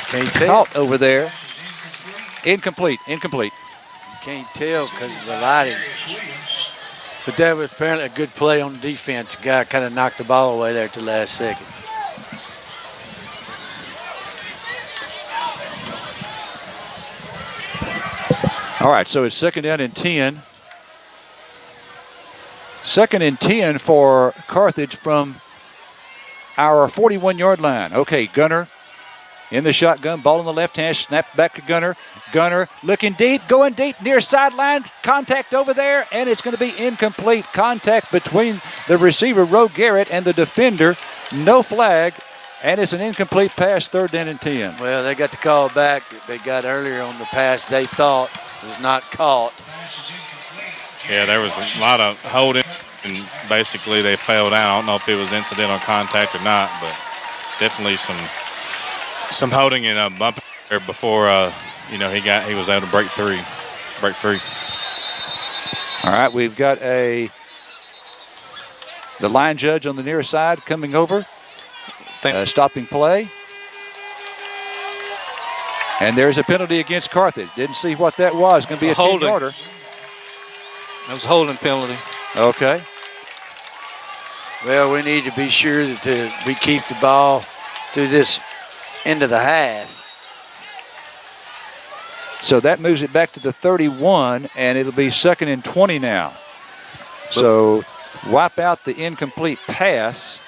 caught over there. Incomplete. Can't tell because of the lighting. But that was apparently a good play on the defense. The guy kind of knocked the ball away there at the last second. All right, so it's second down and 10. Second and 10 for Carthage from our 41-yard line. Okay, Gunner in the shotgun, ball in the left hand, snap back to Gunner. Gunner looking deep, going deep, near sideline, contact over there, and it's going to be incomplete. Contact between the receiver, Roe Garrett, and the defender. No flag, and it's an incomplete pass, third down and 10. Well, they got the call back that they got earlier on the pass they thought was not caught. Yeah, there was a lot of holding, and basically they fell down. I don't know if it was incidental contact or not, but definitely some holding and a bump there before he was able to break free. All right, we've got the line judge on the near side coming over, stopping play. And there's a penalty against Carthage. Didn't see what that was. Going to be a 10-yarder. That was a holding penalty. Okay. Well, we need to be sure that we keep the ball through this end of the half. So that moves it back to the 31, and it'll be second and 20 now. So wipe out the incomplete pass.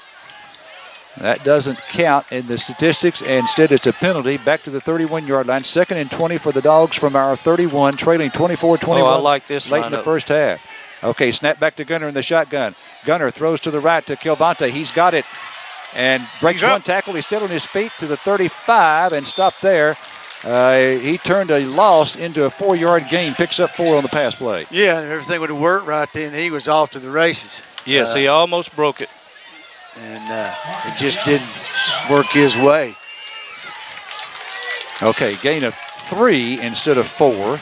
That doesn't count in the statistics. Instead, it's a penalty back to the 31-yard line. Second and 20 for the Dogs from our 31, trailing 24-21. Oh, I like this late in the first half. Okay, snap back to Gunner in the shotgun. Gunner throws to the right to Kilvante. He's got it and breaks one tackle. He's still on his feet to the 35 and stopped there. He turned a loss into a 4-yard gain, picks up 4 on the pass play. Yeah, and everything would have worked right then. He was off to the races. Yes, he almost broke it. And it just didn't work his way. Okay, gain of 3 instead of 4.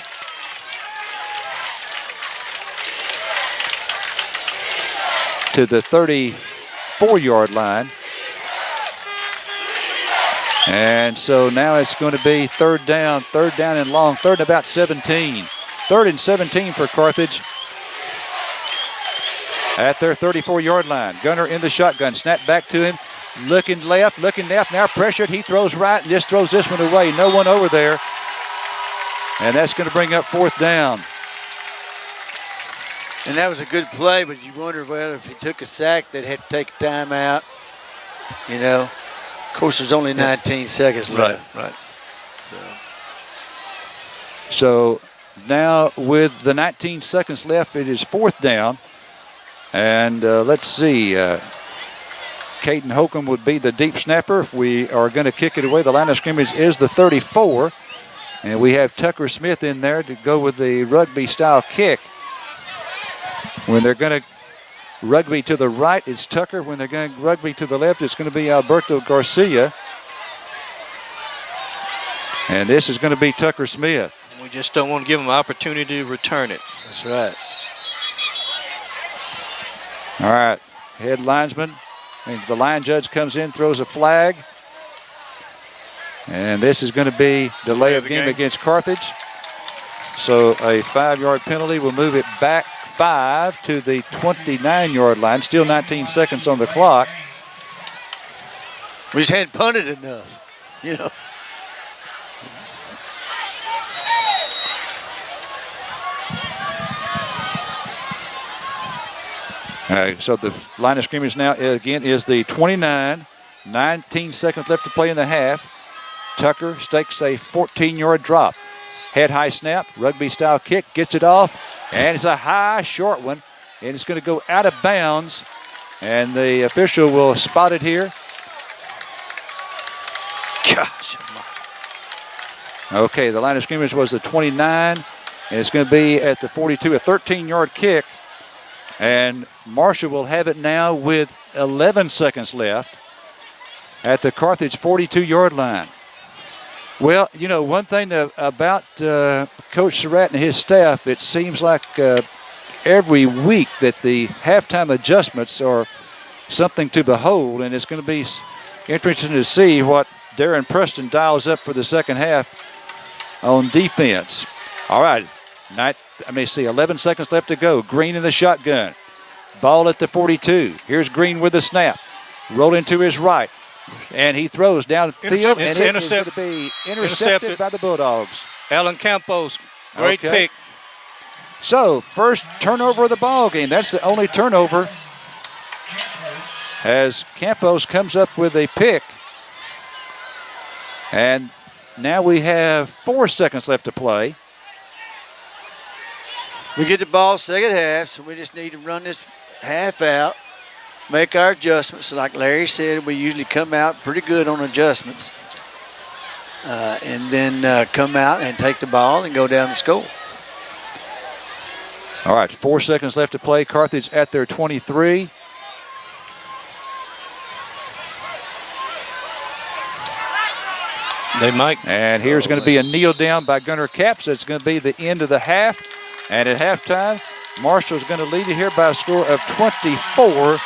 To the 34-yard line. And so now it's going to be third down and long, third and about 17. Third and 17 for Carthage at their 34-yard line. Gunner in the shotgun, snap back to him, looking left, now pressured. He throws right and just throws this one away. No one over there. And that's going to bring up fourth down. And that was a good play, but you wonder whether if he took a sack, they'd have to take a timeout. You know, of course, there's only 19 seconds left. Right. So now with the 19 seconds left, it is fourth down. And let's see. Caden Holcomb would be the deep snapper if we are going to kick it away. The line of scrimmage is the 34. And we have Tucker Smith in there to go with the rugby-style kick. When they're going to rugby to the right, it's Tucker. When they're going to rugby to the left, it's going to be Alberto Garcia. And this is going to be Tucker Smith. We just don't want to give him an opportunity to return it. That's right. All right, head linesman. The line judge comes in, throws a flag. And this is going to be delay of game against Carthage. So a 5-yard penalty will move it back 5 to the 29-yard line. Still 19 seconds on the clock. We just hadn't punted enough, you know. So the line of scrimmage now, again, is the 29. 19 seconds left to play in the half. Tucker stakes a 14-yard drop. Head high snap, rugby-style kick, gets it off, and it's a high, short one, and it's going to go out of bounds, and the official will spot it here. Gosh. Okay, the line of scrimmage was the 29, and it's going to be at the 42, a 13-yard kick, and Marshall will have it now with 11 seconds left at the Carthage 42-yard line. Well, you know, one thing about Coach Surratt and his staff, it seems like every week that the halftime adjustments are something to behold, and it's going to be interesting to see what Darren Preston dials up for the second half on defense. All right, 11 seconds left to go. Green in the shotgun. Ball at the 42. Here's Green with the snap. Rolling to his right. And he throws downfield, and it is going to be intercepted by the Bulldogs. Alan Campos, great pick. So, first turnover of the ball game. That's the only turnover as Campos comes up with a pick. And now we have 4 seconds left to play. We get the ball second half, so we just need to run this half out. Make our adjustments. Like Larry said, we usually come out pretty good on adjustments. And then come out and take the ball and go down and score. All right, 4 seconds left to play. Carthage at their 23. They might. And here's going to be a kneel down by Gunnar Capps. It's going to be the end of the half. And at halftime, Marshall's going to lead it here by a score of 24-21.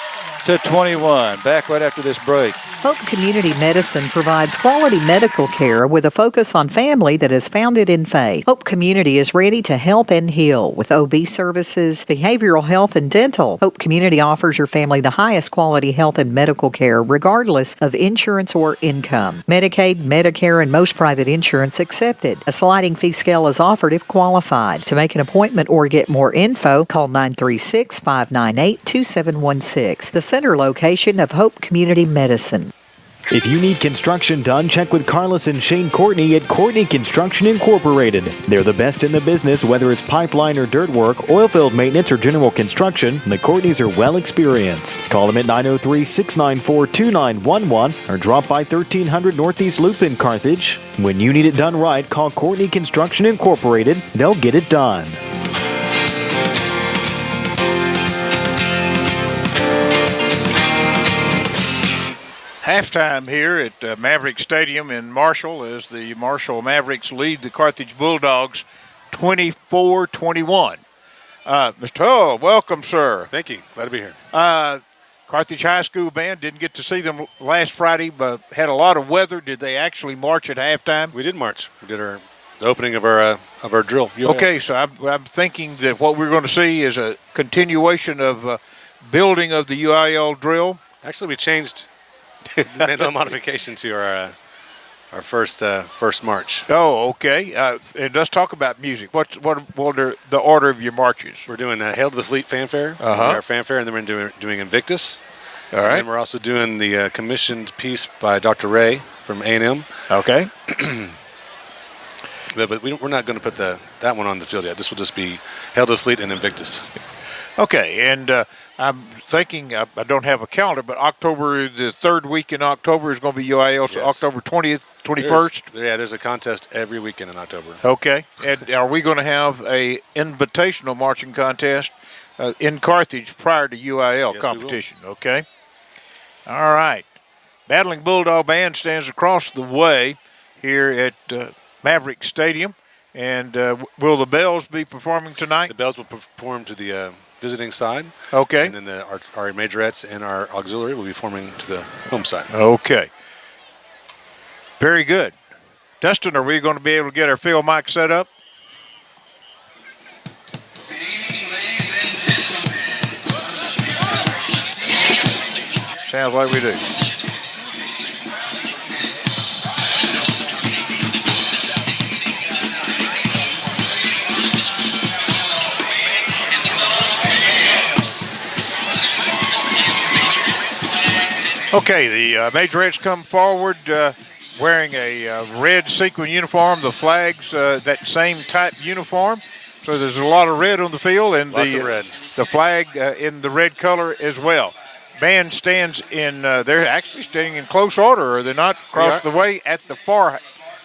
Back right after this break. Hope Community Medicine provides quality medical care with a focus on family that is founded in faith. Hope Community is ready to help and heal with OB services, behavioral health, and dental. Hope Community offers your family the highest quality health and medical care regardless of insurance or income. Medicaid, Medicare, and most private insurance accepted. A sliding fee scale is offered if qualified. To make an appointment or get more info, call 936-598-2716. The center location of Hope Community Medicine. If you need construction done, check with Carlos and Shane Courtney at Courtney Construction Incorporated. They're the best in the business, whether it's pipeline or dirt work, oil field maintenance, or general construction. The Courtneys are well experienced. Call them at 903-694-2911 or drop by 1300 Northeast Loop in Carthage. When you need it done right, call Courtney Construction Incorporated. They'll get it done. Halftime here at Maverick Stadium in Marshall as the Marshall Mavericks lead the Carthage Bulldogs 24-21. Mr. Hull, welcome, sir. Thank you. Glad to be here. Carthage High School band, didn't get to see them last Friday, but had a lot of weather. Did they actually march at halftime? We did march. We did the opening of our drill. Okay, so I'm thinking that what we're going to see is a continuation of building of the UIL drill. Actually, we made a little modification to our first march. Oh, okay. And let's talk about music. What are the order of your marches? We're doing Hail to the Fleet Fanfare, our Fanfare, and then we're doing Invictus. All right. And then we're also doing the commissioned piece by Dr. Ray from A&M. Okay. but we're not going to put that one on the field yet. This will just be Hail to the Fleet and Invictus. Okay, and I'm thinking, I don't have a calendar, but the third week in October is going to be UIL, so Yes. October 20th, 21st? There's a contest every weekend in October. Okay, and are we going to have a invitational marching contest in Carthage prior to UIL competition? Okay. All right. Battling Bulldog Band stands across the way here at Maverick Stadium, and will the Bells be performing tonight? The Bells will perform to the visiting side. Okay. And then our majorettes and our auxiliary will be forming to the home side. Okay. Very good. Dustin, are we going to be able to get our field mic set up? Sounds like we do. Okay, the majorettes come forward wearing a red sequin uniform, the flags, that same type uniform. So there's a lot of red on the field, and Lots of red. The flag in the red color as well. Band stands in, they're actually standing in close order, are they not? Across the way at the far,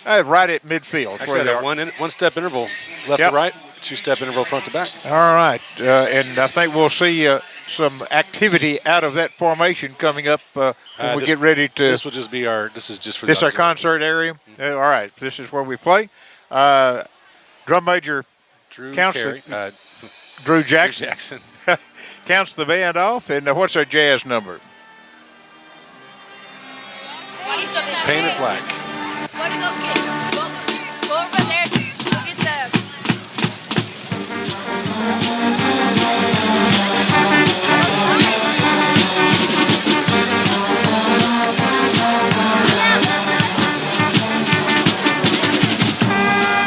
right at midfield. Actually, that one step interval left to right, 2-step interval front to back. All right, and I think we'll see some activity out of that formation coming up when we get ready to. This will just be this is just for this our concert area. Mm-hmm. All right, this is where we play. Drum major Drew Jackson counts the band off, and what's our jazz number? Painted Black. Go over there to go get the.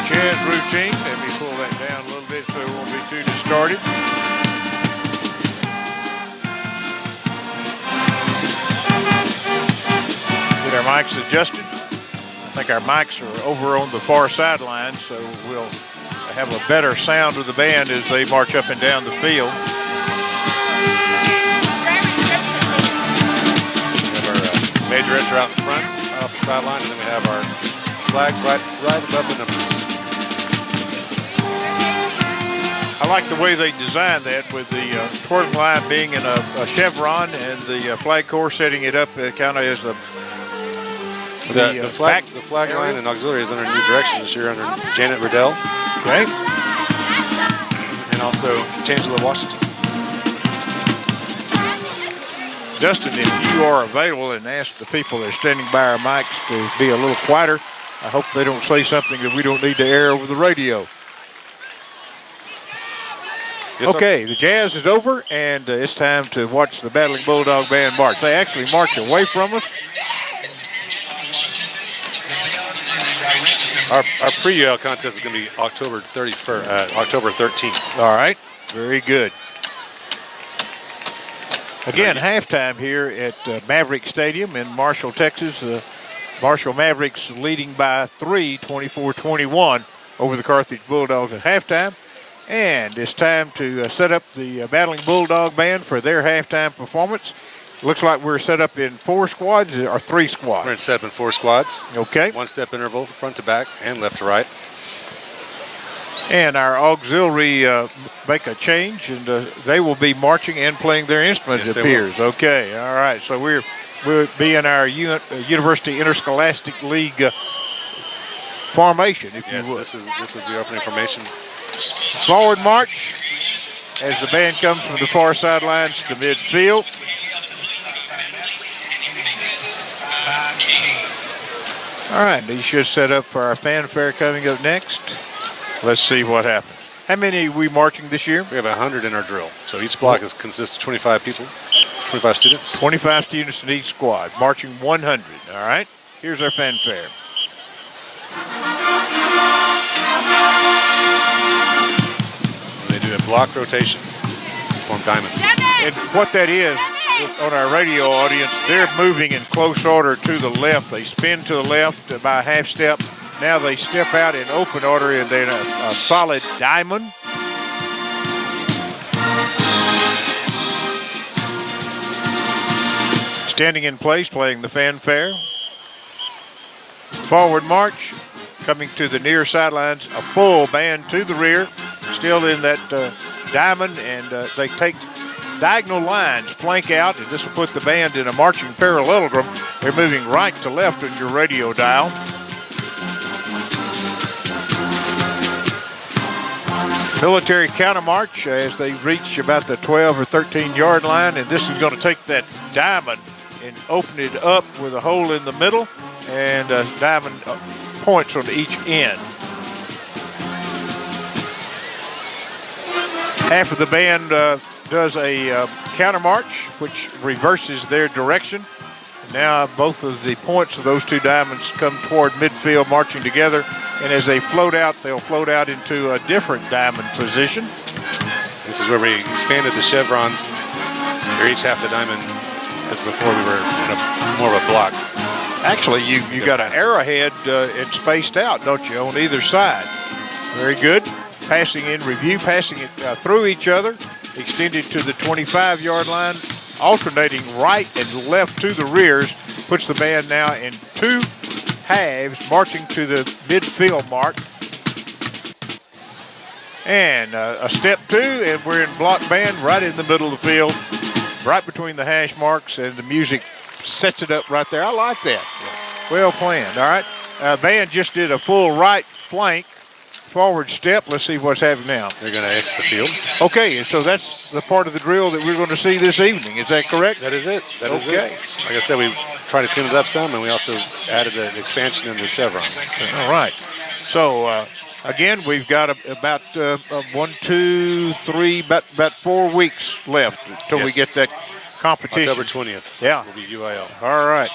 Jazz routine. Let me pull that down a little bit so it won't be too distorted. Get our mics adjusted. I think our mics are over on the far sideline, so we'll have a better sound of the band as they march up and down the field. We have our majorettes are out in front, off the sideline, and then we have our flags right above the numbers. I like the way they designed that with the twirling line being in a chevron and the flag corps setting it up kind of as the flag line and auxiliary is under new direction this year under Janet Riddell. Okay. And also Tangela Washington. Dustin, if you are available, and ask the people that are standing by our mics to be a little quieter. I hope they don't say something that we don't need to air over the radio. Yes, okay, the jazz is over, and it's time to watch the Battling Bulldog Band march. They actually march away from us. Our pre-UL contest is going to be October 13th. All right, very good. Again, halftime here at Maverick Stadium in Marshall, Texas. Marshall Mavericks leading by 3, 24-21 over the Carthage Bulldogs at halftime. And it's time to set up the Battling Bulldog Band for their halftime performance. Looks like we're set up in 4 squads or 3 squads. We're set up in 4 squads. Okay. 1-step interval front to back and left to right. And our auxiliary make a change, and they will be marching and playing their instruments, Yes, it appears. Okay, all right. So we'll be in our University Interscholastic League formation, if you would. This is the opening formation. Forward march as the band comes from the far sidelines to midfield. All right, these should set up for our fanfare coming up next. Let's see what happens. How many are we marching this year? We have 100 in our drill. So each block consists of 25 people, 25 students. 25 students in each squad, marching 100. All right, here's our fanfare. They do a block rotation, form diamonds. And what that is, on our radio audience, they're moving in close order to the left. They spin to the left by a half step. Now they step out in open order, and they're in a solid diamond. Standing in place, playing the fanfare. Forward march, coming to the near sidelines, a full band to the rear, still in that diamond, and they take diagonal lines, flank out, and this will put the band in a marching parallelogram. They're moving right to left on your radio dial. Military counter march as they reach about the 12 or 13 yard line, and this is going to take that diamond and open it up with a hole in the middle and diamond points on each end. Half of the band does a counter march, which reverses their direction. Now both of the points of those 2 diamonds come toward midfield, marching together. And as they float out, they'll float out into a different diamond position. This is where we expanded the chevrons. They're each half the diamond because before we were in more of a block. Actually, you got an arrowhead and spaced out, don't you, on either side? Very good. Passing in review, passing it through each other, extended to the 25-yard line, alternating right and left to the rears, puts the band now in two halves, marching to the midfield mark. And a step two, and we're in block band right in the middle of the field, right between the hash marks, and the music sets it up right there. I like that. Yes. Well planned. All right. Band just did a full right flank forward step. Let's see what's happening now. They're going to exit the field. Okay, and so that's the part of the drill that we're going to see this evening. Is that correct? That is it. That is okay. it. Like I said, we tried to tune it up some, and we also added an expansion in the chevron. All right. So, again, we've got about 1, 2, 3, about 4 weeks left until we get that competition. October 20th. Yeah. Will be UIL. All right.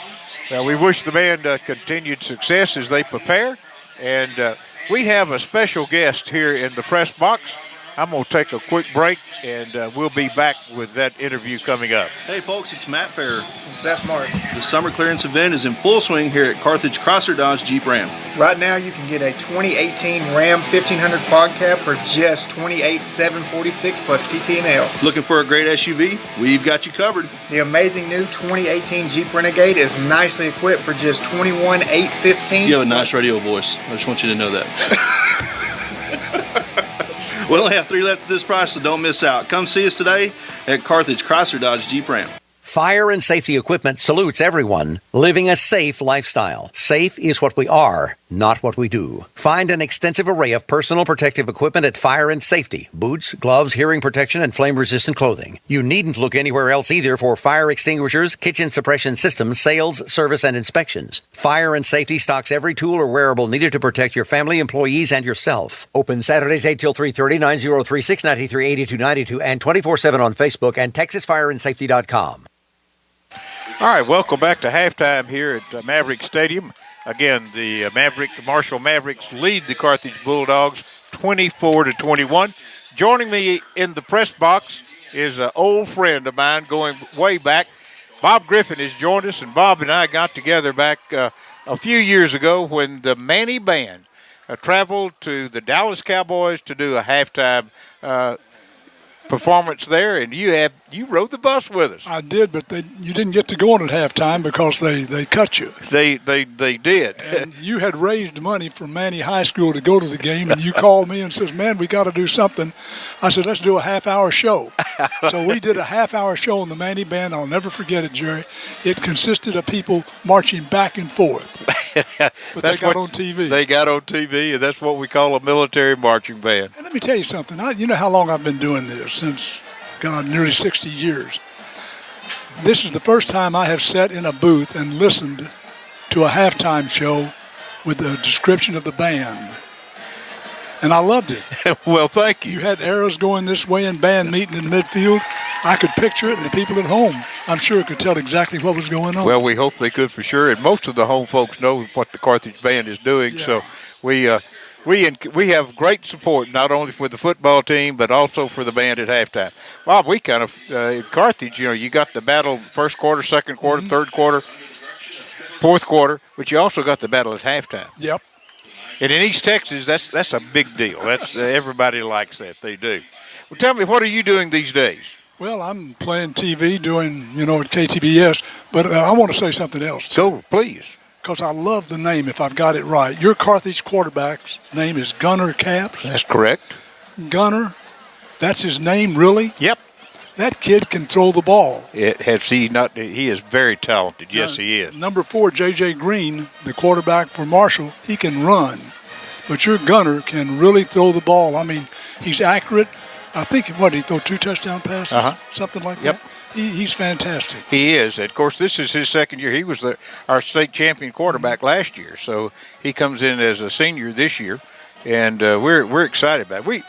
We wish the band continued success as they prepare. And we have a special guest here in the press box. I'm going to take a quick break, and we'll be back with that interview coming up. Hey, folks, it's Matt Fair. That's Mark. The summer clearance event is in full swing here at Carthage Chrysler Dodge Jeep Ram. Right now, you can get a 2018 Ram 1500 quad cab for just $28,746 plus TT&L. Looking for a great SUV? We've got you covered. The amazing new 2018 Jeep Renegade is nicely equipped for just $21,815. You have a nice radio voice. I just want you to know that. We only have 3 left at this price, so don't miss out. Come see us today at Carthage Chrysler Dodge Jeep Ram. Fire and safety equipment salutes everyone living a safe lifestyle. Safe is what we are, not what we do. Find an extensive array of personal protective equipment at Fire and Safety. Boots, gloves, hearing protection, and flame-resistant clothing. You needn't look anywhere else either for fire extinguishers, kitchen suppression systems, sales, service, and inspections. Fire and Safety stocks every tool or wearable needed to protect your family, employees, and yourself. Open Saturdays 8 till 3:30, 9036-938292, and 24/7 on Facebook and TexasFireandSafety.com. All right, welcome back to halftime here at Maverick Stadium. Again, the Marshall Mavericks lead the Carthage Bulldogs 24-21. Joining me in the press box is an old friend of mine going way back. Bob Griffin has joined us, and Bob and I got together back a few years ago when the Manny Band traveled to the Dallas Cowboys to do a halftime performance there, and you rode the bus with us. I did, but you didn't get to go on at halftime because they cut you. They did. And you had raised money from Manny High School to go to the game, and you called me and says, "Man, we got to do something." I said, "Let's do a half-hour show." So we did a half-hour show on the Manny Band. I'll never forget it, Jerry. It consisted of people marching back and forth. But they got on TV. They got on TV, and that's what we call a military marching band. And let me tell you something. You know how long I've been doing this? Since, God, nearly 60 years. This is the first time I have sat in a booth and listened to a halftime show with a description of the band. And I loved it. Well, thank you. You had arrows going this way and band meeting in midfield. I could picture it, and the people at home, I'm sure, could tell exactly what was going on. Well, we hope they could for sure, and most of the home folks know what the Carthage Band is doing. Yeah. So we have great support, not only for the football team, but also for the band at halftime. Bob, we kind of, at Carthage, you got the battle first quarter, second quarter, third quarter, fourth quarter, but you also got the battle at halftime. Yep. And in East Texas, that's a big deal. That's everybody likes that. They do. Well, tell me, what are you doing these days? Well, I'm playing TV, doing, at KTBS, but I want to say something else. So, please. Because I love the name, if I've got it right. Your Carthage quarterback's name is Gunner Capps. That's correct. Gunner, that's his name, really? Yep. That kid can throw the ball. He is very talented. Yes, he is. Number 4, J.J. Green, the quarterback for Marshall, he can run. But your Gunner can really throw the ball. I mean, he's accurate. I think, he throw 2 touchdown passes? Something like that? He's fantastic. He is. Of course, this is his second year. He was our state champion quarterback last year, so he comes in as a senior this year, and we're excited about it.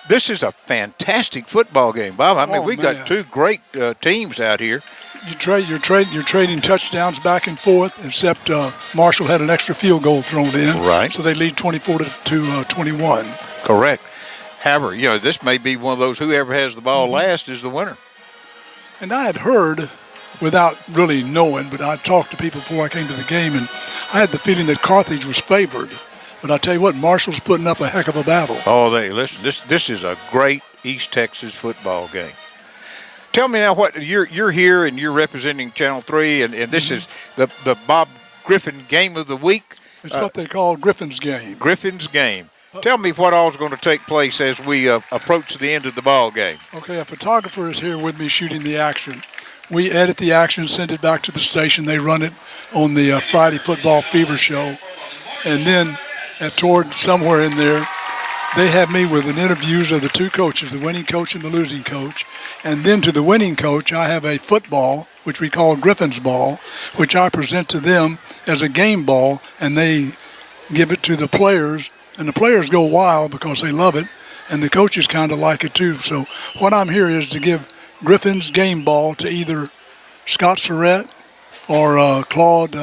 This is a fantastic football game, Bob. I mean, we got 2 great teams out here. You're trading touchdowns back and forth, except Marshall had an extra field goal thrown in. Right. So they lead 24-21. Correct. However, this may be one of those whoever has the ball last is the winner. And I had heard without really knowing, but I talked to people before I came to the game, and I had the feeling that Carthage was favored. But I tell you what, Marshall's putting up a heck of a battle. Oh, listen, this is a great East Texas football game. Tell me now, what you're here and you're representing Channel 3, and this is the Bob Griffin Game of the Week. It's what they call Griffin's Game. Griffin's Game. Tell me what all is going to take place as we approach the end of the ball game. Okay, a photographer is here with me shooting the action. We edit the action, send it back to the station. They run it on the Friday Football Fever Show. And then toward somewhere in there, they have me with an interviews of the two coaches, the winning coach and the losing coach. And then to the winning coach, I have a football, which we call Griffin's Ball, which I present to them as a game ball, and they give it to the players. And the players go wild because they love it, and the coaches kind of like it too. So what I'm here is to give Griffin's game ball to either Scott Surratt or Claude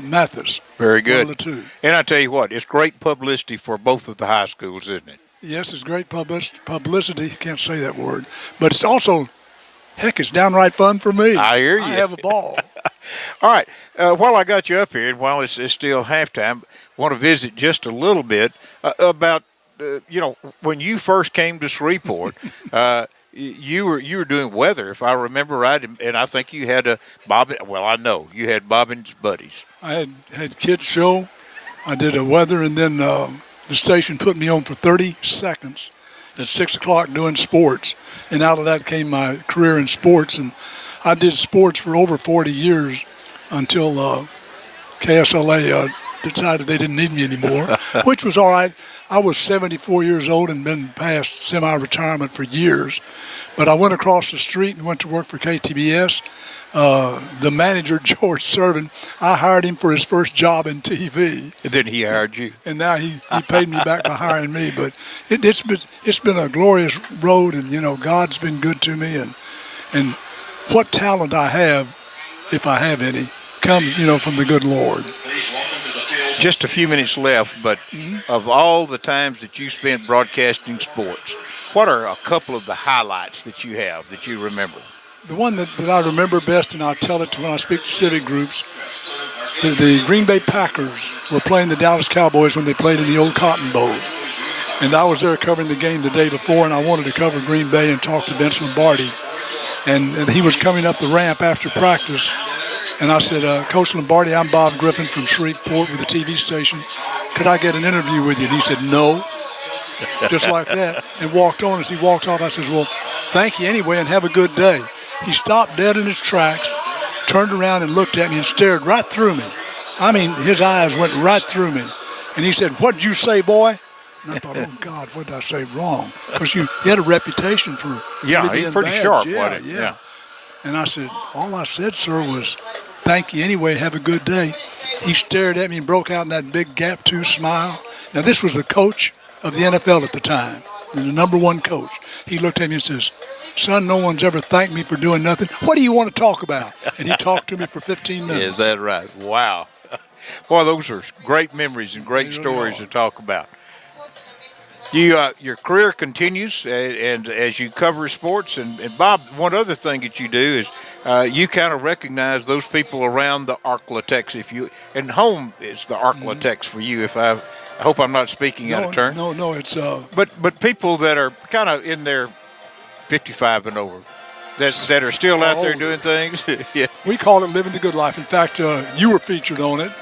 Mathis. Very good. One of the two. And I tell you what, it's great publicity for both of the high schools, isn't it? Yes, it's great publicity. Can't say that word. But it's also, heck, it's downright fun for me. I hear you. I have a ball. All right. While I got you up here, and while it's still halftime, I want to visit just a little bit about, when you first came to Shreveport, you were doing weather, if I remember right, and I think you had I know you had Bobbin's buddies. I had kids show. I did a weather, and then the station put me on for 30 seconds at 6 o'clock doing sports, and out of that came my career in sports. And I did sports for over 40 years until KSLA decided they didn't need me anymore, which was all right. I was 74 years old and been past semi-retirement for years. But I went across the street and went to work for KTBS. The manager, George Servin, I hired him for his first job in TV. And then he hired you. And now he paid me back by hiring me. But it's been a glorious road, and, God's been good to me. And what talent I have, if I have any, comes, from the good Lord. Just a few minutes left, but of all the times that you spent broadcasting sports, what are a couple of the highlights that you have that you remember? The one that I remember best, and I tell it when I speak to civic groups, the Green Bay Packers were playing the Dallas Cowboys when they played in the old Cotton Bowl. And I was there covering the game the day before, and I wanted to cover Green Bay and talk to Vince Lombardi. And he was coming up the ramp after practice. And I said, Coach Lombardi, I'm Bob Griffin from Shreveport with the TV station. Could I get an interview with you? And he said, no, just like that, and walked on. As he walked off, I said, well, thank you anyway, and have a good day. He stopped dead in his tracks, turned around and looked at me and stared right through me. I mean, his eyes went right through me. And he said, what'd you say, boy? And I thought, oh, God, what did I say wrong? Because you had a reputation for really being he's pretty bad. sharp, wasn't he? Yeah. And I said, all I said, sir, was, thank you anyway, have a good day. He stared at me and broke out in that big gap-tooth smile. Now, this was the coach of the NFL at the time, the number one coach. He looked at me and says, son, no one's ever thanked me for doing nothing. What do you want to talk about? And he talked to me for 15 minutes. Is that right? Wow. Boy, those are great memories and great stories to talk about. Your career continues, and as you cover sports, and Bob, one other thing that you do is you kind of recognize those people around the Arklatex. And home is the Arklatex for you. I hope I'm not speaking out of turn. No, it's but people that are kind of in their 55 and over, that are still out there doing things. Yeah. We call it living the good life. In fact, you were featured on it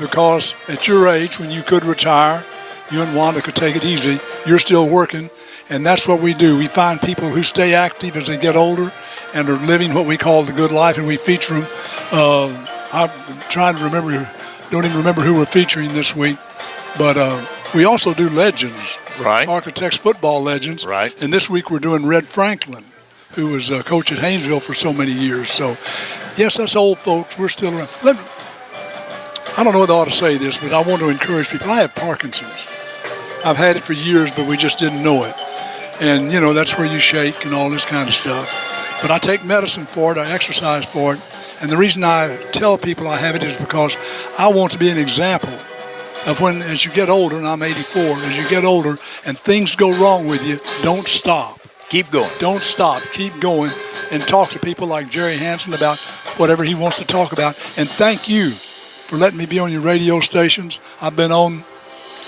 because at your age, when you could retire, you and Wanda could take it easy. You're still working, and that's what we do. We find people who stay active as they get older and are living what we call the good life, and we feature them. I'm trying to remember, don't even remember who we're featuring this week, but we also do legends, right? Arklatex football legends, right? And this week we're doing Red Franklin, who was a coach at Haynesville for so many years. So, yes, us old folks, we're still around. I don't know whether I ought to say this, but I want to encourage people. I have Parkinson's. I've had it for years, but we just didn't know it. And, that's where you shake and all this kind of stuff. But I take medicine for it. I exercise for it. And the reason I tell people I have it is because I want to be an example of when, as you get older, and I'm 84, as you get older and things go wrong with you, don't stop. Keep going. Don't stop. Keep going and talk to people like Jerry Hansen about whatever he wants to talk about. And thank you for letting me be on your radio stations. I've been on,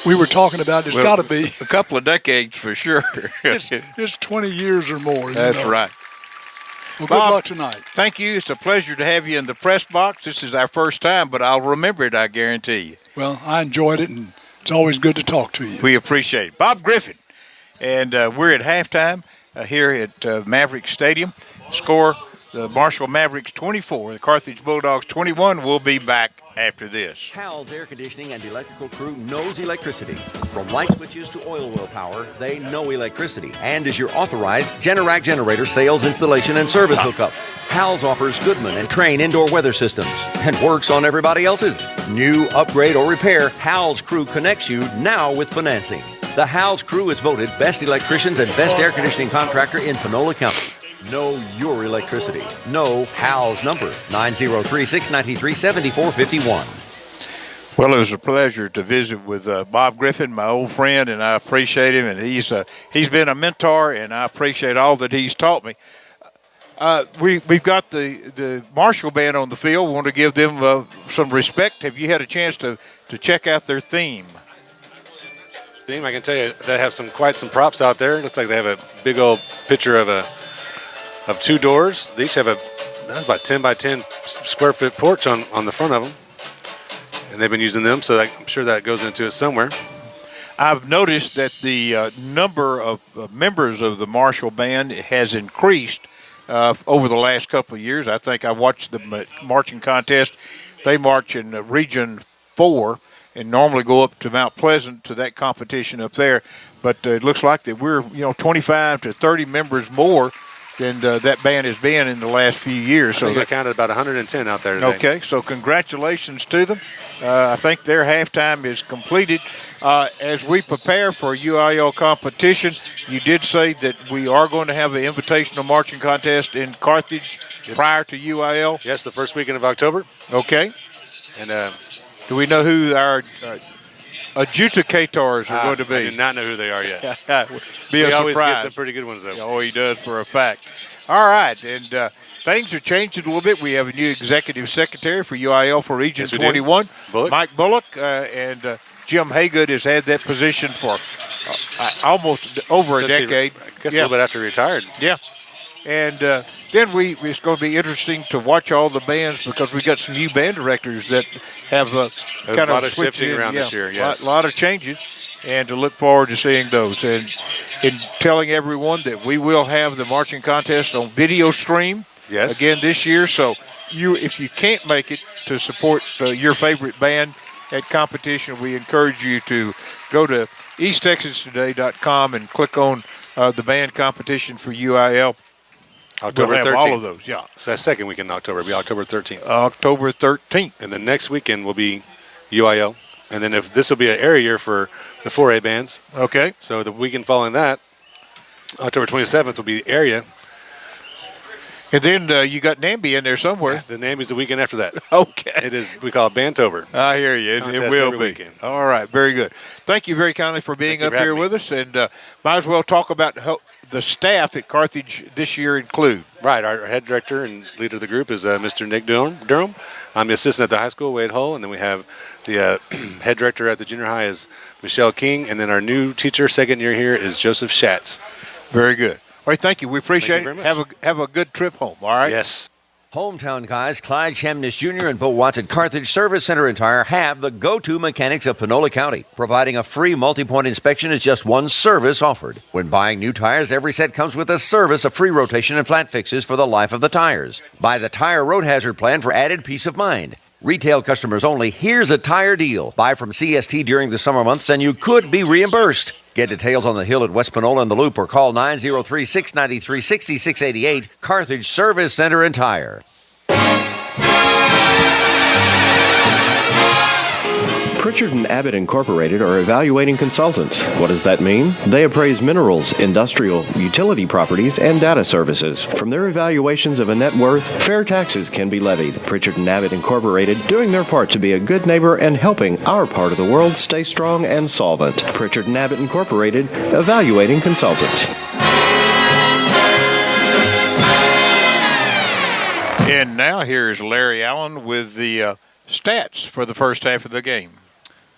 we were talking about, it's got to be. A couple of decades for sure. It's 20 years or more. That's right. Well, good Bob, luck tonight. Thank you. It's a pleasure to have you in the press box. This is our first time, but I'll remember it, I guarantee you. Well, I enjoyed it, and it's always good to talk to you. We appreciate it. Bob Griffin, and we're at halftime here at Maverick Stadium. Score, the Marshall Mavericks 24, the Carthage Bulldogs 21. We'll be back after this. Hal's Air Conditioning and Electrical crew knows electricity. From light switches to oil well power, they know electricity. And is your authorized Generac generator sales, installation, and service hookup. Hal's offers Goodman and Trane indoor weather systems and works on everybody else's. New, upgrade, or repair, Hal's crew connects you now with financing. The Hal's crew is voted best electricians and best air conditioning contractor in Panola County. Know your electricity. Know Hal's number, 903-693-7451. Well, it was a pleasure to visit with Bob Griffin, my old friend, and I appreciate him. And he's been a mentor, and I appreciate all that he's taught me. We've got the Marshall band on the field. We want to give them some respect. Have you had a chance to check out their theme? I can tell you they have quite some props out there. It looks like they have a big old picture of two doors. They each have that's about 10 by 10 square foot porch on the front of them. And they've been using them, so I'm sure that goes into it somewhere. I've noticed that the number of members of the Marshall band has increased over the last couple of years. I think I watched the marching contest. They march in Region 4 and normally go up to Mount Pleasant to that competition up there. But it looks like that we're 25 to 30 members more than that band has been in the last few years. I think I counted about 110 out there today. Okay, so congratulations to them. I think their halftime is completed. As we prepare for UIL competition, you did say that we are going to have an invitational marching contest in Carthage prior to UIL. Yes, the first weekend of October. Okay. And do we know who our adjudicators are going to be? I do not know who they are yet. Be a always surprise. get some pretty good ones, though. Oh, he does for a fact. All right, and things are changing a little bit. We have a new executive secretary for UIL for Region 21, Mike Bullock, and Jim Haygood has had that position for almost over a decade. I guess a little bit after he retired. Yeah. And then it's going to be interesting to watch all the bands because we got some new band directors that have kind a lot of of shifting around this year. Yes, a lot of changes, and to look forward to seeing those. And in telling everyone that we will have the marching contest on video stream again this year. So if you can't make it to support your favorite band at competition, we encourage you to go to easttexastoday.com and click on the band competition for UIL. October 13th. All of those, yeah. So that second weekend in October will be October 13th. October 13th. And the next weekend will be UIL. And then this will be an area year for the 4A bands. Okay. So the weekend following that, October 27th will be the area. And then you got NAMBY in there somewhere. The NAMBY's the weekend after that. Okay. It is, we call it Bantober. I hear you. It will be. Weekend. All right. Very good. Thank you very kindly for being up here with us. And might as well talk about the staff at Carthage this year include. Right. Our head director and leader of the group is Mr. Nick Durham. I'm the assistant at the high school, Wade Hull. And then we have the head director at the junior high is Michelle King. And then our new teacher, second year here, is Joseph Schatz. Very good. All right, thank you. We appreciate it. Have a good trip home, all right? Yes. Hometown guys, Clyde Chemnitz Jr. and Bo Watts at Carthage Service Center and Tire have the go-to mechanics of Panola County. Providing a free multi-point inspection is just one service offered. When buying new tires, every set comes with a service of free rotation and flat fixes for the life of the tires. Buy the Tire Road Hazard Plan for added peace of mind. Retail customers only, here's a tire deal. Buy from CST during the summer months and you could be reimbursed. Get details on the Hill at West Panola and the Loop or call 903-693-6688, Carthage Service Center and Tire. Pritchard & Abbott Incorporated are evaluating consultants. What does that mean? They appraise minerals, industrial, utility properties, and data services. From their evaluations of a net worth, fair taxes can be levied. Pritchard & Abbott Incorporated doing their part to be a good neighbor and helping our part of the world stay strong and solvent. Pritchard & Abbott Incorporated, evaluating consultants. And now here's Larry Allen with the stats for the first half of the game.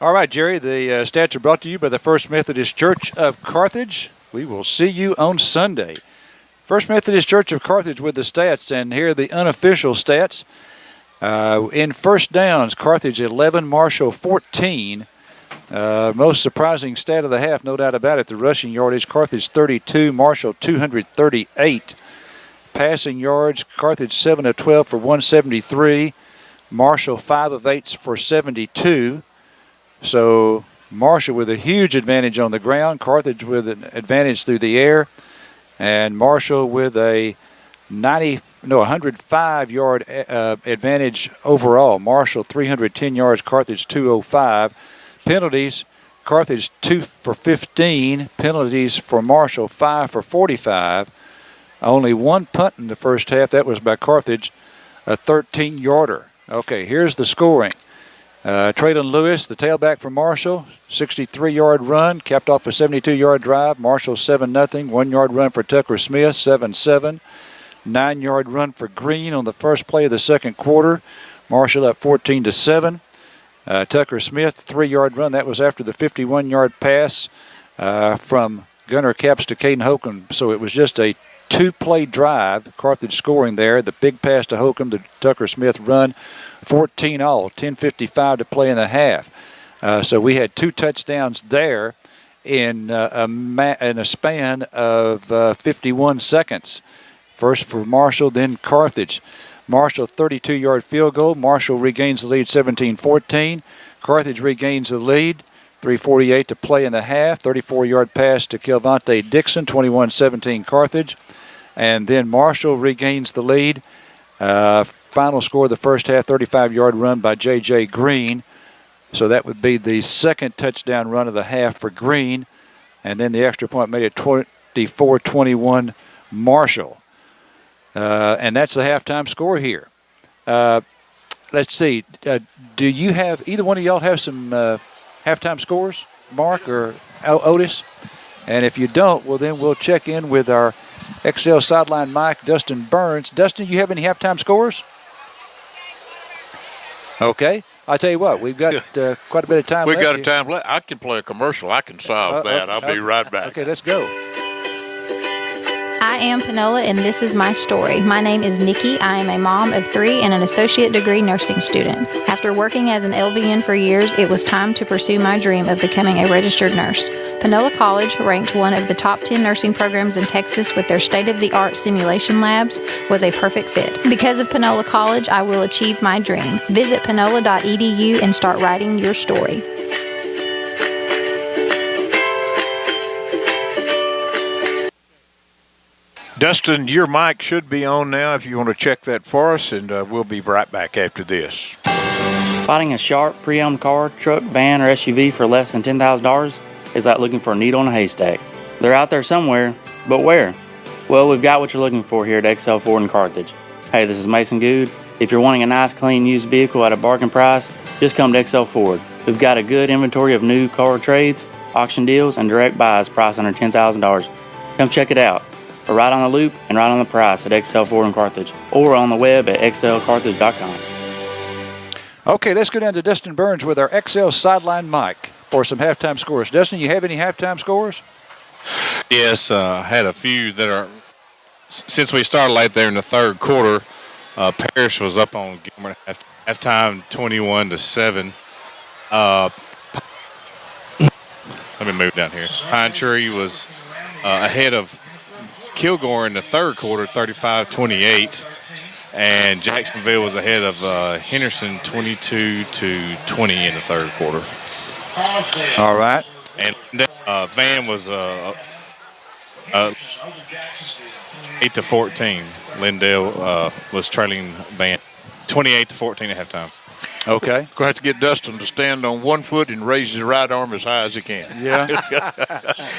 All right, Jerry, the stats are brought to you by the First Methodist Church of Carthage. We will see you on Sunday. First Methodist Church of Carthage with the stats, and here are the unofficial stats. In first downs, Carthage 11, Marshall 14. Most surprising stat of the half, no doubt about it, the rushing yardage, Carthage 32, Marshall 238. Passing yards, Carthage 7 of 12 for 173, Marshall 5 of 8 for 72. So Marshall with a huge advantage on the ground, Carthage with an advantage through the air, and Marshall with a 105-yard advantage overall. Marshall 310 yards, Carthage 205. Penalties, Carthage 2 for 15. Penalties for Marshall 5 for 45. Only one punt in the first half. That was by Carthage, a 13-yarder. Okay, here's the scoring. Traylon Lewis, the tailback for Marshall, 63-yard run, capped off a 72-yard drive. Marshall 7-0. 1-yard run for Tucker Smith, 7-7. 9-yard run for Green on the first play of the second quarter. Marshall up 14-7. Tucker Smith, 3-yard run. That was after the 51-yard pass from Gunnar Capps to Caden Holcomb. So it was just a two-play drive. Carthage scoring there. The big pass to Holcomb, the Tucker Smith run, 14 all, 10:55 to play in the half. So we had two touchdowns there in a span of 51 seconds. First for Marshall, then Carthage. Marshall 32-yard field goal. Marshall regains the lead 17-14. Carthage regains the lead. 3:48 to play in the half. 34-yard pass to Kelvonte Dixon, 21-17 Carthage. And then Marshall regains the lead. Final score of the first half, 35-yard run by J.J. Green. So that would be the second touchdown run of the half for Green. And then the extra point made it 24-21 Marshall. And that's the halftime score here. Let's see. Do you have, either one of y'all have some halftime scores, Mark or Otis? And if you don't, well, then we'll check in with our XL sideline Mike, Dustin Burns. Dustin, you have any halftime scores? Okay. I'll tell you what, we've got quite a bit of time left. We got a time left. I can play a commercial. I can solve that. I'll be right back. Okay, let's go. I am Panola, and this is my story. My name is Nikki. I am a mom of 3 and an associate degree nursing student. After working as an LVN for years, it was time to pursue my dream of becoming a registered nurse. Panola College, ranked one of the top 10 nursing programs in Texas with their state-of-the-art simulation labs, was a perfect fit. Because of Panola College, I will achieve my dream. Visit panola.edu and start writing your story. Dustin, your mic should be on now if you want to check that for us, and we'll be right back after this. Finding a sharp pre-owned car, truck, van, or SUV for less than $10,000 is like looking for a needle in a haystack. They're out there somewhere, but where? Well, we've got what you're looking for here at XL Ford in Carthage. Hey, this is Mason Good. If you're wanting a nice, clean, used vehicle at a bargain price, just come to XL Ford. We've got a good inventory of new car trades, auction deals, and direct buys priced under $10,000. Come check it out. We're right on the loop and right on the price at XL Ford in Carthage, or on the web at xlcarthage.com. Okay, let's go down to Dustin Burns with our XL sideline mic for some halftime scores. Dustin, you have any halftime scores? Yes, I had a few that are, since we started late there in the third quarter, Parrish was up on Gilmer at halftime 21-7. Let me move down here. Pine Tree was ahead of Kilgore in the third quarter, 35-28, and Jacksonville was ahead of Henderson 22-20 in the third quarter. All right. And Van was 8-14. Lindale was trailing Van 28-14 at halftime. Okay. Going to have to get Dustin to stand on one foot and raise his right arm as high as he can. Yeah.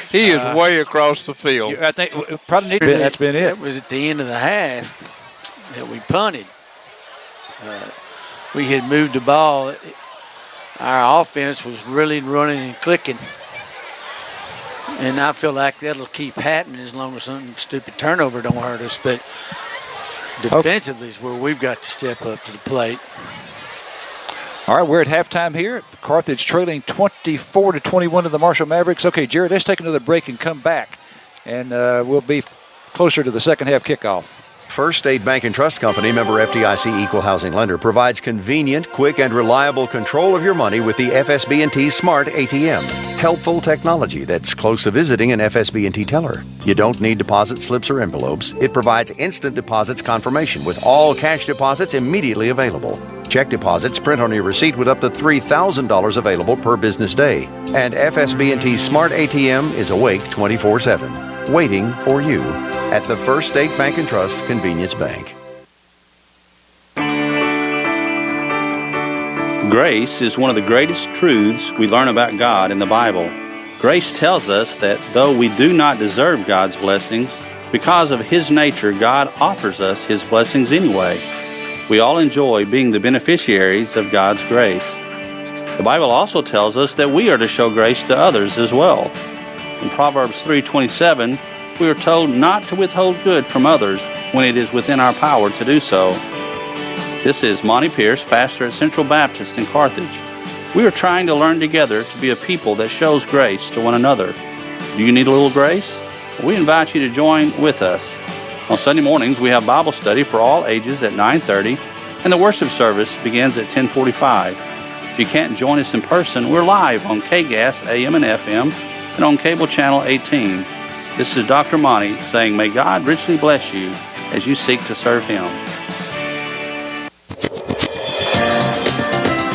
He is way across the field. I think probably need to, that's been it. That was at the end of the half that we punted. We had moved the ball. Our offense was really running and clicking. And I feel like that'll keep happening as long as some stupid turnover don't hurt us. But defensively is where we've got to step up to the plate. All right, we're at halftime here. Carthage trailing 24-21 to the Marshall Mavericks. Okay, Jared, let's take another break and come back, and we'll be closer to the second half kickoff. First State Bank and Trust Company, member FDIC equal housing lender, provides convenient, quick, and reliable control of your money with the FSB&T Smart ATM. Helpful technology that's close to visiting an FSB&T teller. You don't need deposit slips or envelopes. It provides instant deposits confirmation with all cash deposits immediately available. Check deposits print on your receipt with up to $3,000 available per business day. And FSB&T Smart ATM is awake 24/7, waiting for you at the First State Bank and Trust Convenience Bank. Grace is one of the greatest truths we learn about God in the Bible. Grace tells us that though we do not deserve God's blessings, because of His nature, God offers us His blessings anyway. We all enjoy being the beneficiaries of God's grace. The Bible also tells us that we are to show grace to others as well. In Proverbs 3:27, we are told not to withhold good from others when it is within our power to do so. This is Monty Pierce, pastor at Central Baptist in Carthage. We are trying to learn together to be a people that shows grace to one another. Do you need a little grace? We invite you to join with us. On Sunday mornings, we have Bible study for all ages at 9:30, and the worship service begins at 10:45. If you can't join us in person, we're live on KGAS AM and FM and on cable channel 18. This is Dr. Monty saying, may God richly bless you as you seek to serve Him.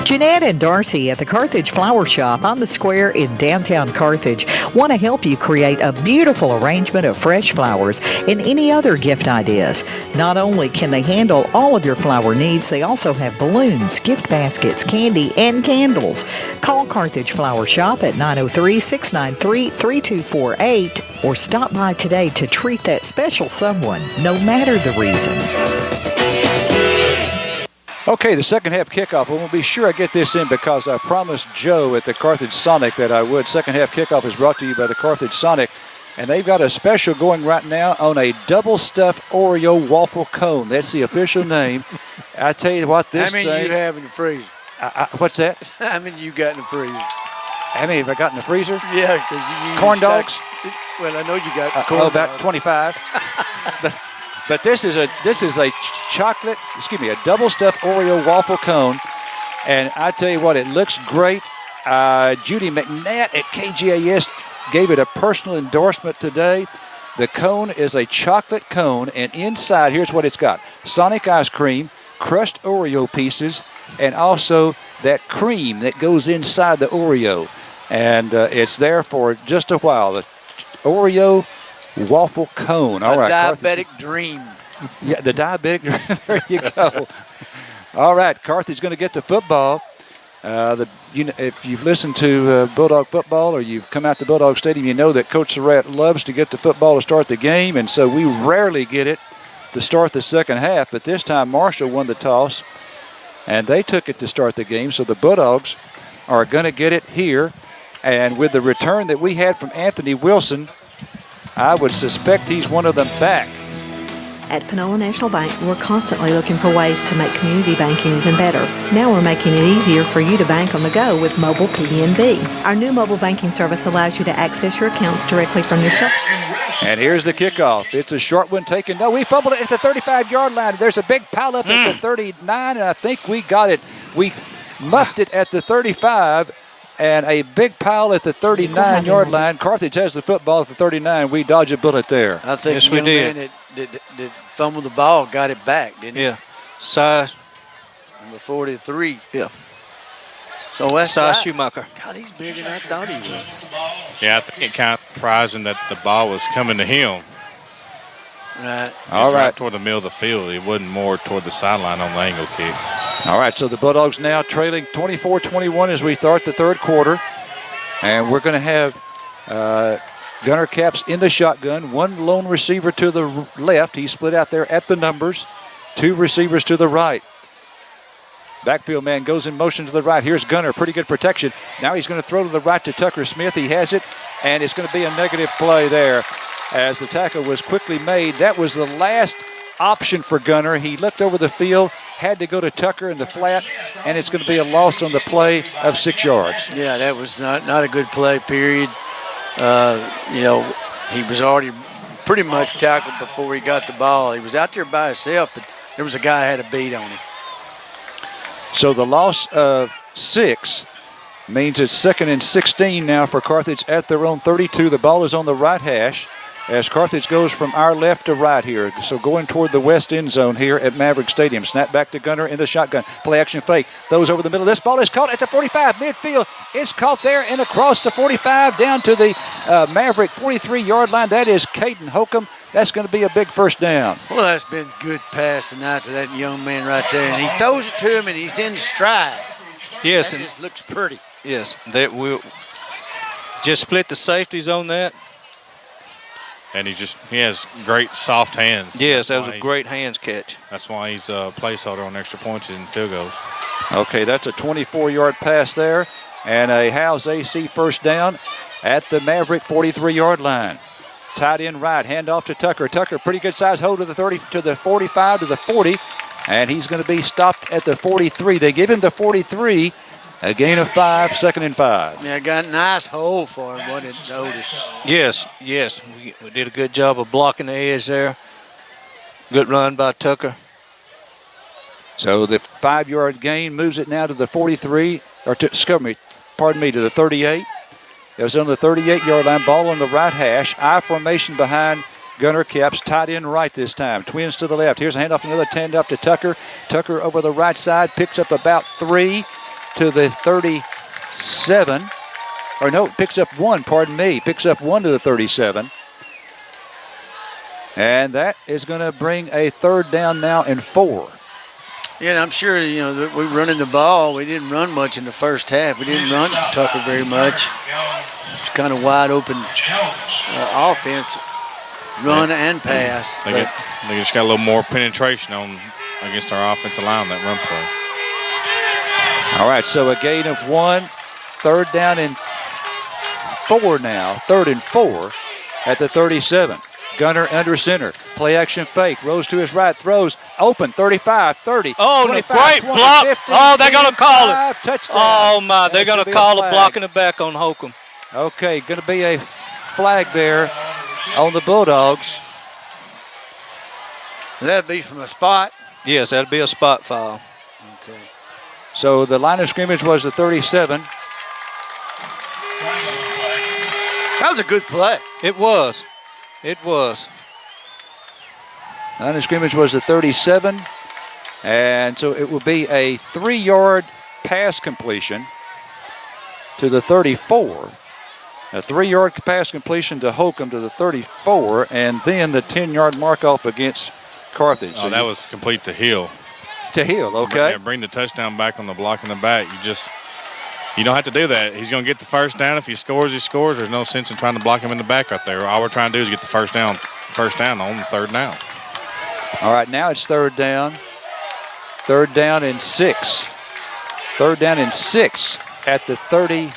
Jeanette and Darcy at the Carthage Flower Shop on the square in downtown Carthage want to help you create a beautiful arrangement of fresh flowers and any other gift ideas. Not only can they handle all of your flower needs, they also have balloons, gift baskets, candy, and candles. Call Carthage Flower Shop at 903-693-3248 or stop by today to treat that special someone, no matter the reason. Okay, the second half kickoff. I will be sure I get this in because I promised Joe at the Carthage Sonic that I would. Second half kickoff is brought to you by the Carthage Sonic. And they've got a special going right now on a double stuffed Oreo waffle cone. That's the official name. I tell you what, this thing. How many you have in the freezer? What's that? How many you got in the freezer? How many have I got in the freezer? Yeah, because you corn dogs. Well, I know you got corn dogs. About 25. But this is a chocolate, a double stuffed Oreo waffle cone, and I tell you what, it looks great. Judy McNatt at KGAS gave it a personal endorsement today. The cone is a chocolate cone, and inside, here's what it's got: Sonic ice cream, crushed Oreo pieces, and also that cream that goes inside the Oreo. And it's there for just a while. The Oreo waffle cone. All right. Diabetic dream. Yeah, the diabetic dream. There you go. All right. Carthage going to get to football. If you've listened to Bulldog football or you've come out to Bulldog Stadium, you know that Coach Surratt loves to get to football to start the game, and so we rarely get it to start the second half. But this time Marshall won the toss, and they took it to start the game. So the Bulldogs are going to get it here. And with the return that we had from Anthony Wilson, I would suspect he's one of them back. At Panola National Bank, we're constantly looking for ways to make community banking even better. Now we're making it easier for you to bank on the go with mobile PNB. Our new mobile banking service allows you to access your accounts directly from your cell phone. And here's the kickoff. It's a short one taken. No, we fumbled it at the 35-yard line. There's a big pileup at the 39, and I think we got it. We muffed it at the 35. And a big pile at the 39-yard line. Carthage has the football at the 39. We dodge a bullet there. I think yes, we did. Man that fumbled the ball got it back, didn't he? Yeah. Size. Number 43. Yeah. So that's Size Schumacher. God, he's bigger than I thought he was. Yeah, I think it kind of surprising that the ball was coming to him. Right. All right. Toward the middle of the field. It wasn't more toward the sideline on the angle kick. All right, so the Bulldogs now trailing 24-21 as we start the third quarter. And we're going to have Gunnar Capps in the shotgun. One lone receiver to the left. He's split out there at the numbers. Two receivers to the right. Backfield man goes in motion to the right. Here's Gunnar, pretty good protection. Now he's going to throw to the right to Tucker Smith. He has it, and it's going to be a negative play there as the tackle was quickly made. That was the last option for Gunner. He looked over the field, had to go to Tucker in the flat, and it's going to be a loss on the play of 6 yards. Yeah, that was not a good play, period. He was already pretty much tackled before he got the ball. He was out there by himself, but there was a guy that had a beat on him. So the loss of 6 means it's 2nd and 16 now for Carthage at their own 32. The ball is on the right hash as Carthage goes from our left to right here. So going toward the west end zone here at Maverick Stadium. Snap back to Gunner in the shotgun. Play action fake. Those over the middle. This ball is caught at the 45. Midfield. It's caught there and across the 45 down to the Maverick 43-yard line. That is Caden Holcomb. That's going to be a big first down. Well, that's been good pass tonight to that young man right there. And he throws it to him, and he's in stride. Yes. That just looks pretty. Yes. That will just split the safeties on that. And he has great soft hands. Yes, that was a great hands catch. That's why he's a placeholder on extra points and field goals. Okay, that's a 24-yard pass there. And a Howes AC first down at the Maverick 43-yard line. Tight end right, hand off to Tucker. Tucker, pretty good size hold to the 30, to the 45, to the 40. And he's going to be stopped at the 43. They give him the 43. A gain of 5, 2nd and 5. Yeah, got a nice hole for him, wasn't it, Otis? Yes. We did a good job of blocking the edge there. Good run by Tucker. So the 5-yard gain moves it now to the 43, to the 38. It was on the 38-yard line, ball on the right hash, I formation behind Gunner Caps, tight end right this time. Twins to the left. Here's a handoff, another handoff to Tucker. Tucker over the right side, picks up about 3. To the 37, or no, picks up 1, picks up 1 to the 37. And that is going to bring a 3rd down now and 4. Yeah, and I'm sure, that we're running the ball. We didn't run much in the first half. We didn't run Tucker very much. It's kind of wide open offense, run and pass. They just got a little more penetration against our offensive line on that run play. All right, so a gain of 1, 3rd down and 4 now, 3rd and 4 at the 37. Gunner under center, play action fake, rose to his right, throws, open, 35, 30. Oh, 25, great 20, block. 50, They're going to call it. Touchdown. Oh, my, they're going to call a block in the back on Holcomb. Okay, going to be a flag there on the Bulldogs. That'd be from a spot? Yes, that'd be a spot foul. Okay. So the line of scrimmage was the 37. That was a good play. It was. Line of scrimmage was the 37. And so it will be a 3-yard pass completion to the 34. A 3-yard pass completion to Holcomb to the 34. And then the 10-yard mark off against Carthage. So that was complete to Hill. To Hill, okay. Yeah, bring the touchdown back on the block in the back. You don't have to do that. He's going to get the first down. If he scores, he scores. There's no sense in trying to block him in the back right there. All we're trying to do is get the first down on the 3rd down. All right, now it's 3rd down. 3rd down and 6. 3rd down and 6 at the 39.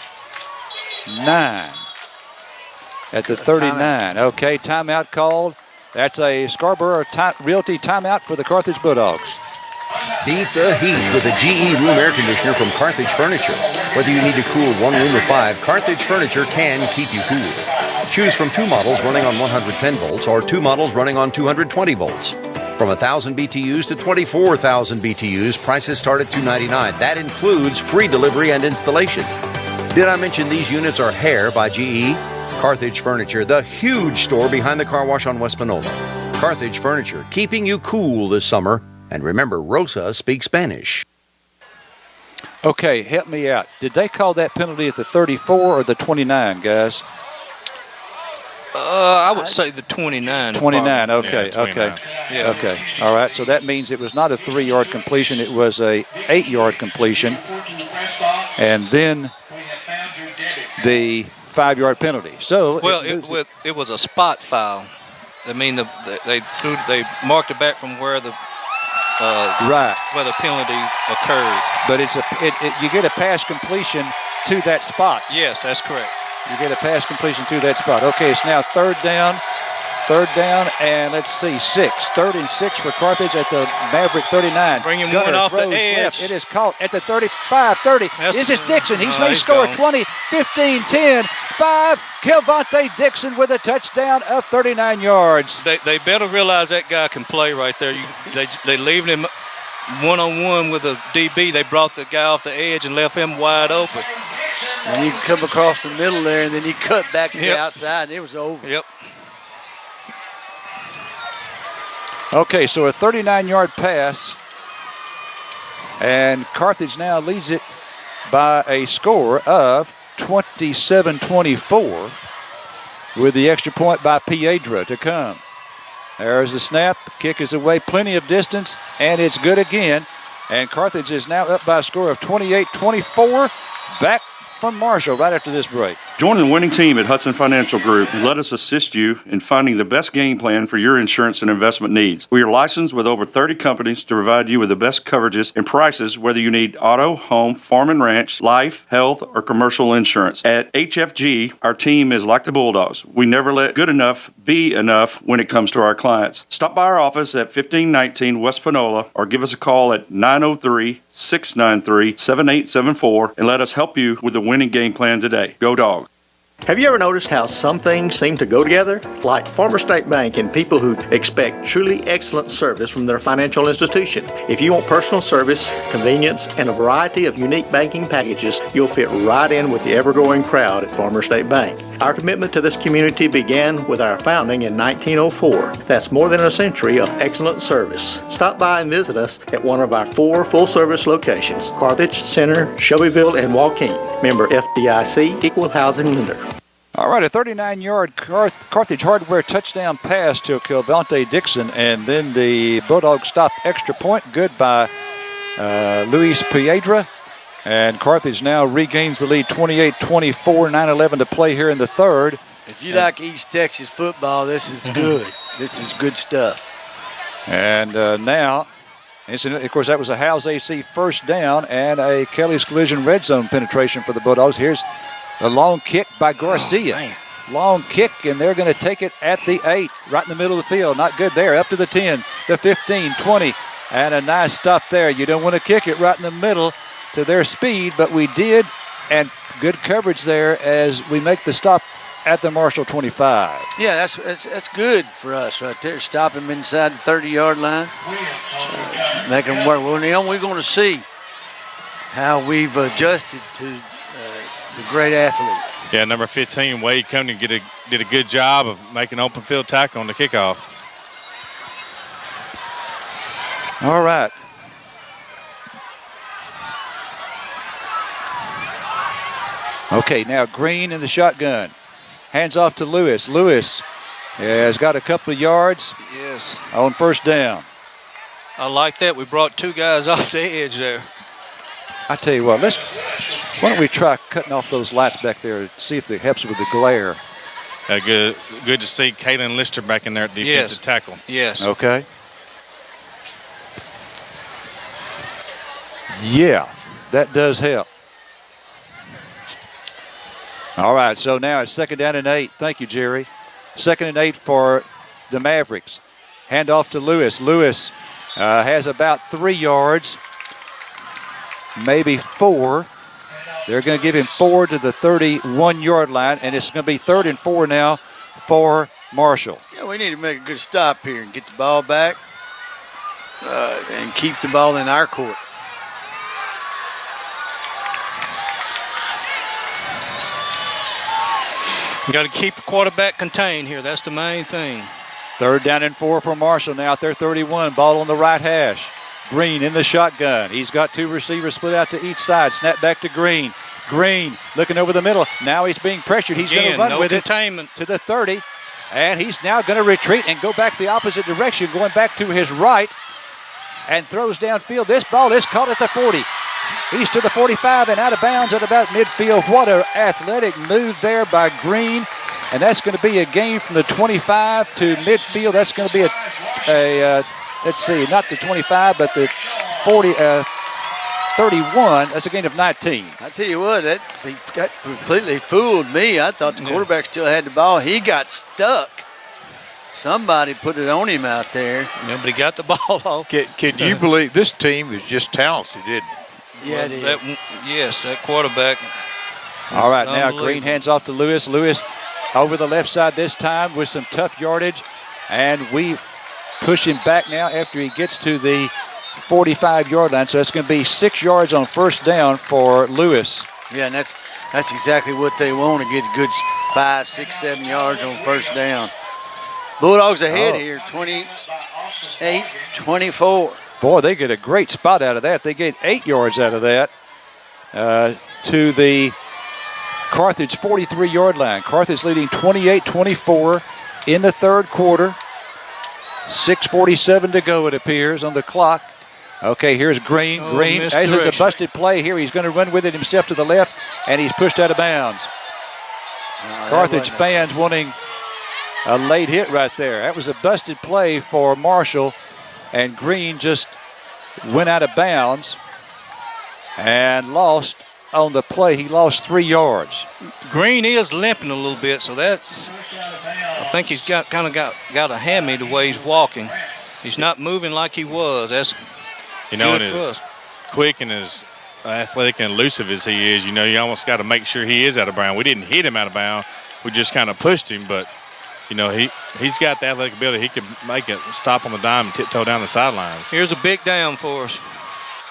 At the 39. Okay, timeout called. That's a Scarborough Realty timeout for the Carthage Bulldogs. Beat the heat with a GE room air conditioner from Carthage Furniture. Whether you need to cool 1 room or 5, Carthage Furniture can keep you cool. Choose from 2 models running on 110 volts or 2 models running on 220 volts. From 1,000 BTUs to 24,000 BTUs, prices start at $299. That includes free delivery and installation. Did I mention these units are Hair by GE? Carthage Furniture, the huge store behind the car wash on West Panola. Carthage Furniture, keeping you cool this summer. And remember, Rosa speaks Spanish. Okay, help me out. Did they call that penalty at the 34 or the 29, guys? I would say the 29. 29, okay, Yeah, 29. okay. Yeah. Okay, all right. So that means it was not a 3-yard completion. It was a 8-yard completion. And then the 5-yard penalty. So it was a spot foul. I mean, they marked it back from where the where the penalty occurred. But you get a pass completion to that spot. Yes, that's correct. You get a pass completion to that spot. Okay, it's now 3rd down third down, and let's see, 6. 3rd and 6 for Carthage at the Maverick 39. Bring him Gunner one off the throws edge. left. It is caught at the 35, 30. This is Dixon. He's may score gone. 20, 15, 10, 5. Kilvonte Dixon with a touchdown of 39 yards. They better realize that guy can play right there. They leaving him one-on-one with a DB. They brought the guy off the edge and left him wide open. And he come across the middle there, and then he cut back to the outside, and it was over. Yep. Okay, so a 39-yard pass, and Carthage now leads it by a score of 27-24 with the extra point by Piedra to come. There's the snap. The kick is away plenty of distance, and it's good again. And Carthage is now up by a score of 28-24. Back from Marshall right after this break. Join the winning team at Hudson Financial Group and let us assist you in finding the best game plan for your insurance and investment needs. We are licensed with over 30 companies to provide you with the best coverages and prices, whether you need auto, home, farm and ranch, life, health, or commercial insurance. At HFG, our team is like the Bulldogs. We never let good enough be enough when it comes to our clients. Stop by our office at 1519 West Panola or give us a call at 903-693-7874 and let us help you with the winning game plan today. Go Dog. Have you ever noticed how some things seem to go together? Like Farmer State Bank and people who expect truly excellent service from their financial institution. If you want personal service, convenience, and a variety of unique banking packages, you'll fit right in with the ever-growing crowd at Farmer State Bank. Our commitment to this community began with our founding in 1904. That's more than a century of excellent service. Stop by and visit us at one of our 4 full-service locations, Carthage, Center, Shelbyville, and Waukegan. Member FDIC, Equal Housing Lender. All right, a 39-yard Carthage hardware touchdown pass to Kilvonte Dixon, and then the Bulldogs stop extra point. Good by Luis Piedra. And Carthage now regains the lead 28-24, 9:11 to play here in the third. If you like East Texas football, this is good. This is good stuff. And now, of course, that was a Howes AC first down and a Kelly's Collision red zone penetration for the Bulldogs. Here's a long kick by Garcia. Long kick, and they're going to take it at the 8, right in the middle of the field. Not good there. Up to the 10, the 15, 20, and a nice stop there. You don't want to kick it right in the middle to their speed, but we did, and good coverage there as we make the stop at the Marshall 25. Yeah, that's good for us right there. Stop him inside the 30-yard line. Make him work. Well, Neil, we're going to see how we've adjusted to the great athlete. Yeah, number 15, Wade Coney did a good job of making open field tackle on the kickoff. All right. Okay, now Green in the shotgun. Hands off to Lewis. Lewis has got a couple of yards. Yes. On first down. I like that. We brought 2 guys off the edge there. I tell you what, why don't we try cutting off those lights back there to see if it helps with the glare. Good to see Kalen Lister back in there at defensive tackle. Yes. Okay. Yeah, that does help. All right, so now it's 2nd down and 8. Thank you, Jerry. 2nd and 8 for the Mavericks. Hand off to Lewis. Lewis has about 3 yards, maybe 4. They're going to give him 4 to the 31-yard line, and it's going to be 3rd and 4 now for Marshall. Yeah, we need to make a good stop here and get the ball back and keep the ball in our court. You got to keep the quarterback contained here. That's the main thing. 3rd down and 4 for Marshall now at their 31. Ball on the right hash. Green in the shotgun. He's got 2 receivers split out to each side. Snap back to Green. Green looking over the middle. Now he's being pressured. He's going to run with containment. It to the 30. And he's now going to retreat and go back the opposite direction, going back to his right, and throws downfield. This ball is caught at the 40. He's to the 45 and out of bounds at about midfield. What an athletic move there by Green. And that's going to be a gain from the 25 to midfield. That's going to be a let's see, not the 25, but the 31. That's a gain of 19. I tell you what, he got completely fooled me. I thought the quarterback still had the ball. He got stuck. Somebody put it on him out there. Nobody got the ball off. Can you believe this team is just talented, isn't it? Yeah, it is. Yes, that quarterback. All right, now Unbelievable. Green hands off to Lewis. Lewis over the left side this time with some tough yardage. And we push him back now after he gets to the 45-yard line. So it's going to be 6 yards on first down for Lewis. Yeah, and that's exactly what they want, to get a good 5, 6, 7 yards on first down. Bulldogs ahead here, 28-24. Boy, they get a great spot out of that. They get 8 yards out of that to the Carthage 43-yard line. Carthage leading 28-24 in the third quarter. 6:47 to go, it appears, on the clock. Okay, here's Green. Green, as is a busted play here. He's going to run with it himself to the left, and he's pushed out of bounds. Carthage fans wanting a late hit right there. That was a busted play for Marshall, and Green just went out of bounds and lost on the play. He lost 3 yards. Green is limping a little bit, so that's, I think he's got a hammy the way he's walking. He's not moving like he was. That's and as quick and as athletic and elusive as he is, you almost got to make sure he is out of bounds. We didn't hit him out of bounds. We just kind of pushed him, but he's got the athletic ability. He can make it stop on the dime and tiptoe down the sidelines. Here's a big down for us.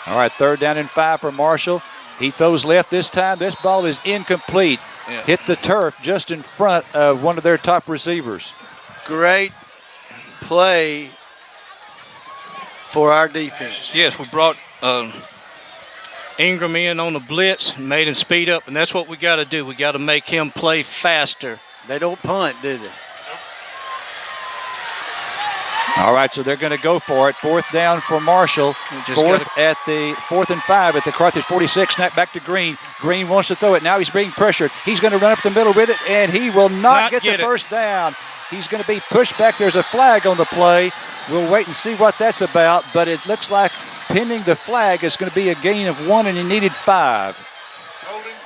All right, 3rd down and 5 for Marshall. He throws left this time. This ball is incomplete. Yeah. Hit the turf just in front of one of their top receivers. Great play for our defense. Yes, we brought Ingram in on the blitz, made him speed up, and that's what we got to do. We got to make him play faster. They don't punt, do they? All right, so they're going to go for it. 4th down for Marshall. 4th and 5 at the Carthage 46. Snap back to Green. Green wants to throw it. Now he's being pressured. He's going to run up the middle with it, and he will not get the first down. He's going to be pushed back. There's a flag on the play. We'll wait and see what that's about, but it looks like pending the flag is going to be a gain of 1, and he needed 5.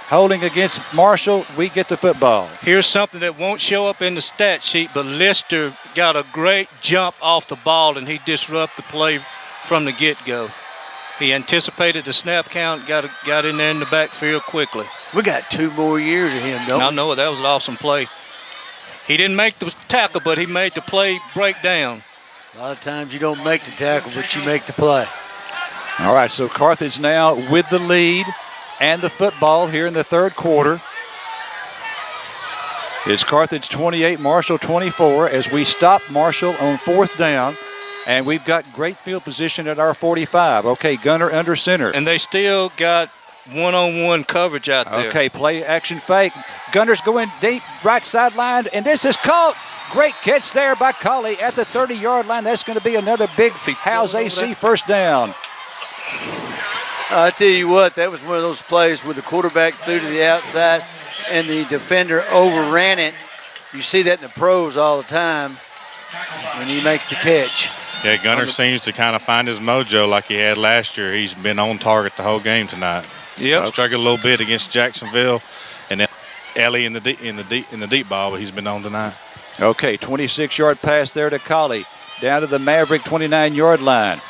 Holding against Marshall, we get the football. Here's something that won't show up in the stat sheet, but Lister got a great jump off the ball, and he disrupted the play from the get-go. He anticipated the snap count, got in there in the backfield quickly. We got 2 more years of him, don't we? I know, that was an awesome play. He didn't make the tackle, but he made the play break down. A lot of times you don't make the tackle, but you make the play. All right, so Carthage now with the lead and the football here in the third quarter. It's Carthage 28, Marshall 24 as we stop Marshall on 4th down. And we've got great field position at our 45. Okay, Gunner under center. And they still got one-on-one coverage out there. Okay, play action fake. Gunner's going deep, right sideline, and this is caught. Great catch there by Colley at the 30-yard line. That's going to be another big House AC first down. I tell you what, that was one of those plays where the quarterback threw to the outside and the defender overran it. You see that in the pros all the time when he makes the catch. Yeah, Gunner seems to kind of find his mojo like he had last year. He's been on target the whole game tonight. Yep. Struggled a little bit against Jacksonville and then Ellie in the deep ball, but he's been on tonight. Okay, 26-yard pass there to Colley. Down to the Maverick 29-yard line.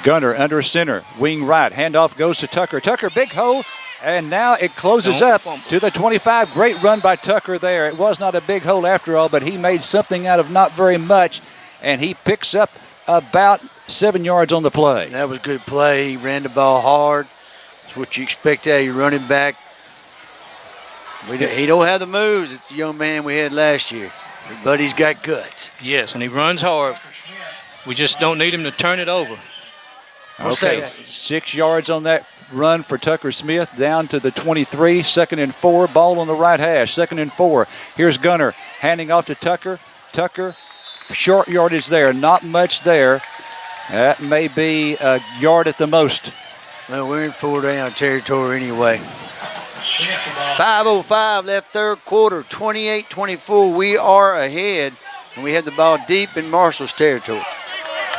Gunner under center, wing right. Handoff goes to Tucker. Tucker, big hole. And now it closes up to the 25. Great run by Tucker there. It was not a big hole after all, but he made something out of not very much. And he picks up about 7 yards on the play. That was a good play. He ran the ball hard. That's what you expect out of your running back. He don't have the moves that the young man we had last year, but he's got guts. Yes, and he runs hard. We just don't need him to turn it over. Okay, 6 yards on that run for Tucker Smith down to the 23. 2nd and 4, ball on the right hash. 2nd and 4. Here's Gunner handing off to Tucker. Tucker, short yardage there, not much there. That may be a yard at the most. Well, we're in 4 down territory anyway. 5:05 left third quarter, 28-24. We are ahead, and we have the ball deep in Marshall's territory.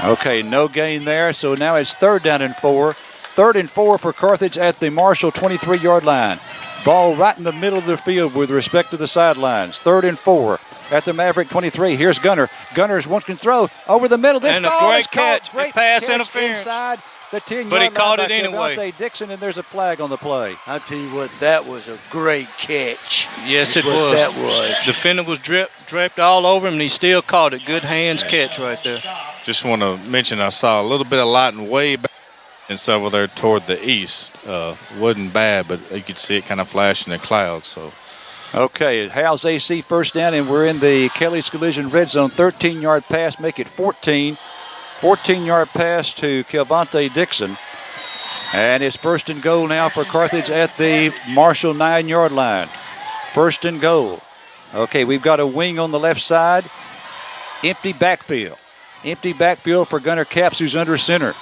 Okay, no gain there, so now it's 3rd down and 4. 3rd and 4 for Carthage at the Marshall 23-yard line. Ball right in the middle of the field with respect to the sidelines. 3rd and 4. at the Maverick 23. Here's Gunner. Gunner's one can throw over the middle. This and a ball great is caught. catch. Great Pass catch interference. Inside the 10-yard But he line caught by it anyway. Devontae Dixon, and there's a flag on the play. I'll tell you what, that was a great catch. Yes, That's it what was. that was. Defender was draped all over him, and he still caught it. Good hands catch right there. Just want to mention I saw a little bit of lighting way back and several there toward the east. Wasn't bad, but you could see it kind of flashing in the clouds. So. Okay, Hal's AC first down, and we're in the Kelly's Collision red zone. 13-yard pass, make it 14. 14-yard pass to Kelvonte Dixon. And it's first and goal now for Carthage at the Marshall 9-yard line. First and goal. Okay, we've got a wing on the left side. Empty backfield. Empty backfield for Gunner Capps, who's under center.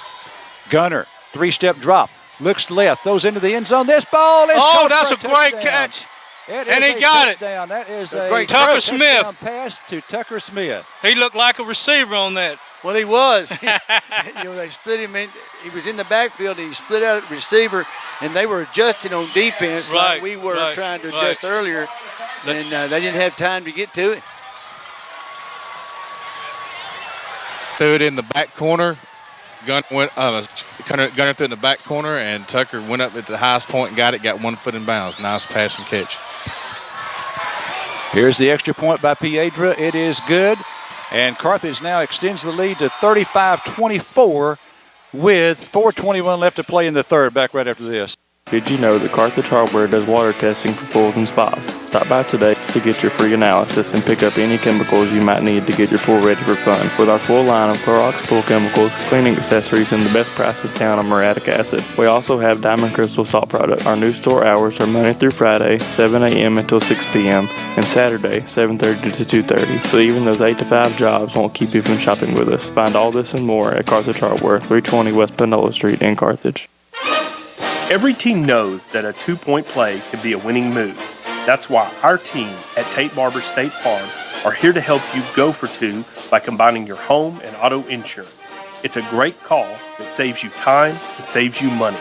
Gunner, three-step drop. Looks left, throws into the end zone. This ball is caught that's for a great touchdown. catch. And he got it. That is a great Tucker touchdown Smith. pass to Tucker Smith. He looked like a receiver on that. Well, he was. They split him in. He was in the backfield. He split out at receiver, and they were adjusting on defense like we were trying to adjust earlier, and they didn't have time to get to it. Threw it in the back corner. Gunner threw it in the back corner, and Tucker went up at the highest point and got it. Got 1 foot in bounds. Nice pass and catch. Here's the extra point by Piedra. It is good. And Carthage now extends the lead to 35-24 with 4:21 left to play in the third. Back right after this. Did you know that Carthage Hardware does water testing for pools and spas? Stop by today to get your free analysis and pick up any chemicals you might need to get your pool ready for fun. With our full line of Clorox pool chemicals, cleaning accessories, and the best price in town on muriatic acid. We also have Diamond Crystal Salt product. Our new store hours are Monday through Friday, 7 a.m. until 6 p.m., and Saturday, 7:30 to 2:30. So even those 8 to 5 jobs won't keep you from shopping with us. Find all this and more at Carthage Hardware, 320 West Panola Street in Carthage. Every team knows that a two-point play can be a winning move. That's why our team at Tate Barber State Farm are here to help you go for two by combining your home and auto insurance. It's a great call that saves you time and saves you money.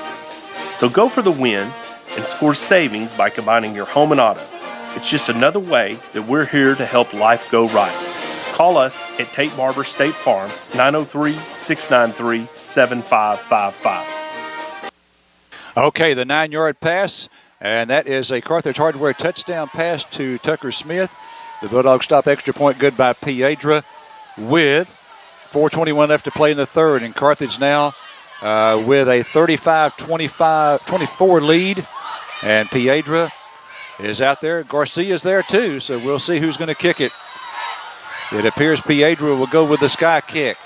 So go for the win and score savings by combining your home and auto. It's just another way that we're here to help life go right. Call us at Tate Barber State Farm, 903-693-7555. Okay, the 9-yard pass, and that is a Carthage Hardware touchdown pass to Tucker Smith. The Bulldogs stop extra point good by Piedra with 4:21 left to play in the third, and Carthage now with a 35-24 lead, and Piedra is out there. Garcia's there too, so we'll see who's going to kick it. It appears Piedra will go with the sky kick,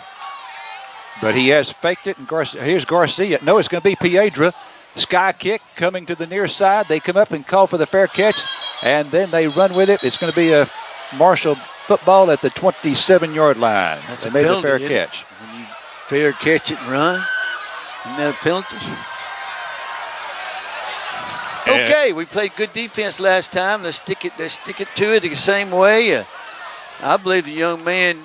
but he has faked it, and here's Garcia. No, it's going to be Piedra. Sky kick coming to the near side. They come up and call for the fair catch, and then they run with it. It's going to be a Marshall football at the 27-yard line. That's they a made penalty, the fair isn't it? catch. When you fair catch it and run, isn't that a penalty? Okay, we played good defense last time. Let's stick it to it the same way. I believe the young man,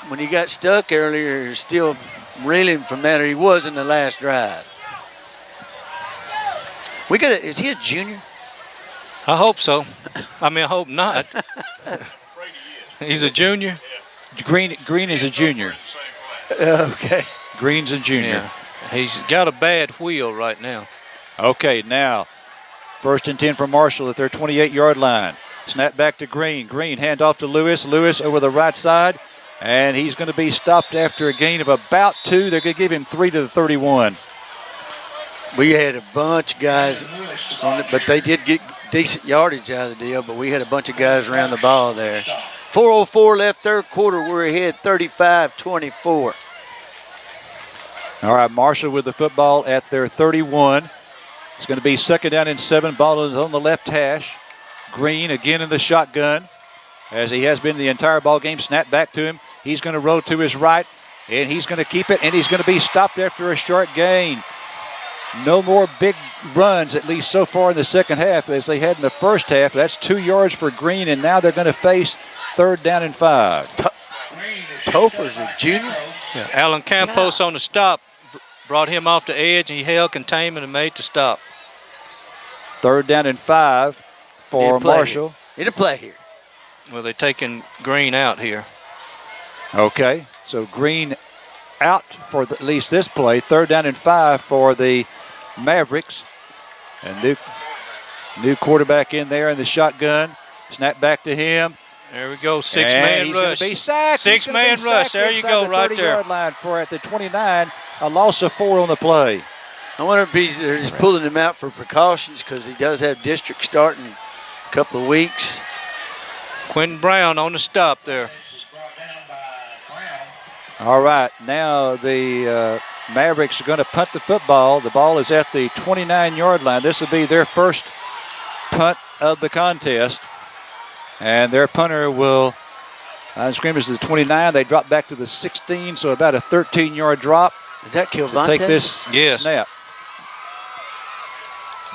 when he got stuck earlier, is still reeling from that, or he was in the last drive. Is he a junior? I hope so. I hope not. He's a junior? Green is a junior. Okay. Green's a junior. Yeah. He's got a bad wheel right now. Okay, now, 1st and 10 for Marshall at their 28-yard line. Snap back to Green. Green hand off to Lewis. Lewis over the right side, and he's going to be stopped after a gain of about 2. They're going to give him 3 to the 31. We had a bunch of guys on it, but they did get decent yardage out of the deal, but we had a bunch of guys around the ball there. 4:04 left third quarter. We're ahead 35-24. All right, Marshall with the football at their 31. It's going to be 2nd down and 7. Ball is on the left hash. Green again in the shotgun, as he has been the entire ball game. Snap back to him. He's going to roll to his right, and he's going to keep it, and he's going to be stopped after a short gain. No more big runs, at least so far in the second half, as they had in the first half. That's 2 yards for Green, and now they're going to face 3rd down and 5. Topher's a junior. Yeah. Alan Campos on the stop brought him off the edge, and he held containment and made the stop. 3rd down and 5 for Marshall. It'll play here. Well, they're taking Green out here. Okay, so Green out for at least this play. 3rd down and 5 for the Mavericks. And new quarterback in there in the shotgun. Snap back to him. There we go, 6-man rush. rush. Be sacked. 6-man rush. There you go, right there. Line for at the 29. A loss of 4 on the play. I wonder if he's pulling him out for precautions because he does have district starting in a couple of weeks. Quentin Brown on the stop there. All right, now the Mavericks are going to punt the football. The ball is at the 29-yard line. This will be their first punt of the contest. And their punter will scrimmage to the 29. They drop back to the 16, so about a 13-yard drop. Does that kill Vontae? Take this snap.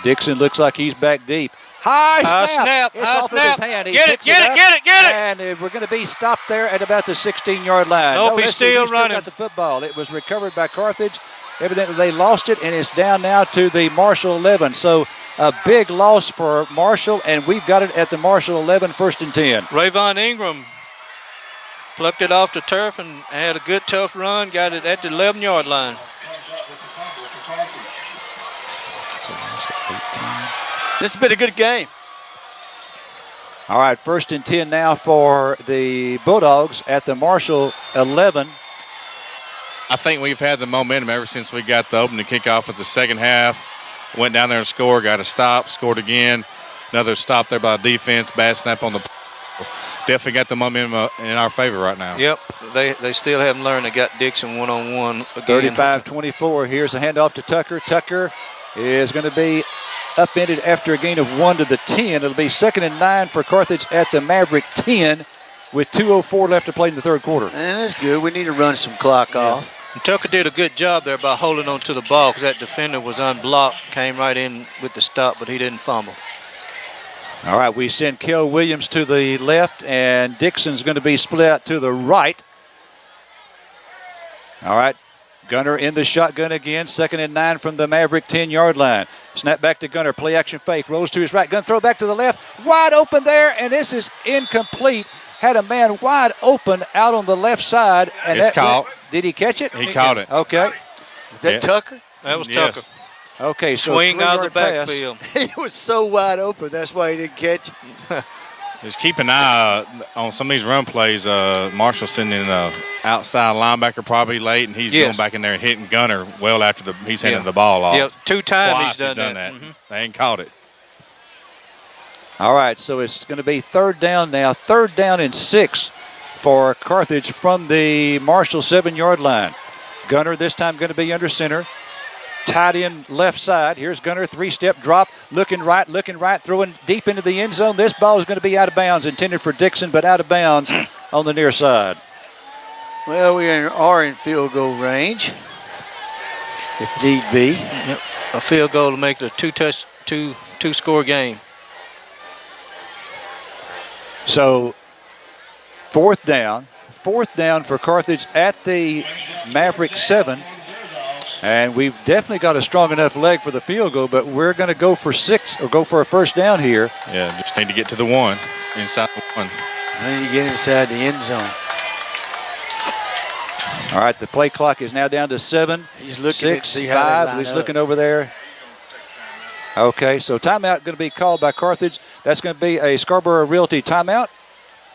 Dixon looks like he's back deep. High snap. It's off of his hand. He Get it. And we're going to be stopped there at about the 16-yard line. Nope, he's still running. Got the football. It was recovered by Carthage. Evidently they lost it, and it's down now to the Marshall 11. So a big loss for Marshall, and we've got it at the Marshall 11, 1st and 10. Vaughn Ingram plucked it off the turf and had a good tough run. Got it at the 11-yard line. This has been a good game. All right, 1st and 10 now for the Bulldogs at the Marshall 11. I think we've had the momentum ever since we got the opening kickoff at the second half. Went down there and scored, got a stop, scored again. Another stop there by the defense, bad snap on the definitely got the momentum in our favor right now. Yep, they still haven't learned. They got Dixon one-on-one again. 35-24. Here's a handoff to Tucker. Tucker is going to be upended after a gain of 1 to the 10. It'll be 2nd and 9 for Carthage at the Maverick 10 with 2:04 left to play in the 3rd quarter. And that's good. We need to run some clock off. And Tucker did a good job there by holding on to the ball because that defender was unblocked, came right in with the stop, but he didn't fumble. All right, we send Kel Williams to the left, and Dixon's going to be split out to the right. All right, Gunner in the shotgun again, 2nd and 9 from the Maverick 10-yard line. Snap back to Gunner, play action fake, rolls to his right, gun throw back to the left, wide open there, and this is incomplete. Had a man wide open out on the left side. And it's caught. Did he catch it? He caught it. Okay. Is that Tucker? That was Yes. Tucker. Okay, so swing out of the pass. backfield. He was so wide open. That's why he didn't catch it. Just keep an eye on some of these run plays. Marshall's sending an outside linebacker probably late, and he's going back in there and hitting Gunner well after he's handing the ball off. Yep, 2 times Twice he's done that. Mm-hmm. They ain't caught it. All right, so it's going to be 3rd down now. 3rd down and 6 for Carthage from the Marshall 7-yard line. Gunner this time going to be under center. Tight end left side. Here's Gunner, 3-step drop, looking right, throwing deep into the end zone. This ball is going to be out of bounds, intended for Dixon, but out of bounds on the near side. Well, we are in field goal range, if need be. Yep. A field goal to make the two-score game. So, 4th down for Carthage at the Maverick 7. And we've definitely got a strong enough leg for the field goal, but we're going to go for 6 or go for a 1st down here. Yeah, just need to get to the 1, inside the 1. Then you get inside the end zone. All right, the play clock is now down to 7. He's looking 6, to see how they 5. line He's up. looking over there. Okay, so timeout going to be called by Carthage. That's going to be a Scarborough Realty timeout.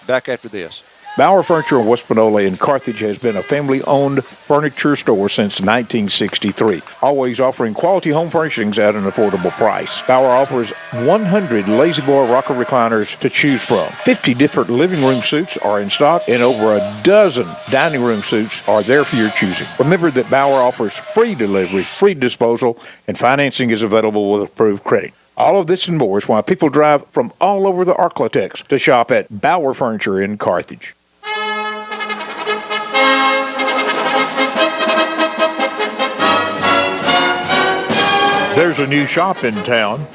Back after this. Bauer Furniture in West Panola in Carthage has been a family-owned furniture store since 1963, always offering quality home furnishings at an affordable price. Bauer offers 100 Lazy Boy rocker recliners to choose from. 50 different living room suites are in stock, and over a dozen dining room suites are there for your choosing. Remember that Bauer offers free delivery, free disposal, and financing is available with approved credit. All of this and more is why people drive from all over the Arklatex to shop at Bauer Furniture in Carthage. There's a new shop in town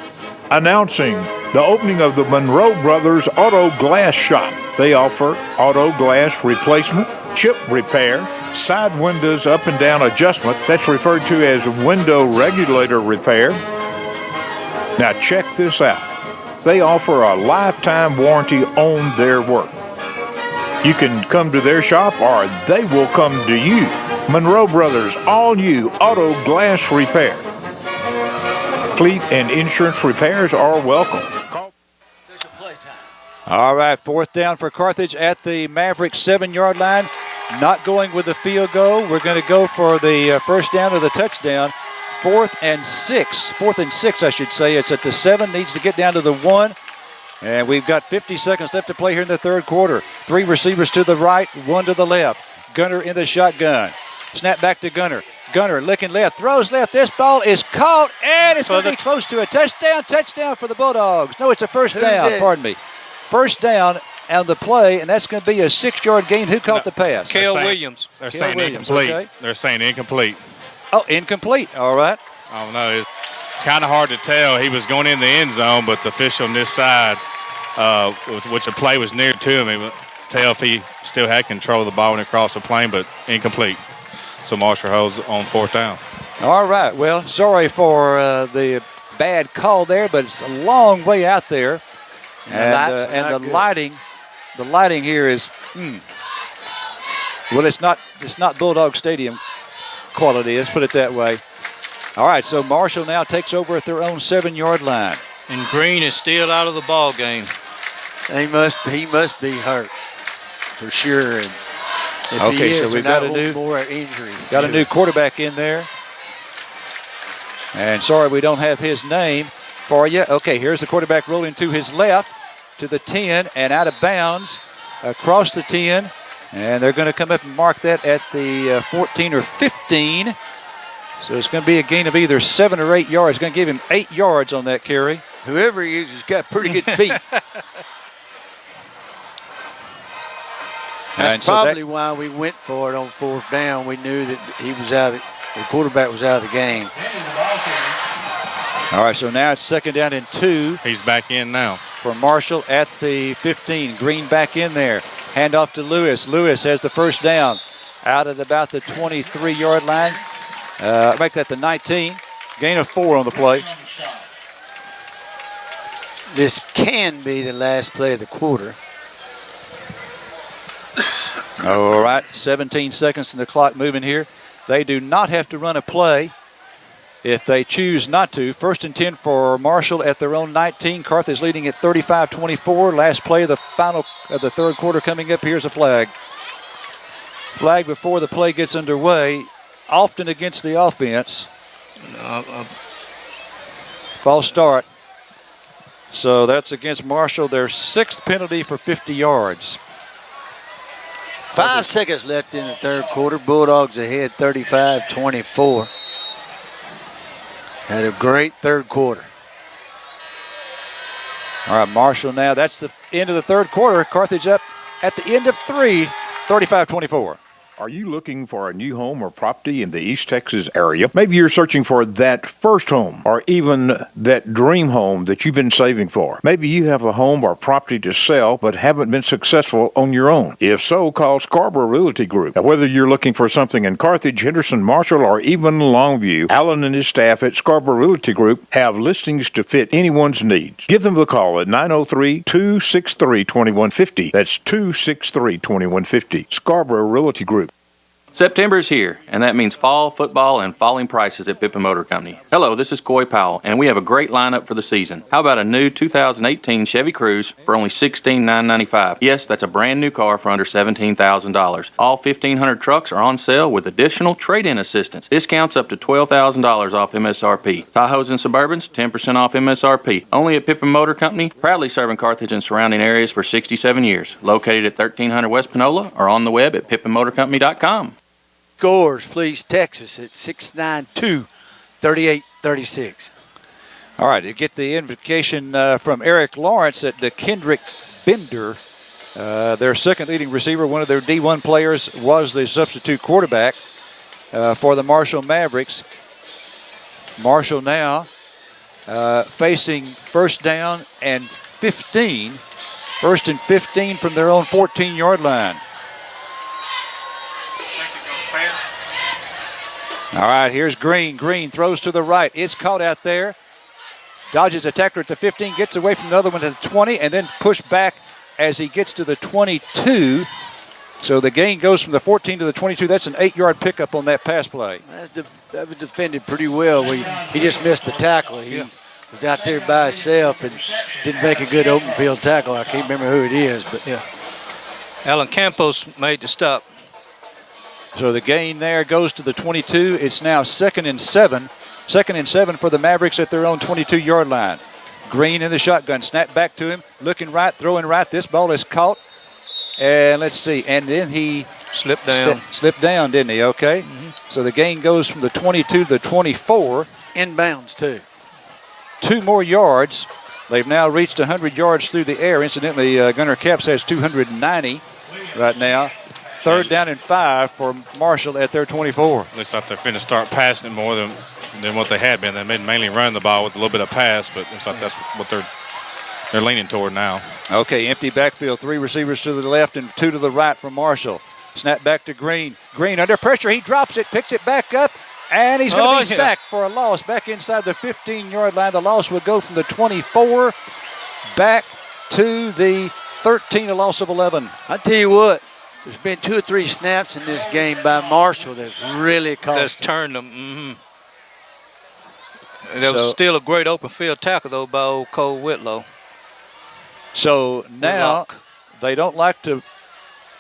announcing the opening of the Monroe Brothers Auto Glass Shop. They offer auto glass replacement, chip repair, side windows up and down adjustment, that's referred to as window regulator repair. Now check this out. They offer a lifetime warranty on their work. You can come to their shop or they will come to you. Monroe Brothers All New Auto Glass Repair. Fleet and insurance repairs are welcome. All right, 4th down for Carthage at the Maverick 7-yard line. Not going with the field goal. We're going to go for the first down or the touchdown. 4th and 6, I should say. It's at the 7, needs to get down to the 1. And we've got 50 seconds left to play here in the third quarter. 3 receivers to the right, 1 to the left. Gunner in the shotgun. Snap back to Gunner. Gunner looking left, throws left. This ball is caught, and it's going to be close to a touchdown. Touchdown for the Bulldogs. No, it's a first down. Pardon me. First down on the play, and that's going to be a 6-yard gain. Who caught the pass? Cale Williams. They're saying incomplete. Okay. They're saying incomplete. Oh, incomplete. All right. I don't know. It's kind of hard to tell. He was going in the end zone, but the official on this side, which the play was near to him, he would tell if he still had control of the ball when he crossed the plane, but incomplete. So Marshall holds on 4th down. All right. Well, sorry for the bad call there, but it's a long way out there. And the lighting here is, well, it's not Bulldog Stadium quality. Let's put it that way. All right, so Marshall now takes over at their own 7-yard line. And Green is still out of the ball game. He must be hurt for sure. And if Okay, he is, so we've got a new quarterback in there. And sorry we don't have his name for you. Okay, here's the quarterback rolling to his left to the 10 and out of bounds across the 10. And they're going to come up and mark that at the 14 or 15. So it's going to be a gain of either 7 or 8 yards. It's going to give him 8 yards on that carry. Whoever he is has got pretty good feet. That's probably why we went for it on 4th down. We knew that he was the quarterback was out of the game. All right, so now it's 2nd down and 2. He's back in now. For Marshall at the 15. Green back in there. Handoff to Lewis. Lewis has the first down out at about the 23-yard line. Make that the 19. Gain of 4 on the play. This can be the last play of the quarter. All right, 17 seconds in the clock moving here. They do not have to run a play if they choose not to. 1st and 10 for Marshall at their own 19. Carthage leading at 35-24. Last play of the final of the third quarter coming up. Here's a flag. Flag before the play gets underway, often against the offense. False start. So that's against Marshall, their 6th penalty for 50 yards. 5 seconds left in the third quarter. Bulldogs ahead 35-24. Had a great third quarter. All right, Marshall now. That's the end of the third quarter. Carthage up at the end of 3, 35-24. Are you looking for a new home or property in the East Texas area? Maybe you're searching for that first home or even that dream home that you've been saving for. Maybe you have a home or property to sell but haven't been successful on your own. If so, call Scarborough Realty Group. Now, whether you're looking for something in Carthage, Henderson, Marshall, or even Longview, Allen and his staff at Scarborough Realty Group have listings to fit anyone's needs. Give them a call at 903-263-2150. That's 263-2150. Scarborough Realty Group. September is here, and that means fall football and falling prices at Pippin Motor Company. Hello, this is Coy Powell, and we have a great lineup for the season. How about a new 2018 Chevy Cruze for only $16,995? Yes, that's a brand new car for under $17,000. All 1,500 trucks are on sale with additional trade-in assistance. Discounts up to $12,000 off MSRP. Tahoes and Suburbans, 10% off MSRP. Only at Pippin Motor Company, proudly serving Carthage and surrounding areas for 67 years. Located at 1300 West Panola or on the web at pippinmotorcompany.com. Scores, please, Texas at 692-3836. All right, to get the invocation from Eric Lawrence at the Kendrick Bender, their second leading receiver. One of their D1 players was the substitute quarterback for the Marshall Mavericks. Marshall now facing first down and 15. First and 15 from their own 14-yard line. All right, here's Green. Green throws to the right. It's caught out there. dodges a tackler at the 15, gets away from the other one to the 20, and then pushed back as he gets to the 22. So the gain goes from the 14 to the 22. That's an 8-yard pickup on that pass play. That was defended pretty well. He just missed the tackle. He was out there by himself and didn't make a good open field tackle. I can't remember who it is, but yeah. Alan Campos made the stop. So the gain there goes to the 22. It's now 2nd and 7. 2nd and 7 for the Mavericks at their own 22-yard line. Green in the shotgun. Snap back to him. Looking right, throwing right. This ball is caught. And let's see. And then he slipped down. Slipped down, didn't he? Okay. So the gain goes from the 22 to the 24. Inbounds, too. 2 more yards. They've now reached 100 yards through the air. Incidentally, Gunnar Capps has 290 right now. 3rd down and 5 for Marshall at their 24. Looks like they're finna start passing more than what they had been. They mainly run the ball with a little bit of pass, but looks like that's what they're leaning toward now. Okay, empty backfield. 3 receivers to the left and 2 to the right for Marshall. Snap back to Green. Green under pressure. He drops it, picks it back up, and he's going to be sacked for a loss back inside the 15-yard line. The loss would go from the 24 back to the 13, a loss of 11. I tell you what, there's been 2 or 3 snaps in this game by Marshall that's really cost That's turned them. There was still a great open field tackle, though, by old Cole Whitlow. So now they don't like to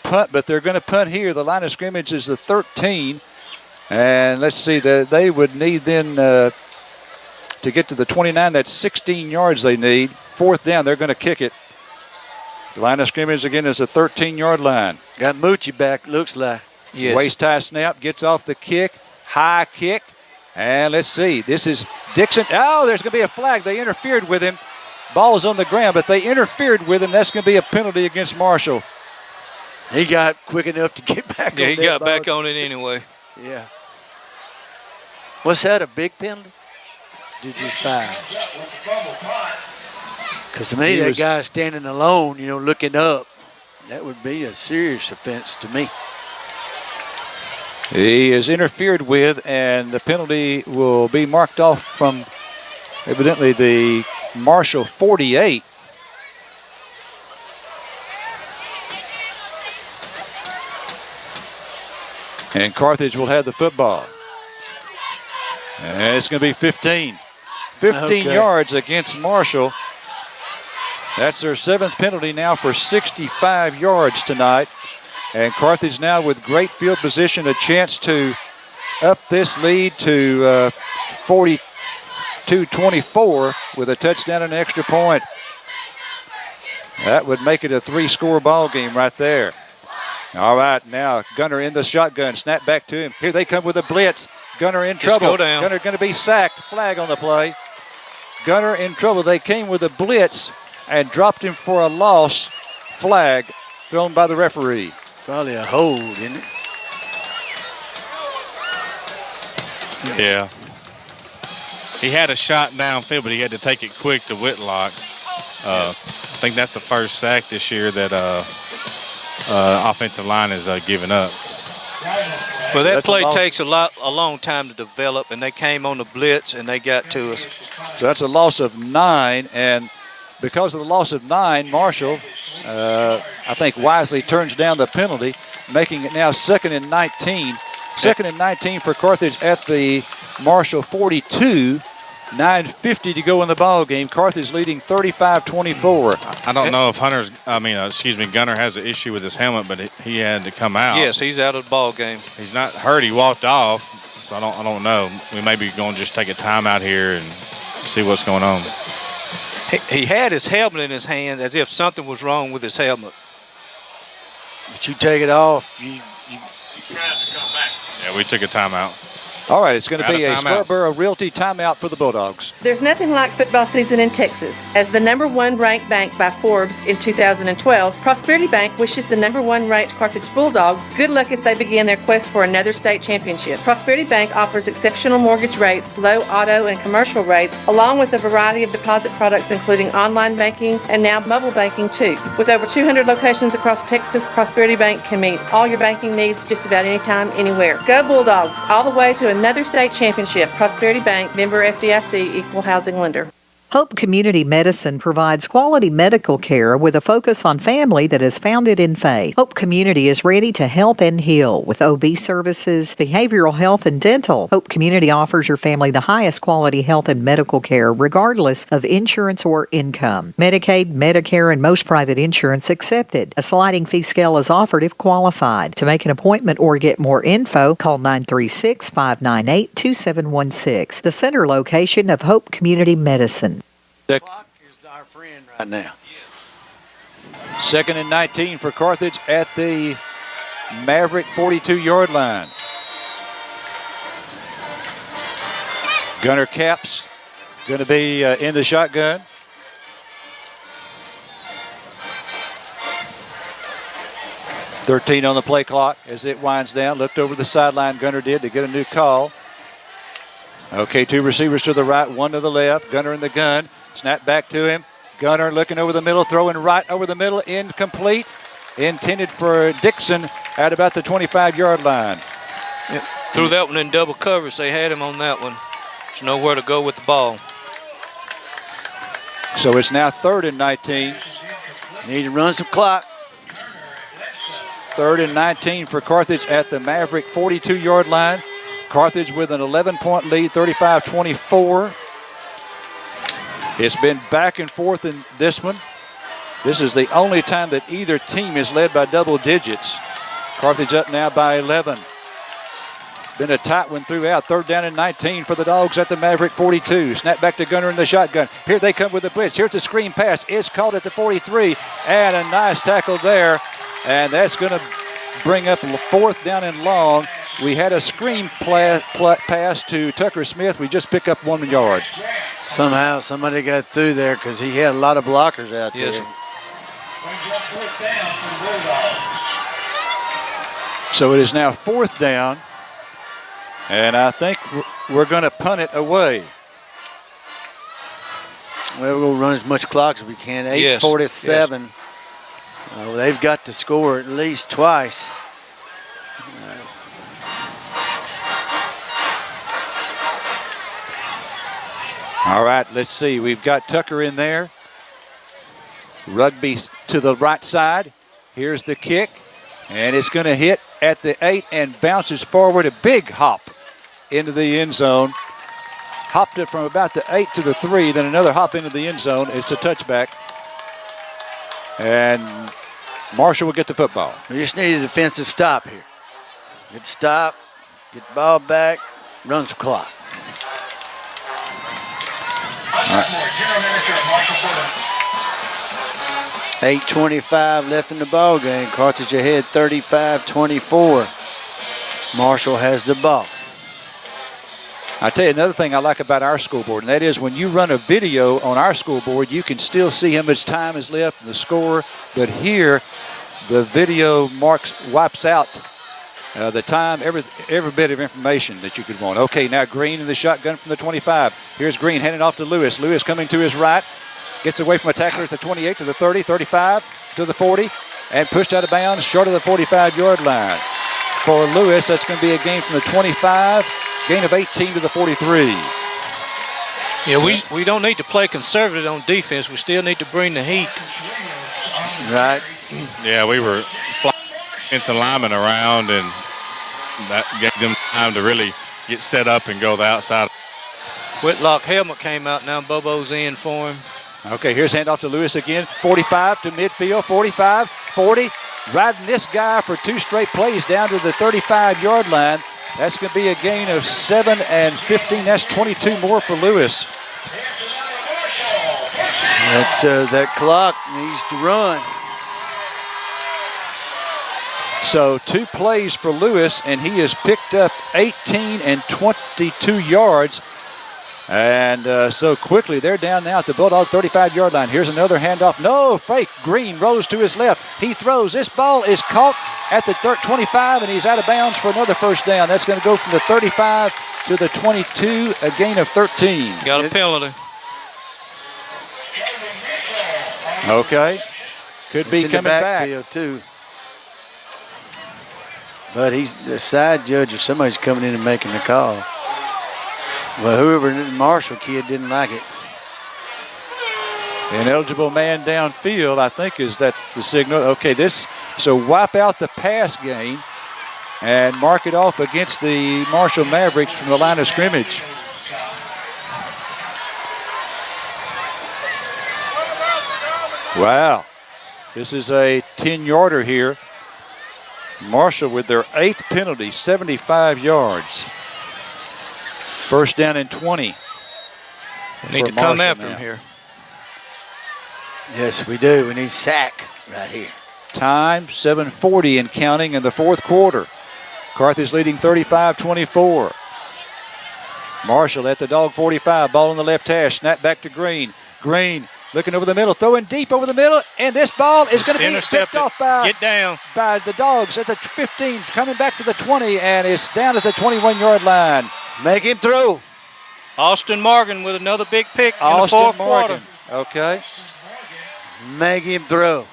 punt, but they're going to punt here. The line of scrimmage is the 13. And let's see, they would need then to get to the 29. That's 16 yards they need. 4th down, they're going to kick it. The line of scrimmage again is a 13-yard line. Got Moochie back, looks like. Yes. Waist high snap, gets off the kick, high kick. And let's see, this is Dixon. Oh, there's going to be a flag. They interfered with him. Ball's on the ground, but they interfered with him. That's going to be a penalty against Marshall. He got quick enough to get back on it. Yeah, he got back on it anyway. Yeah. Was that a big penalty? Did you foul? Because to me, that guy standing alone, looking up, that would be a serious offense to me. He is interfered with, and the penalty will be marked off from evidently the Marshall 48. And Carthage will have the football. And it's going to be 15. 15 yards against Marshall. That's their 7th penalty now for 65 yards tonight. And Carthage now with great field position, a chance to up this lead to 42-24 with a touchdown and an extra point. That would make it a 3-score ball game right there. All right, now Gunner in the shotgun. Snap back to him. Here they come with a blitz. Gunner in trouble. Go down. Gunner going to be sacked. Flag on the play. Gunner in trouble. They came with a blitz and dropped him for a loss. Flag thrown by the referee. Probably a hold, isn't it? Yeah. He had a shot downfield, but he had to take it quick to Whitlock. I think that's the first sack this year that offensive line is giving up. Well, that play takes a long time to develop, and they came on the blitz, and they got to us. So that's a loss of 9, and because of the loss of 9, Marshall, I think, wisely turns down the penalty, making it now 2nd and 19. 2nd and 19 for Carthage at the Marshall 42. 9:50 to go in the ball game. Carthage leading 35-24. I don't know if Gunner has an issue with his helmet, but he had to come out. Yes, he's out of the ball game. He's not hurt. He walked off, so I don't know. We may be going to just take a timeout here and see what's going on. He had his helmet in his hand as if something was wrong with his helmet. But you take it off, you Yeah, we took a timeout. All right, it's going to be a Scarborough Realty timeout for the Bulldogs. There's nothing like football season in Texas. As the #1 ranked bank by Forbes in 2012, Prosperity Bank wishes the #1 ranked Carthage Bulldogs good luck as they begin their quest for another state championship. Prosperity Bank offers exceptional mortgage rates, low auto and commercial rates, along with a variety of deposit products including online banking and now mobile banking too. With over 200 locations across Texas, Prosperity Bank can meet all your banking needs just about anytime, anywhere. Go Bulldogs, all the way to another state championship. Prosperity Bank, member FDIC, equal housing lender. Hope Community Medicine provides quality medical care with a focus on family that is founded in faith. Hope Community is ready to help and heal with OB services, behavioral health, and dental. Hope Community offers your family the highest quality health and medical care regardless of insurance or income. Medicaid, Medicare, and most private insurance accepted. A sliding fee scale is offered if qualified. To make an appointment or get more info, call 936-598-2716. The center location of Hope Community Medicine. The clock is our friend right now. 2nd and 19 for Carthage at the Maverick 42-yard line. Gunner Capps going to be in the shotgun. .13 on the play clock as it winds down. Looked over the sideline, Gunner did, to get a new call. Okay, 2 receivers to the right, 1 to the left. Gunner in the gun. Snap back to him. Gunner looking over the middle, throwing right over the middle, incomplete. Intended for Dixon at about the 25-yard line. Yep. Threw that one in double coverage. They had him on that one. There's nowhere to go with the ball. So it's now 3rd and 19. Need to run some clock. 3rd and 19 for Carthage at the Maverick 42-yard line. Carthage with an 11-point lead, 35-24. It's been back and forth in this one. This is the only time that either team is led by double digits. Carthage up now by 11. Been a tight one throughout. 3rd down and 19 for the Dogs at the Maverick 42. Snap back to Gunner in the shotgun. Here they come with the blitz. Here's a screen pass. It's caught at the 43. And a nice tackle there. And that's going to bring up 4th down and long. We had a screen pass to Tucker Smith. We just pick up 1 yard. Somehow somebody got through there because he had a lot of blockers out there. So it is now 4th down. And I think we're going to punt it away. Well, we're going to run as much clock as we can. 8:47. Yes. They've got to score at least twice. All right, let's see. We've got Tucker in there. Rugby to the right side. Here's the kick. And it's going to hit at the 8 and bounces forward. A big hop into the end zone. Hopped it from about the 8 to the 3. Then another hop into the end zone. It's a touchback. And Marshall will get the football. We just need a defensive stop here. Good stop. Get the ball back. Run some clock. 8:25 left in the ball game. Carthage ahead 35-24. Marshall has the ball. I tell you another thing I like about our scoreboard, and that is when you run a video on our scoreboard, you can still see how much time is left and the score. But here, the video wipes out the time, every bit of information that you could want. Okay, now Green in the shotgun from the 25. Here's Green handing off to Lewis. Lewis coming to his right. Gets away from a tackler at the 28 to the 30, 35 to the 40, and pushed out of bounds short of the 45-yard line. For Lewis, that's going to be a gain from the 25, gain of 18 to the 43. Yeah, we don't need to play conservative on defense. We still need to bring the heat. Right. Yeah, we were flying some linemen around, and that gave them time to really get set up and go the outside. Whitlock helmet came out. Now Bobo's in for him. Okay, here's handoff to Lewis again. 45 to midfield, 45, 40. Riding this guy for 2 straight plays down to the 35-yard line. That's going to be a gain of 7 and 15. That's 22 more for Lewis. That clock needs to run. So 2 plays for Lewis, and he has picked up 18 and 22 yards. And so quickly, they're down now at the Bulldog 35-yard line. Here's another handoff. No, fake. Green rolls to his left. He throws. This ball is caught at the 25, and he's out of bounds for another first down. That's going to go from the 35 to the 22, a gain of 13. Got a penalty. Okay. Could be in coming the backfield back. Too. But he's the side judge or somebody's coming in and making the call. Well, whoever, Marshall kid didn't like it. An eligible man downfield, I think that's the signal. Okay, so wipe out the pass game and mark it off against the Marshall Mavericks from the line of scrimmage. Wow. This is a 10-yarder here. Marshall with their 8th penalty, 75 yards. First down and 20. We need to come after him here. Yes, we do. We need sack right here. Time, 7:40 and counting in the fourth quarter. Carthage leading 35-24. Marshall at the dog 45. Ball on the left hash. Snap back to Green. Green looking over the middle, throwing deep over the middle, and this ball is going to be picked off by the Dogs at the 15, coming back to the 20, and it's down at the 21-yard line. Make him through. Austin Morgan with another big pick in the fourth quarter. Okay. Make him throw.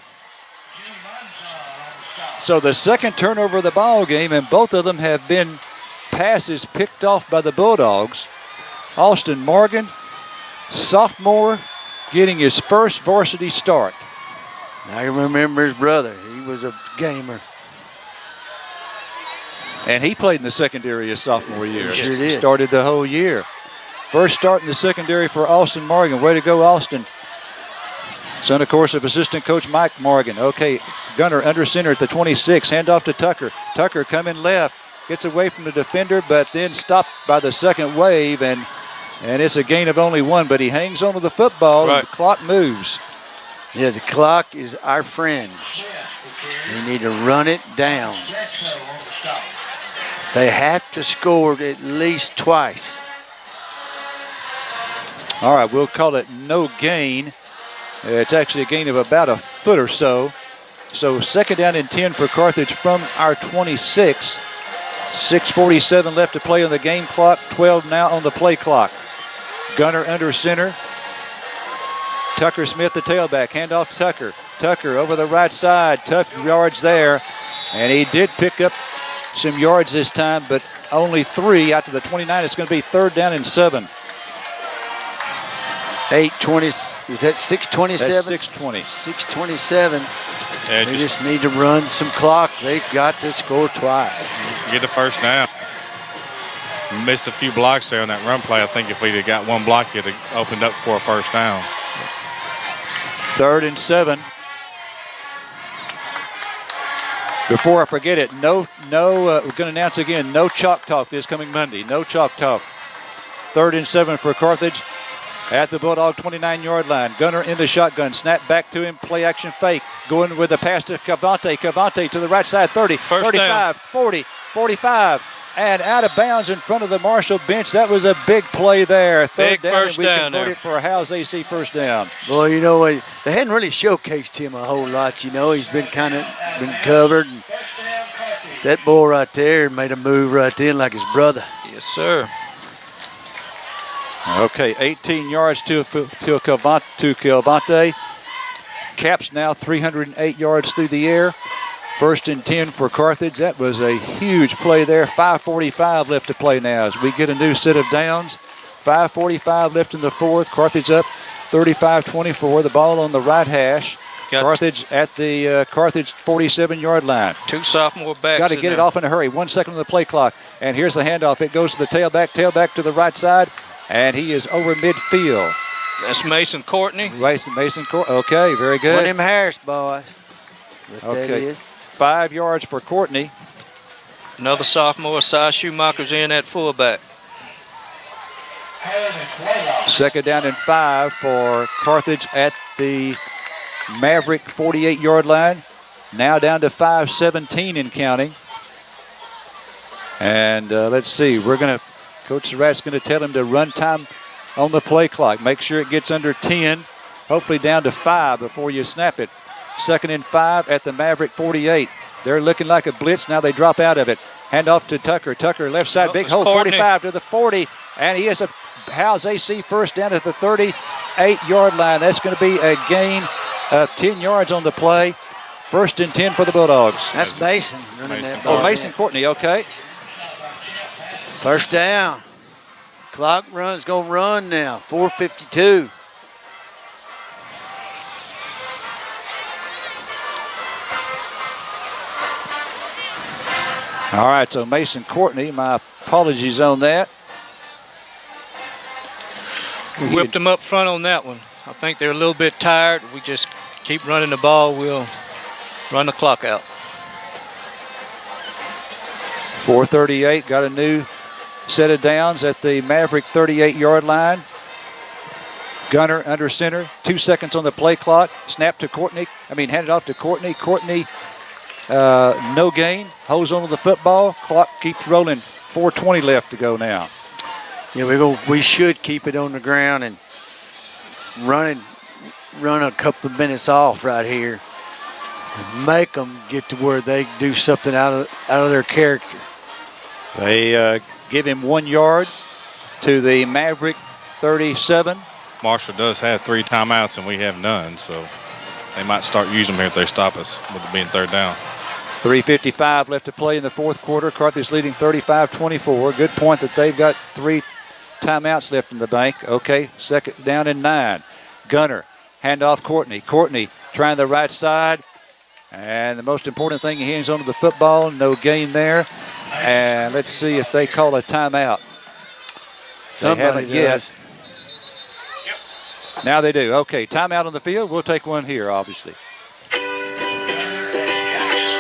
So the second turnover of the ball game, and both of them have been passes picked off by the Bulldogs. Austin Morgan, sophomore, getting his first varsity start. I remember his brother. He was a gamer. And he played in the secondary his sophomore year. Sure did. Started the whole year. First start in the secondary for Austin Morgan. Way to go, Austin. Son, of course, of assistant coach Mike Morgan. Okay, Gunner under center at the 26. Handoff to Tucker. Tucker coming left. Gets away from the defender, but then stopped by the second wave, and it's a gain of only one, but he hangs on to the football, and the clock moves. Yeah, the clock is our friend. We need to run it down. They have to score at least twice. All right, we'll call it no gain. It's actually a gain of about a foot or so. So second down and 10 for Carthage from our 26. 6:47 left to play on the game clock, 12 now on the play clock. Gunner under center. Tucker Smith, the tailback. Handoff to Tucker. Tucker over the right side. Tough yards there. And he did pick up some yards this time, but only 3 out to the 29. It's going to be third down and 7. 8:20. Is that 6:27? That's 6:20. 6:27. Yeah, they just need to run some clock. They've got to score twice. Get the first down. Missed a few blocks there on that run play. I think if we'd have got one block, it'd have opened up for a first down. Third and 7. Before I forget it, we're going to announce again, no chalk talk this coming Monday. No chalk talk. Third and 7 for Carthage at the Bulldog 29-yard line. Gunner in the shotgun. Snap back to him. Play action fake. Going with the pass to Cavante. Cavante to the right side. 30, first 35, down. 40, 45. And out of bounds in front of the Marshall bench. That was a big play there. Big Third down, first and we down converted there. it for a Howes AC first down. Well, you know, they hadn't really showcased him a whole lot. You know, he's been been covered. And that boy right there made a move right then like his brother. Yes, sir. Okay, 18 yards to Cavante. Caps now 308 yards through the air. First and 10 for Carthage. That was a huge play there. 5:45 left to play now as we get a new set of downs. 5:45 left in the fourth. Carthage up 35-24. The ball on the right hash. Carthage at the Carthage 47-yard line. 2 sophomore backs. Got to get it off in a hurry. 1 second on the play clock. And here's the handoff. It goes to the tailback to the right side. And he is over midfield. That's Mason Courtney. Mason Courtney. Okay, very good. One of them Harris boys. Okay. 5 yards for Courtney. Another sophomore, Cy Schumacher's in at fullback. Second down and 5 for Carthage at the Maverick 48-yard line. Now down to 5:17 in counting. And let's see, Coach Surratt's going to tell him to run time on the play clock. Make sure it gets under 10, hopefully down to 5 before you snap it. Second and 5 at the Maverick 48. They're looking like a blitz. Now they drop out of it. Hand off to Tucker. Tucker left side, big hole, 45 to the 40. And he has a Howes AC first down at the 38-yard line. That's going to be a gain of 10 yards on the play. First and 10 for the Bulldogs. That's Mason running that ball. Oh, Mason Courtney, okay. First down. Clock run's going to run now. 4:52. All right, so Mason Courtney, my apologies on that. We whipped them up front on that one. I think they're a little bit tired. If we just keep running the ball, we'll run the clock out. 4:38, got a new set of downs at the Maverick 38-yard line. Gunner under center, 2 seconds on the play clock. Snap to Courtney, handed off to Courtney. Courtney, no gain, holds on to the football. Clock keeps rolling, 4:20 left to go now. Yeah, we should keep it on the ground and run a couple of minutes off right here and make them get to where they do something out of their character. They give him 1 yard to the Maverick 37. Marshall does have 3 timeouts, and we have none, so they might start using them here if they stop us with it being third down. 3:55 left to play in the fourth quarter. Carthage leading 35-24. Good point that they've got 3 timeouts left in the bank. Okay, second down and 9. Gunner, handoff Courtney. Courtney trying the right side. And the most important thing, he hangs onto the football. No gain there. And let's see if they call a timeout. Somebody they haven't does. yet. Now they do. Okay, timeout on the field. We'll take one here, obviously.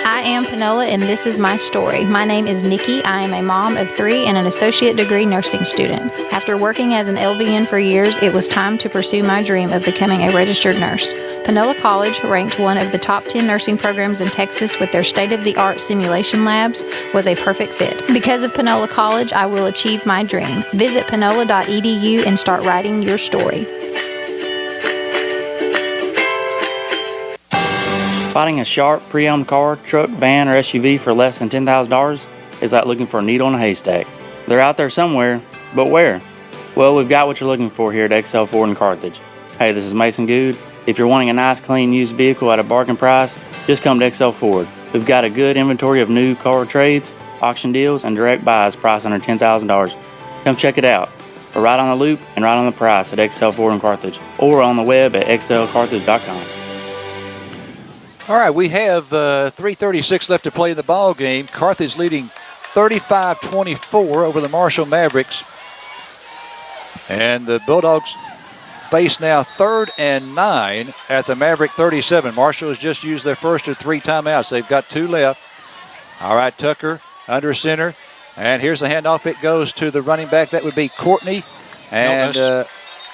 I am Panola, and this is my story. My name is Nikki. I am a mom of 3 and an associate degree nursing student. After working as an LVN for years, it was time to pursue my dream of becoming a registered nurse. Panola College, ranked one of the top 10 nursing programs in Texas with their state-of-the-art simulation labs, was a perfect fit. Because of Panola College, I will achieve my dream. Visit panola.edu and start writing your story. Finding a sharp pre-owned car, truck, van, or SUV for less than $10,000 is like looking for a needle in a haystack. They're out there somewhere, but where? Well, we've got what you're looking for here at XL Ford in Carthage. Hey, this is Mason Good. If you're wanting a nice, clean, used vehicle at a bargain price, just come to XL Ford. We've got a good inventory of new car trades, auction deals, and direct buys priced under $10,000. Come check it out. We're right on the loop and right on the price at XL Ford in Carthage, or on the web at xlcarthage.com. All right, we have 3:36 left to play in the ball game. Carthage leading 35-24 over the Marshall Mavericks. And the Bulldogs face now 3rd and 9 at the Maverick 37. Marshall has just used their first of 3 timeouts. They've got 2 left. All right, Tucker under center. And here's the handoff. It goes to the running back. That would be Courtney. And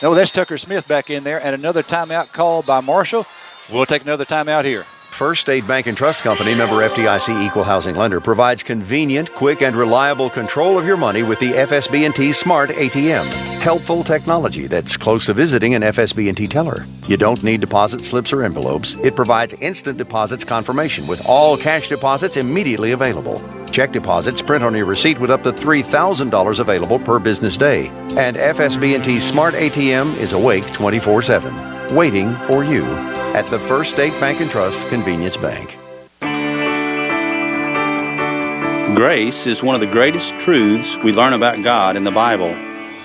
that's Tucker Smith back in there. And another timeout called by Marshall. We'll take another timeout here. First State Bank and Trust Company, member FDIC equal housing lender, provides convenient, quick, and reliable control of your money with the FSB&T Smart ATM. Helpful technology that's close to visiting an FSB&T teller. You don't need deposit slips or envelopes. It provides instant deposits confirmation with all cash deposits immediately available. Check deposits print on your receipt with up to $3,000 available per business day. And FSB&T Smart ATM is awake 24/7, waiting for you at the First State Bank and Trust Convenience Bank. Grace is one of the greatest truths we learn about God in the Bible.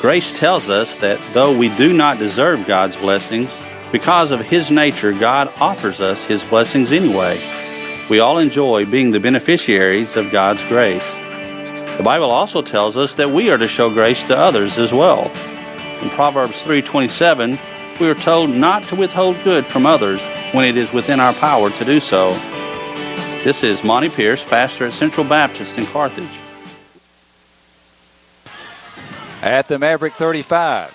Grace tells us that though we do not deserve God's blessings, because of His nature, God offers us His blessings anyway. We all enjoy being the beneficiaries of God's grace. The Bible also tells us that we are to show grace to others as well. In Proverbs 3:27, we are told not to withhold good from others when it is within our power to do so. This is Monty Pierce, pastor at Central Baptist in Carthage. At the Maverick 35,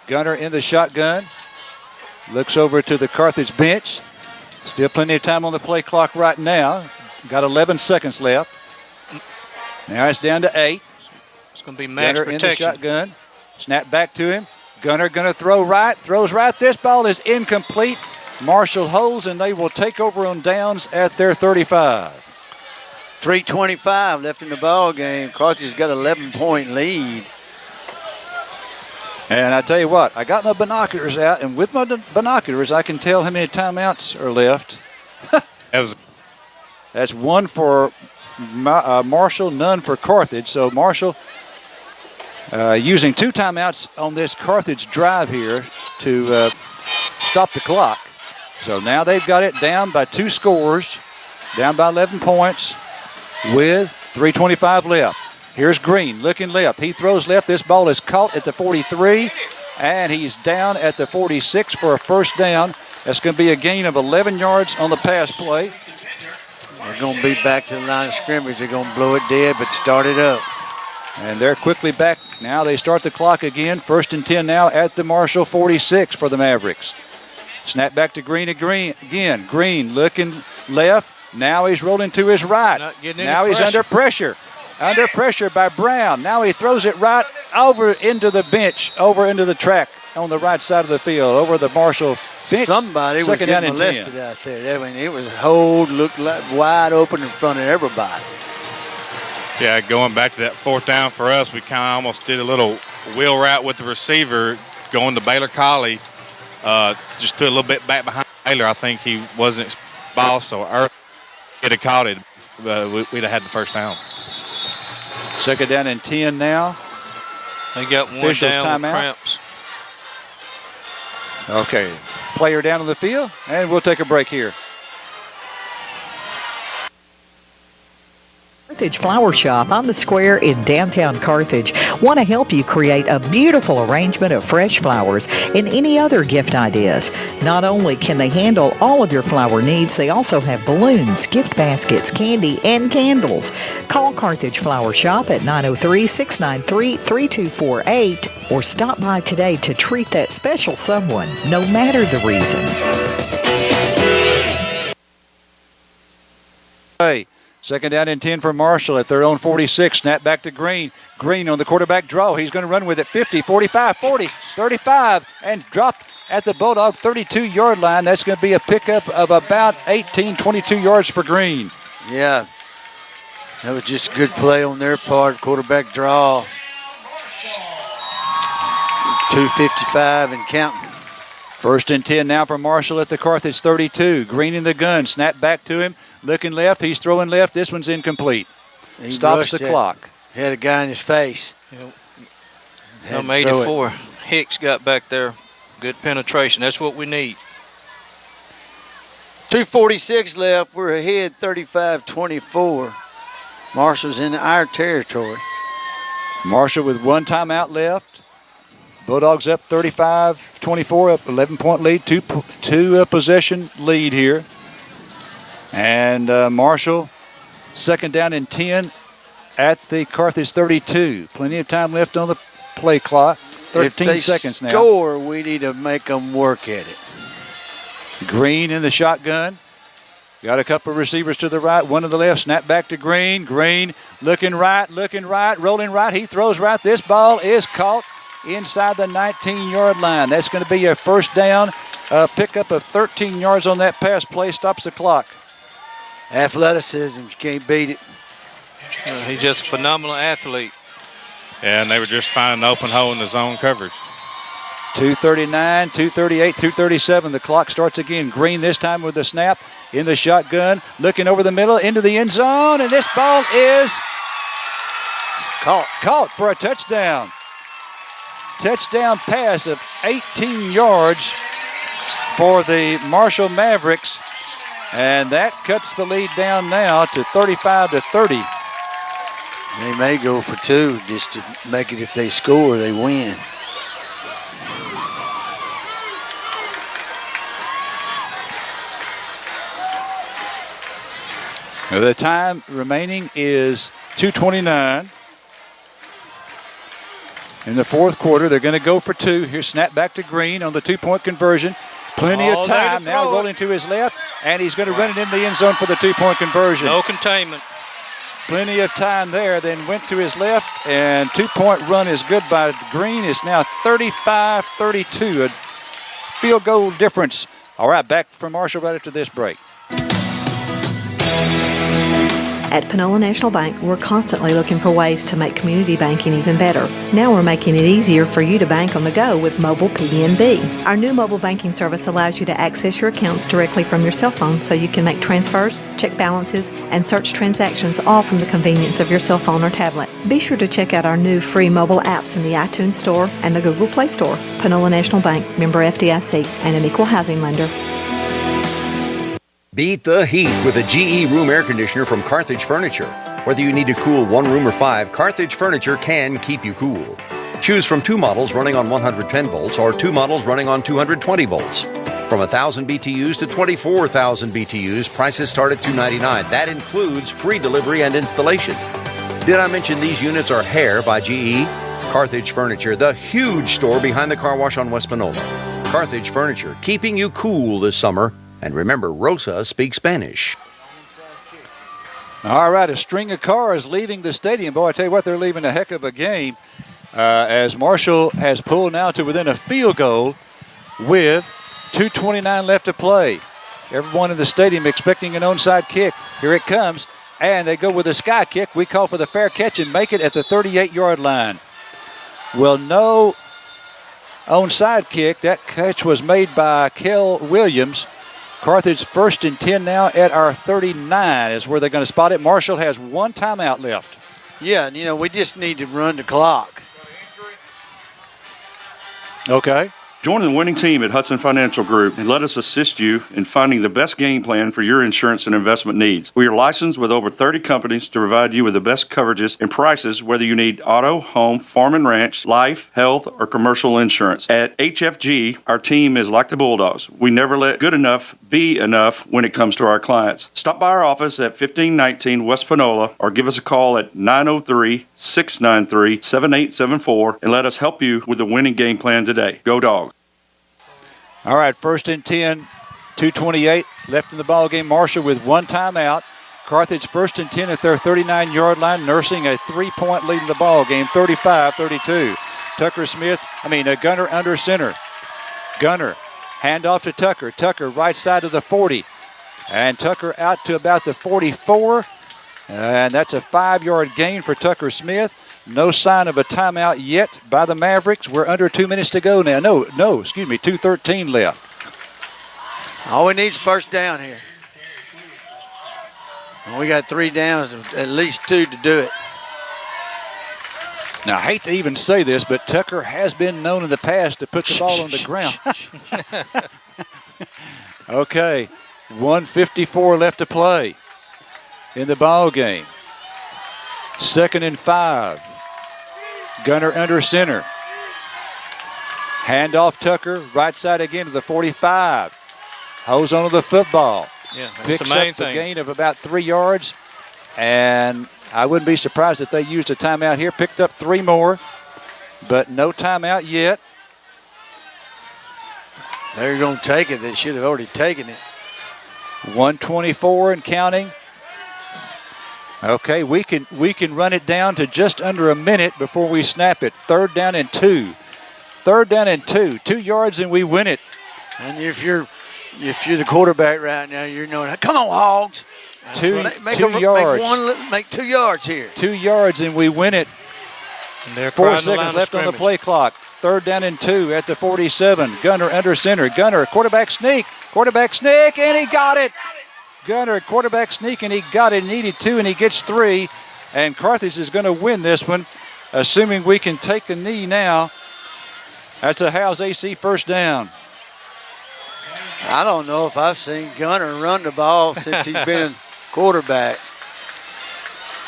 Gunner in the shotgun. Looks over to the Carthage bench. Still plenty of time on the play clock right now. Got 11 seconds left. Now it's down to 8. It's going to be max Gunner protection. in the shotgun. Snap back to him. Gunner going to throw right. Throws right. This ball is incomplete. Marshall holds, and they will take over on downs at their 35. 3:25 left in the ball game. Carthage has got an 11-point lead. And I tell you what, I got my binoculars out, and with my binoculars, I can tell how many timeouts are left. That's 1 for Marshall, none for Carthage. So Marshall using 2 timeouts on this Carthage drive here to stop the clock. So now they've got it down by 2 scores, down by 11 points with 3:25 left. Here's Green looking left. He throws left. This ball is caught at the 43, and he's down at the 46 for a first down. That's going to be a gain of 11 yards on the pass play. They're going to be back to the line of scrimmage. They're going to blow it dead, but start it up. And they're quickly back. Now they start the clock again. 1st and 10 now at the Marshall 46 for the Mavericks. Snap back to Green again. Green looking left. Now he's rolling to his right. Now he's under pressure. Under pressure by Brown. Now he throws it right over into the bench, over into the track on the right side of the field, over the Marshall bench. Somebody was getting molested out there. I mean, it was hold, looked like wide open in front of everybody. Yeah, going back to that 4th down for us, we kind of almost did a little wheel route with the receiver going to Baylor Colley. Just threw a little bit back behind Baylor. I think he wasn't ball, so early he'd have caught it. We'd have had the first down. 2nd down and 10 now. They got one Officials down with timeout. cramps. Okay, player down on the field, and we'll take a break here. Carthage Flower Shop on the square in downtown Carthage want to help you create a beautiful arrangement of fresh flowers and any other gift ideas. Not only can they handle all of your flower needs, they also have balloons, gift baskets, candy, and candles. Call Carthage Flower Shop at 903-693-3248 or stop by today to treat that special someone, no matter the reason. Hey. 2nd down and 10 for Marshall at their own 46. Snap back to Green. Green on the quarterback draw. He's going to run with it. 50, 45, 40, 35, and dropped at the Bulldog 32-yard line. That's going to be a pickup of about 18, 22 yards for Green. Yeah, that was just good play on their part. Quarterback draw. 2:55 and counting. 1st and 10 now for Marshall at the Carthage 32. Green in the gun. Snap back to him. Looking left. He's throwing left. This one's incomplete. He stops the clock. He had a guy in his face. Number 84. Hicks got back there. Good penetration. That's what we need. 2:46 left. We're ahead 35-24. Marshall's in our territory. Marshall with one timeout left. Bulldogs up 35-24, up 11-point lead, two possession lead here. And Marshall, 2nd down and 10 at the Carthage 32. Plenty of time left on the play clock. 13 seconds now. If they score, we need to make them work at it. Green in the shotgun. Got a couple of receivers to the right, one to the left. Snap back to Green. Green looking right, rolling right. He throws right. This ball is caught inside the 19-yard line. That's going to be a first down. Pickup of 13 yards on that pass play. Stops the clock. Athleticism, you can't beat it. He's just a phenomenal athlete. Yeah, and they were just finding an open hole in the zone coverage. 2:39, 2:38, 2:37. The clock starts again. Green this time with the snap in the shotgun. Looking over the middle into the end zone. And this ball is caught for a touchdown. Touchdown pass of 18 yards for the Marshall Mavericks. And that cuts the lead down now to 35-30. They may go for 2 just to make it. If they score, they win. The time remaining is 2:29. In the 4th quarter, they're going to go for 2. Here's snap back to Green on the 2-point conversion. Plenty of time. Now rolling to his left, and he's going to run it in the end zone for the 2-point conversion. No containment. Plenty of time there. Then went to his left, and 2-point run is good by Green. It's now 35-32, a field goal difference. All right, back from Marshall right after this break. At Panola National Bank, we're constantly looking for ways to make community banking even better. Now we're making it easier for you to bank on the go with mobile PNB. Our new mobile banking service allows you to access your accounts directly from your cell phone so you can make transfers, check balances, and search transactions all from the convenience of your cell phone or tablet. Be sure to check out our new free mobile apps in the iTunes Store and the Google Play Store. Panola National Bank, member FDIC, and an equal housing lender. Beat the heat with a GE room air conditioner from Carthage Furniture. Whether you need to cool 1 room or 5, Carthage Furniture can keep you cool. Choose from 2 models running on 110 volts or 2 models running on 220 volts. From 1,000 BTUs to 24,000 BTUs, prices start at $299. That includes free delivery and installation. Did I mention these units are Hair by GE? Carthage Furniture, the huge store behind the car wash on West Panola. Carthage Furniture, keeping you cool this summer. And remember, Rosa speaks Spanish. All right, a string of cars leaving the stadium. Boy, I tell you what, they're leaving a heck of a game as Marshall has pulled now to within a field goal with 2:29 left to play. Everyone in the stadium expecting an onside kick. Here it comes, and they go with a sky kick. We call for the fair catch and make it at the 38-yard line. Well, no onside kick. That catch was made by Kel Williams. Carthage 1st and 10 now at our 39 is where they're going to spot it. Marshall has 1 timeout left. Yeah, and we just need to run the clock. Okay. Join the winning team at Hudson Financial Group and let us assist you in finding the best game plan for your insurance and investment needs. We are licensed with over 30 companies to provide you with the best coverages and prices, whether you need auto, home, farm and ranch, life, health, or commercial insurance. At HFG, our team is like the Bulldogs. We never let good enough be enough when it comes to our clients. Stop by our office at 1519 West Panola or give us a call at 903-693-7874 and let us help you with the winning game plan today. Go Dogs. All right, 1st and 10, 2:28 left in the ball game. Marshall with 1 timeout. Carthage 1st and 10 at their 39-yard line, nursing a 3-point lead in the ball game, 35-32. Gunner under center. Gunner, handoff to Tucker. Tucker right side of the 40. And Tucker out to about the 44. And that's a 5-yard gain for Tucker Smith. No sign of a timeout yet by the Mavericks. We're under 2 minutes to go now. 2:13 left. All we need is first down here. And we got 3 downs, at least 2 to do it. Now, I hate to even say this, but Tucker has been known in the past to put the ball on the ground. Okay, 1:54 left to play in the ball game. 2nd and 5. Gunner under center. Handoff Tucker, right side again to the 45. Holds onto the football. Yeah, that's Picks the main up thing. The gain of about 3 yards. And I wouldn't be surprised if they used a timeout here. Picked up 3 more, but no timeout yet. They're going to take it. They should have already taken it. 1:24 and counting. Okay, we can run it down to just under a minute before we snap it. 3rd down and 2. 3rd down and 2. 2 yards and we win it. And if you're the quarterback right now, you're knowing, come on, Hogs. Make 2 yards. Make 2 yards here. 2 yards and we win it. And they're 4 seconds seconds left on the play clock. 3rd down and 2 at the 47. Gunner under center. Gunner, quarterback sneak, and he got it. Gunner, quarterback sneak, and he got it. Needed 2, and he gets 3. And Carthage is going to win this one, assuming we can take the knee now. That's a Howes AC first down. I don't know if I've seen Gunner run the ball since he's been quarterback.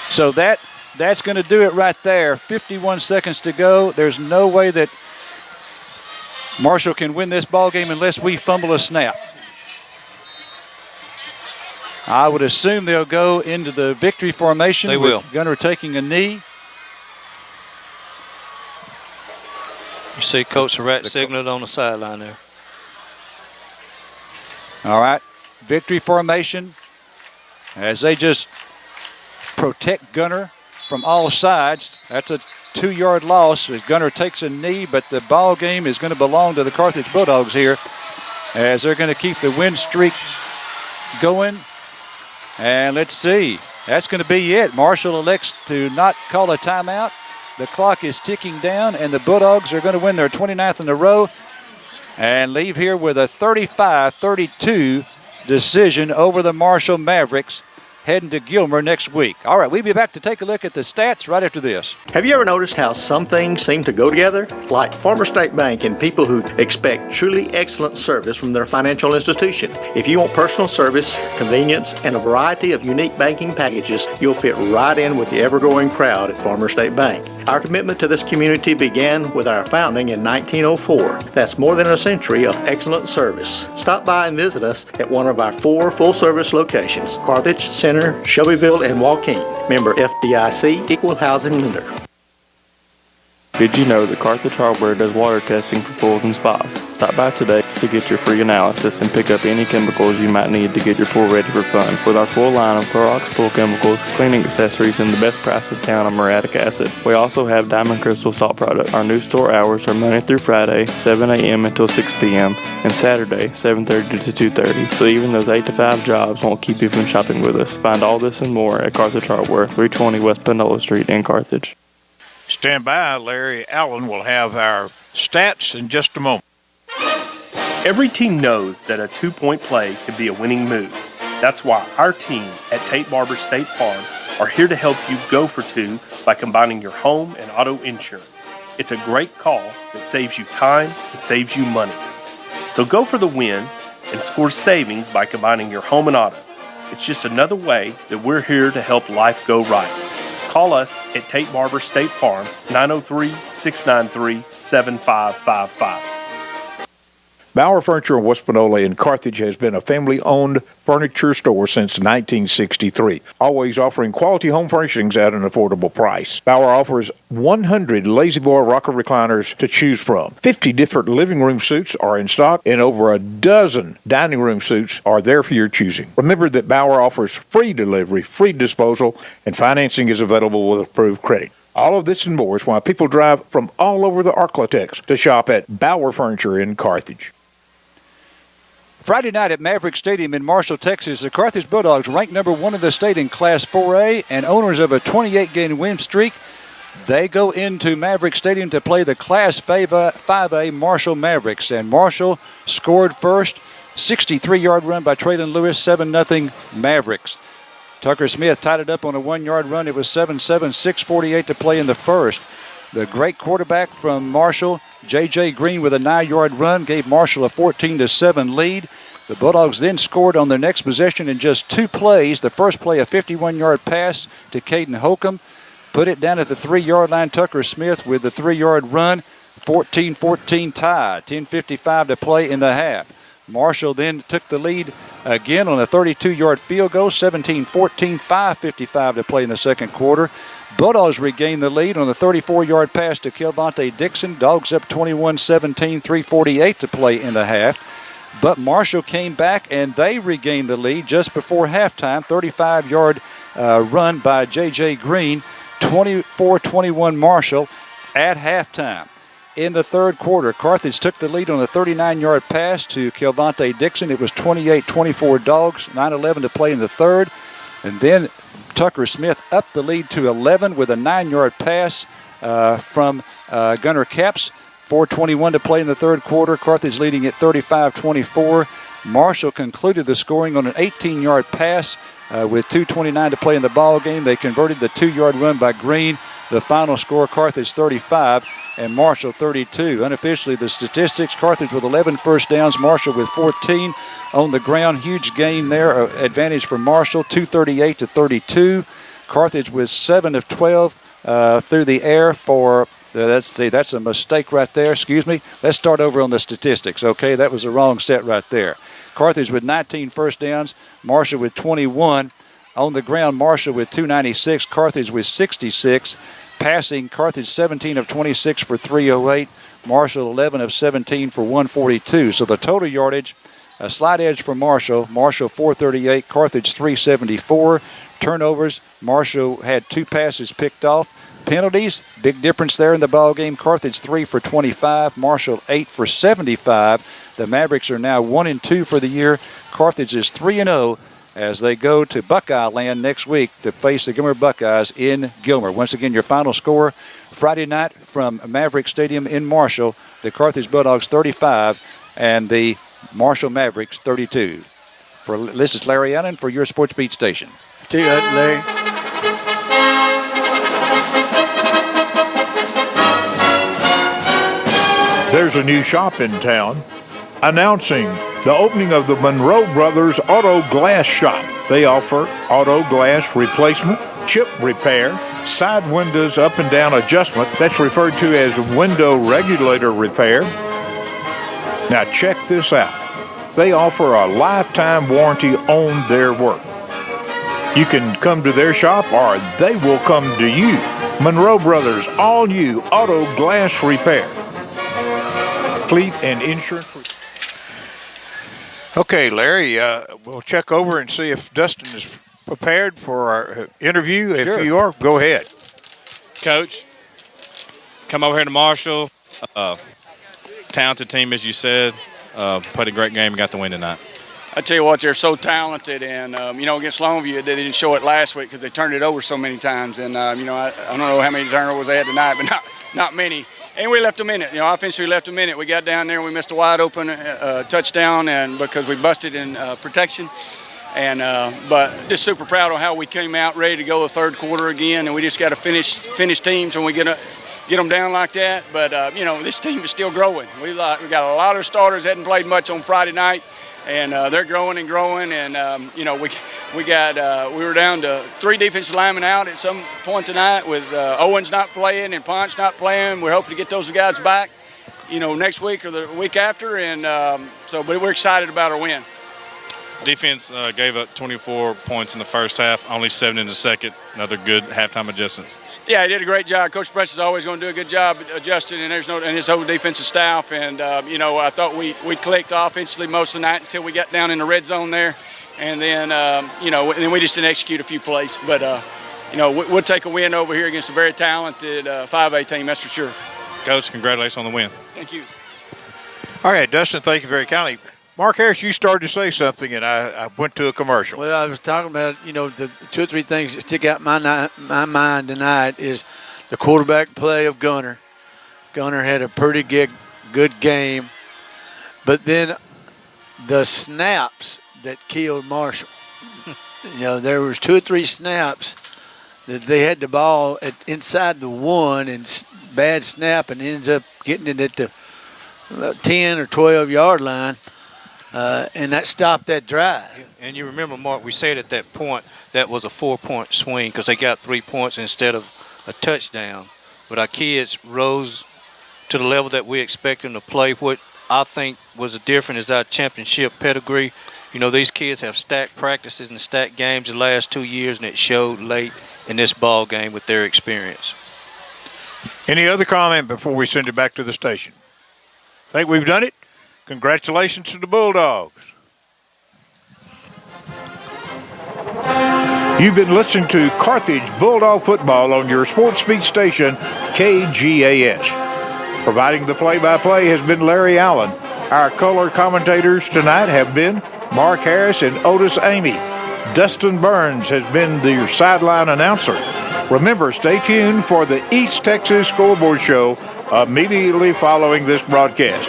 So that's going to do it right there. 51 seconds to go. There's no way that Marshall can win this ball game unless we fumble a snap. I would assume they'll go into the victory formation. They will. With Gunner taking a knee. You see Coach Surratt signaling on the sideline there. All right, victory formation as they just protect Gunner from all sides. That's a 2-yard loss as Gunner takes a knee, but the ball game is going to belong to the Carthage Bulldogs here as they're going to keep the win streak going. And let's see, that's going to be it. Marshall elects to not call a timeout. The clock is ticking down, and the Bulldogs are going to win their 29th in a row and leave here with a 35-32 decision over the Marshall Mavericks. heading to Gilmer next week. All right, we'll be back to take a look at the stats right after this. Have you ever noticed how some things seem to go together? Like Farmer State Bank and people who expect truly excellent service from their financial institution. If you want personal service, convenience, and a variety of unique banking packages, you'll fit right in with the ever-growing crowd at Farmer State Bank. Our commitment to this community began with our founding in 1904. That's more than a century of excellent service. Stop by and visit us at one of our 4 full-service locations: Carthage, Center, Shelbyville, and Waukegan. Member FDIC, Equal Housing Lender. Did you know that Carthage Hardware does water testing for pools and spas? Stop by today to get your free analysis and pick up any chemicals you might need to get your pool ready for fun. With our full line of Clorox pool chemicals, cleaning accessories, and the best price in town on muriatic acid. We also have Diamond Crystal Salt product. Our new store hours are Monday through Friday, 7 a.m. until 6 p.m., and Saturday, 7:30 to 2:30. So even those 8 to 5 jobs won't keep you from shopping with us. Find all this and more at Carthage Hardware, 320 West Panola Street in Carthage. Stand by. Larry Allen will have our stats in just a moment. Every team knows that a 2-point play can be a winning move. That's why our team at Tate Barber State Farm are here to help you go for 2 by combining your home and auto insurance. It's a great call that saves you time and saves you money. So go for the win and score savings by combining your home and auto. It's just another way that we're here to help life go right. Call us at Tate Barber State Farm, 903-693-7555. Bauer Furniture in West Panola in Carthage has been a family-owned furniture store since 1963, always offering quality home furnishings at an affordable price. Bauer offers 100 Lazy Boy rocker recliners to choose from. 50 different living room suites are in stock, and over a dozen dining room suites are there for your choosing. Remember that Bauer offers free delivery, free disposal, and financing is available with approved credit. All of this and more is why people drive from all over the Arklatex to shop at Bauer Furniture in Carthage. Friday night at Maverick Stadium in Marshall, Texas, the Carthage Bulldogs, ranked number 1 in the state in Class 4A and owners of a 28-game win streak. They go into Maverick Stadium to play the Class 5A Marshall Mavericks, and Marshall scored first. 63-yard run by Traylon Lewis, 7-0 Mavericks. Tucker Smith tied it up on a 1-yard run. It was 7-7, 6:48 to play in the first. The great quarterback from Marshall, J.J. Green, with a 9-yard run, gave Marshall a 14-7 lead. The Bulldogs then scored on their next possession in just 2 plays. The first play, a 51-yard pass to Caden Holcomb, put it down at the 3-yard line. Tucker Smith with the 3-yard run, 14-14 tie, 10:55 to play in the half. Marshall then took the lead again on a 32-yard field goal, 17-14, 5:55 to play in the second quarter. Bulldogs regained the lead on the 34-yard pass to Kelvonte Dixon. Dogs up 21-17, 3:48 to play in the half. But Marshall came back and they regained the lead just before halftime. 35-yard run by J.J. Green, 24-21 Marshall at halftime. In the third quarter, Carthage took the lead on a 39-yard pass to Kelvonte Dixon. It was 28-24 Dogs, 9:11 to play in the third. And then Tucker Smith upped the lead to 11 with a 9-yard pass from Gunnar Capps. 4:21 to play in the third quarter. Carthage leading at 35-24. Marshall concluded the scoring on an 18-yard pass with 2:29 to play in the ball game. They converted the 2-yard run by Green. The final score, Carthage 35 and Marshall 32. Unofficially, the statistics, Carthage with 11 first downs, Marshall with 14 on the ground. Huge gain there, advantage for Marshall, 238-32. Carthage with 7 of 12 through the air for, that's a mistake right there, excuse me. Let's start over on the statistics, okay? That was the wrong set right there. Carthage with 19 first downs, Marshall with 21. On the ground, Marshall with 296, Carthage with 66. Passing, Carthage 17 of 26 for 308. Marshall 11 of 17 for 142. So the total yardage, a slight edge for Marshall. Marshall 438, Carthage 374. Turnovers, Marshall had 2 passes picked off. Penalties, big difference there in the ball game. Carthage 3 for 25, Marshall 8 for 75. The Mavericks are now 1-2 for the year. Carthage is 3-0. As they go to Buckeye Land next week to face the Gilmer Buckeyes in Gilmer. Once again, your final score Friday night from Maverick Stadium in Marshall, the Carthage Bulldogs 35 and the Marshall Mavericks 32. This is Larry Allen for your Sports Beat station. tell you that, Larry. There's a new shop in town announcing the opening of the Monroe Brothers Auto Glass Shop. They offer auto glass replacement, chip repair, side windows up and down adjustment. That's referred to as window regulator repair. Now check this out. They offer a lifetime warranty on their work. You can come to their shop or they will come to you. Monroe Brothers, all new auto glass repair. Fleet and insurance. Okay, Larry, we'll check over and see if Dustin is prepared for our interview. Sure. If you are, go ahead. Coach, come over here to Marshall. Talented team, as you said. Played a great game and got the win tonight. I tell you what, they're so talented, and against Longview, they didn't show it last week because they turned it over so many times. And I don't know how many turnovers they had tonight, but not many. And we left them in it. Offensively, we left them in it. We got down there and we missed a wide open touchdown, and because we busted in protection. And but just super proud of how we came out ready to go the third quarter again, and we just got to finish teams when we get them down like that. But this team is still growing. We got a lot of starters hadn't played much on Friday night, and they're growing and growing. And we were down to 3 defensive linemen out at some point tonight, with Owens not playing and Ponch not playing. We're hoping to get those guys back, next week or the week after. And but we're excited about our win. Defense gave up 24 points in the first half, only 7 in the second. Another good halftime adjustment. Yeah, he did a great job. Coach Press is always going to do a good job adjusting, and his whole defensive staff. And I thought we clicked offensively most of the night until we got down in the red zone there, and then and then we just didn't execute a few plays. But we'll take a win over here against a very talented 5A team, that's for sure. Coach, congratulations on the win. Thank you. All right, Dustin, thank you very kindly. Mark Harris, you started to say something, and I went to a commercial. Well, I was talking about, the 2 or 3 things that stick out in my mind tonight is the quarterback play of Gunner. Gunner had a pretty good game, but then the snaps that killed Marshall. There was 2 or 3 snaps that they had the ball inside the 1 and bad snap, and ends up getting it at the 10 or 12-yard line. And that stopped that drive. And you remember, Mark, we said at that point that was a 4-point swing because they got 3 points instead of a touchdown. But our kids rose to the level that we expect them to play. What I think was the difference is our championship pedigree. These kids have stacked practices and stacked games the last 2 years, and it showed late in this ball game with their experience. Any other comment before we send it back to the station? Think we've done it? Congratulations to the Bulldogs. You've been listening to Carthage Bulldog Football on your sports speech station, KGAS. Providing the play-by-play has been Larry Allen. Our color commentators tonight have been Mark Harris and Otis Amy. Dustin Burns has been the sideline announcer. Remember, stay tuned for the East Texas Scoreboard Show immediately following this broadcast.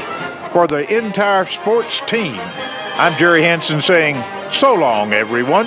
For the entire sports team, I'm Jerry Hansen saying so long, everyone.